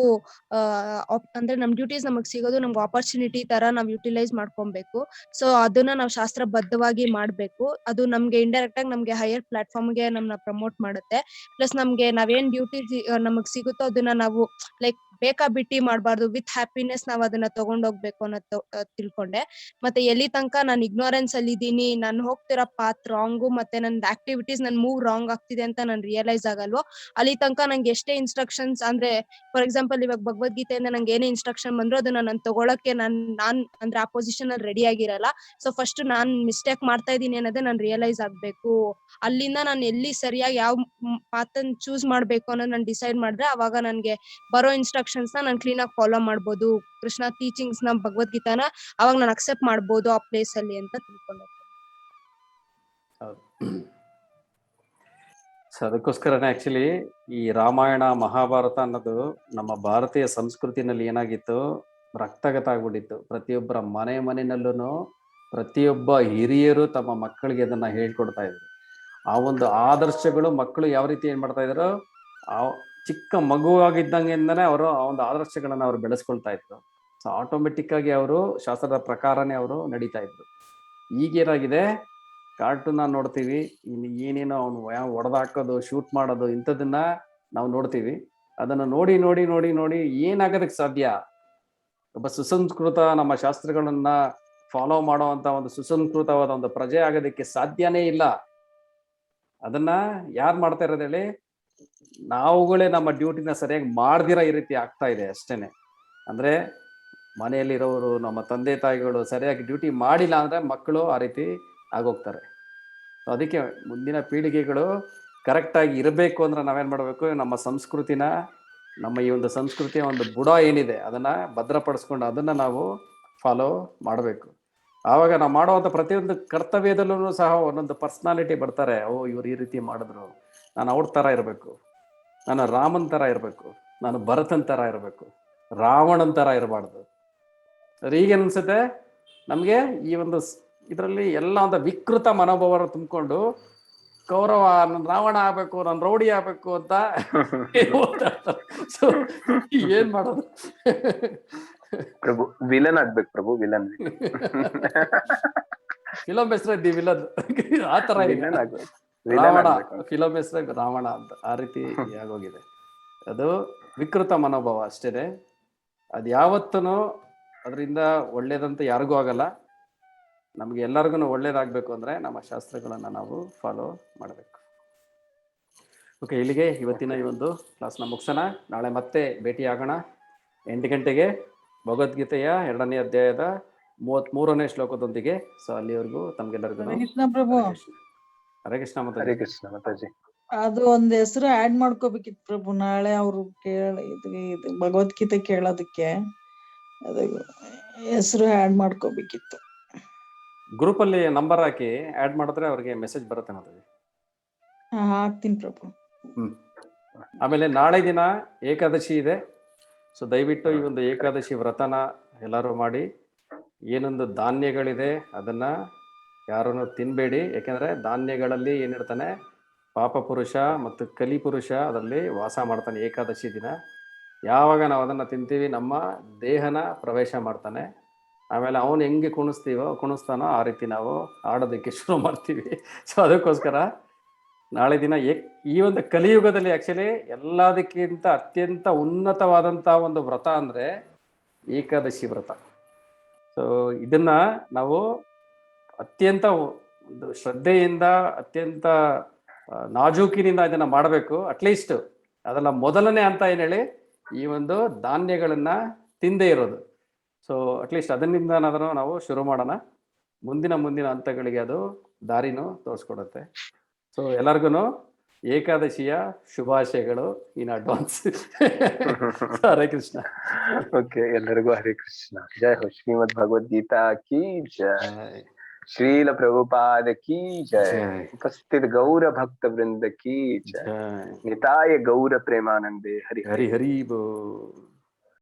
ಅಂದ್ರೆ ನಮ್ ಡ್ಯೂಟೀಸ್ ನಮಗ್ ಸಿಗೋದು ನಮ್ಗೆ ಆಪರ್ಚುನಿಟಿ ತರ ನಾವ್ ಯುಟಿಲೈಸ್ ಮಾಡ್ಕೊಬೇಕು. ಸೊ ಅದನ್ನ ನಾವ್ ಶಾಸ್ತ್ರಬದ್ಧವಾಗಿ ಮಾಡ್ಬೇಕು. ಅದು ನಮ್ಗೆ ಇಂಡೈರೆಕ್ಟ್ ಆಗಿ ನಮ್ಗೆ ಹೈಯರ್ ಪ್ಲಾಟ್ಫಾರ್ಮ್ ಗೆ ನಮ್ನ ಪ್ರಮೋಟ್ ಮಾಡುತ್ತೆ. ಪ್ಲಸ್ ನಮ್ಗೆ ನಾವೇನ್ ಡ್ಯೂಟಿ ನಮಗ್ ಸಿಗುತ್ತೋ ಅದನ್ನ ನಾವು ಲೈಕ್ ಬೇಕಾಬಿಟ್ಟಿ ಮಾಡ್ಬಾರ್ದು, ವಿತ್ ಹ್ಯಾಪಿನೆಸ್ ನಾವ್ ಅದನ್ನ ತಗೊಂಡೋಗ್ಬೇಕು ಅನ್ನೋದು ತಿಳ್ಕೊಂಡೆ. ಮತ್ತೆ ಎಲ್ಲಿ ತನಕ ನಾನು ಇಗ್ನೋರೆನ್ಸ್ ಅಲ್ಲಿ ಇದೀನಿ, ನಾನು ಹೋಗ್ತಿರೋ ಪಾತ್ ರಾಂಗು, ಮತ್ತೆ ನನ್ ಆಕ್ಟಿವಿಟೀಸ್ ನನ್ ಮೂವ್ ರಾಂಗ್ ಆಗ್ತಿದೆ ಅಂತ ನಾನು ರಿಯಲೈಸ್ ಆಗಲ್ವೋ, ಅಲ್ಲಿ ತನಕ ನಂಗೆ ಎಷ್ಟೇ ಇನ್ಸ್ಟ್ರಕ್ಷನ್ಸ್ ಅಂದ್ರೆ ಫಾರ್ ಎಕ್ಸಾಂಪಲ್ ಇವಾಗ ಭಗವದ್ಗೀತೆಯಿಂದ ನಂಗೆ ಏನೇ ಇನ್ಸ್ಟ್ರಕ್ಷನ್ ಬಂದ್ರು ಅದನ್ನ ನಾನು ತಗೊಳಕ್ಕೆ ನಾನ್ ಅಂದ್ರೆ ಆ ಪೊಸಿಷನ್ ಅಲ್ಲಿ ರೆಡಿ ಆಗಿರಲ್ಲ. ಸೊ ಫಸ್ಟ್ ನಾನ್ ಮಿಸ್ಟೇಕ್ ಮಾಡ್ತಾ ಇದೀನಿ ಅನ್ನೋದೇ ನಾನು ರಿಯಲೈಸ್ ಆಗ್ಬೇಕು. ಅಲ್ಲಿಂದ ನಾನು ಎಲ್ಲಿ ಸರಿಯಾಗಿ ಯಾವ ಪಾತನ್ ಚೂಸ್ ಮಾಡ್ಬೇಕು ಅನ್ನೋದು ನಾನು ಡಿಸೈಡ್ ಮಾಡಿದ್ರೆ ಅವಾಗ ನನ್ಗೆ ಬರೋ ಇನ್ಸ್ಟ್ರಕ್ಷನ್ಸ್ ನ ನಾನು ಕ್ಲೀನ್ ಆಗಿ ಫಾಲೋ ಮಾಡ್ಬೋದು. ಕೃಷ್ಣ ಟೀಚಿಂಗ್ಸ್ ನ ಭಗವದ್ಗೀತಾನ ಅವಾಗ ನಾನು ಅಕ್ಸೆಪ್ಟ್ ಮಾಡ್ಬೋದು ಆ ಪ್ಲೇಸ್ ಅಲ್ಲಿ ಅಂತ ತಿಳ್ಕೊಂಡೆ. ಸೊ ಅದಕ್ಕೋಸ್ಕರನೇ ಆಕ್ಚುಲಿ ಈ ರಾಮಾಯಣ ಮಹಾಭಾರತ ಅನ್ನೋದು ನಮ್ಮ ಭಾರತೀಯ ಸಂಸ್ಕೃತಿನಲ್ಲಿ ಏನಾಗಿತ್ತು, ರಕ್ತಗತ ಆಗ್ಬಿಟ್ಟಿತ್ತು. ಪ್ರತಿಯೊಬ್ಬರ ಮನೆಯಲ್ಲೂ ಪ್ರತಿಯೊಬ್ಬ ಹಿರಿಯರು ತಮ್ಮ ಮಕ್ಕಳಿಗೆ ಅದನ್ನ ಹೇಳ್ಕೊಡ್ತಾ ಇದ್ರು. ಆ ಒಂದು ಆದರ್ಶಗಳು ಮಕ್ಕಳು ಯಾವ ರೀತಿ ಏನ್ ಮಾಡ್ತಾ ಇದ್ರು, ಆ ಚಿಕ್ಕ ಮಗುವಾಗಿದ್ದಂಗೆಂದನೇ ಅವರು ಆ ಒಂದು ಆದರ್ಶಗಳನ್ನ ಅವ್ರು ಬೆಳೆಸ್ಕೊಳ್ತಾ ಇದ್ರು. ಸೊ ಆಟೋಮೆಟಿಕ್ ಆಗಿ ಅವರು ಶಾಸ್ತ್ರದ ಪ್ರಕಾರನೇ ಅವರು ನಡೀತಾ ಇದ್ರು. ಈಗೇನಾಗಿದೆ, ಕಾರ್ಟೂನ್ ನೋಡ್ತೀವಿ, ಏನೇನೋ ಅವನು ಹೊಡೆದಾಕೋದು, ಶೂಟ್ ಮಾಡೋದು, ಇಂಥದನ್ನ ನಾವು ನೋಡ್ತೀವಿ. ಅದನ್ನ ನೋಡಿ ನೋಡಿ ನೋಡಿ ನೋಡಿ ಏನಾಗೋದಕ್ಕೆ ಸಾಧ್ಯ? ಒಬ್ಬ ಸುಸಂಸ್ಕೃತ ನಮ್ಮ ಶಾಸ್ತ್ರಗಳನ್ನ ಫಾಲೋ ಮಾಡುವಂತ ಒಂದು ಸುಸಂಸ್ಕೃತವಾದ ಒಂದು ಪ್ರಜೆ ಆಗೋದಕ್ಕೆ ಸಾಧ್ಯನೇ ಇಲ್ಲ. ಅದನ್ನ ಯಾರು ಮಾಡ್ತಾ ಇರೋದು ಹೇಳಿ? ನಾವುಗಳೇ ನಮ್ಮ ಡ್ಯೂಟಿನ ಸರಿಯಾಗಿ ಮಾಡ್ದಿರ ಈ ರೀತಿ ಆಗ್ತಾ ಇದೆ ಅಷ್ಟೇನೆ. ಅಂದ್ರೆ ಮನೆಯಲ್ಲಿರೋರು, ನಮ್ಮ ತಂದೆ ತಾಯಿಗಳು ಸರಿಯಾಗಿ ಡ್ಯೂಟಿ ಮಾಡಿಲ್ಲ ಅಂದ್ರೆ ಮಕ್ಕಳು ಆ ರೀತಿ ಆಗೋಗ್ತಾರೆ. ಅದಕ್ಕೆ ಮುಂದಿನ ಪೀಳಿಗೆಗಳು ಕರೆಕ್ಟಾಗಿ ಇರಬೇಕು ಅಂದ್ರೆ ನಾವೇನ್ ಮಾಡಬೇಕು, ನಮ್ಮ ಸಂಸ್ಕೃತಿನ, ನಮ್ಮ ಈ ಒಂದು ಸಂಸ್ಕೃತಿಯ ಒಂದು ಬುಡ ಏನಿದೆ ಅದನ್ನ ಭದ್ರಪಡಿಸ್ಕೊಂಡು ಅದನ್ನ ನಾವು ಫಾಲೋ ಮಾಡಬೇಕು. ಆವಾಗ ನಾವು ಮಾಡುವಂಥ ಪ್ರತಿಯೊಂದು ಕರ್ತವ್ಯದಲ್ಲೂ ಸಹ ಒಂದೊಂದು ಪರ್ಸ್ನಾಲಿಟಿ ಬರ್ತಾರೆ. ಇವ್ರು ಈ ರೀತಿ ಮಾಡಿದ್ರು, ನಾನು ಅವ್ರ ಥರ ಇರಬೇಕು, ನಾನು ರಾಮನ್ ಥರ ಇರಬೇಕು, ನಾನು ಭರತನ್ ಥರ ಇರಬೇಕು, ರಾವಣನ್ ಥರ ಇರಬಾರ್ದು. ಈಗೇನು ಅನ್ಸುತ್ತೆ ನಮಗೆ, ಈ ಒಂದು ಇದರಲ್ಲಿ ಎಲ್ಲ ಒಂದು ವಿಕೃತ ಮನೋಭಾವ ತುಂಬಿಕೊಂಡು ಕೌರವ ನಾನು ರಾವಣ ಆಗ್ಬೇಕು, ನಾನು ರೌಡಿ ಆಗ್ಬೇಕು ಅಂತ ಏನ್ ಮಾಡೋದು? ಪ್ರಭು ವಿಲನ್ ಆಗ್ಬೇಕು, ಪ್ರಭು ವಿಲನ್. ಫಿಲಂ ಹೆಸರು ದಿ ವಿಲನ್ ಆತರ ರಾವಣ, ಫಿಲಂ ಹೆಸರು ರಾವಣ ಅಂತ ಆ ರೀತಿ ಆಗೋಗಿದೆ. ಅದು ವಿಕೃತ ಮನೋಭಾವ ಅಷ್ಟೇನೆ. ಅದ್ ಯಾವತ್ತೂ ಅದರಿಂದ ಒಳ್ಳೇದಂತ ಯಾರಿಗೂ ಆಗಲ್ಲ. ನಮ್ಗೆ ಎಲ್ಲರಿಗೂ ಒಳ್ಳೇದಾಗ್ಬೇಕು ಅಂದ್ರೆ ನಮ್ಮ ಶಾಸ್ತ್ರಗಳನ್ನ ನಾವು ಫಾಲೋ ಮಾಡಬೇಕು. ಓಕೆ, ಇಲ್ಲಿಗೆ ಇವತ್ತಿನ ಈ ಒಂದು ಕ್ಲಾಸ್ನ ಮುಗಿಸೋಣ. ನಾಳೆ ಮತ್ತೆ ಭೇಟಿ ಆಗೋಣ 8 ಗಂಟೆಗೆ ಭಗವದ್ಗೀತೆಯ 2ನೇ ಅಧ್ಯಾಯದ 33ನೇ ಶ್ಲೋಕದೊಂದಿಗೆ. ಸೊ ಅಲ್ಲಿವರೆಗೂ ತಮ್ಗೆಲ್ಲರಿಗೂ ಹರೇ ಕೃಷ್ಣ ಪ್ರಭು. ಹರೇ ಕೃಷ್ಣ ಮಾತಾಜಿ. ಹರೇ ಕೃಷ್ಣ ಮಾತಾಜಿ. ಅದು ಒಂದ್ ಹೆಸರು ಆಡ್ ಮಾಡ್ಕೋಬೇಕಿತ್ತು ಪ್ರಭು. ನಾಳೆ ಅವ್ರು ಇದು ಭಗವದ್ಗೀತೆ ಕೇಳೋದಕ್ಕೆ ಅದು ಹೆಸರು ಆಡ್ ಮಾಡ್ಕೋಬೇಕಿತ್ತು. ಗ್ರೂಪ್ ಅಲ್ಲಿ ನಂಬರ್ ಹಾಕಿ ಆಡ್ ಮಾಡಿದ್ರೆ ಅವ್ರಿಗೆ ಮೆಸೇಜ್ ಬರುತ್ತೆ ನೋಡಿ. ಹಾಕ್ತೀನಿ ಪ್ರಭು. ಆಮೇಲೆ ನಾಳೆ ದಿನ ಏಕಾದಶಿ ಇದೆ. ಸೊ ದಯವಿಟ್ಟು ಈ ಒಂದು ಏಕಾದಶಿ ವ್ರತನ ಎಲ್ಲರೂ ಮಾಡಿ. ಏನೊಂದು ಧಾನ್ಯಗಳಿದೆ ಅದನ್ನ ಯಾರನ್ನು ತಿನ್ಬೇಡಿ. ಯಾಕೆಂದ್ರೆ ಧಾನ್ಯಗಳಲ್ಲಿ ಏನಿರ್ತಾನೆ, ಪಾಪ ಪುರುಷ ಮತ್ತು ಕಲಿ ಪುರುಷ ಅದರಲ್ಲಿ ವಾಸ ಮಾಡ್ತಾನೆ ಏಕಾದಶಿ ದಿನ. ಯಾವಾಗ ನಾವು ಅದನ್ನು ತಿಂತೀವಿ ನಮ್ಮ ದೇಹನ ಪ್ರವೇಶ ಮಾಡ್ತಾನೆ. ಆಮೇಲೆ ಅವನು ಹೆಂಗೆ ಕುಣಿಸ್ತಾನೋ ಆ ರೀತಿ ನಾವು ಆಡೋದಕ್ಕೆ ಶುರು ಮಾಡ್ತೀವಿ. ಸೊ ಅದಕ್ಕೋಸ್ಕರ ನಾಳೆ ದಿನ ಈ ಒಂದು ಕಲಿಯುಗದಲ್ಲಿ ಆ್ಯಕ್ಚುಲಿ ಎಲ್ಲದಕ್ಕಿಂತ ಅತ್ಯಂತ ಉನ್ನತವಾದಂಥ ಒಂದು ವ್ರತ ಅಂದರೆ ಏಕಾದಶಿ ವ್ರತ. ಸೊ ಇದನ್ನು ನಾವು ಅತ್ಯಂತ ಒಂದು ಶ್ರದ್ಧೆಯಿಂದ, ಅತ್ಯಂತ ನಾಜೂಕಿನಿಂದ ಇದನ್ನು ಮಾಡಬೇಕು. ಅಟ್ಲೀಸ್ಟ್ ಅದೆಲ್ಲ ಮೊದಲನೇ ಅಂತ ಏನು ಹೇಳಿ, ಈ ಒಂದು ಧಾನ್ಯಗಳನ್ನು ತಿಂದೇ ಇರೋದು. ಸೊ ಅಟ್ಲೀಸ್ಟ್ ಅದನ್ನಿಂದನಾದರೂ ನಾವು ಶುರು ಮಾಡೋಣ. ಮುಂದಿನ ಹಂತಗಳಿಗೆ ಅದು ದಾರಿನೂ ತೋರಿಸ್ಕೊಡುತ್ತೆ. ಸೊ ಎಲ್ಲರಿಗೂ ಏಕಾದಶಿಯ ಶುಭಾಶಯಗಳು in advance. Hare Krishna. Okay, ಎಲ್ಲರಿಗೂ ಹರೇ ಕೃಷ್ಣ. ಜೈ ಹೋ. ಶ್ರೀಮದ್ ಭಗವದ್ಗೀತಾ ಕಿ ಜೈ. ಶ್ರೀಲ ಪ್ರಭುಪಾದ ಕಿ ಜೈ. ಉಪಸ್ಥಿತ ಗೌರ ಭಕ್ತ ವೃಂದ ಕಿ ಜೈ. ನಿತಾಯ ಗೌರ ಪ್ರೇಮಾನಂದೇ. ಹರಿ ಹರಿ ಹರಿ ಬೋ.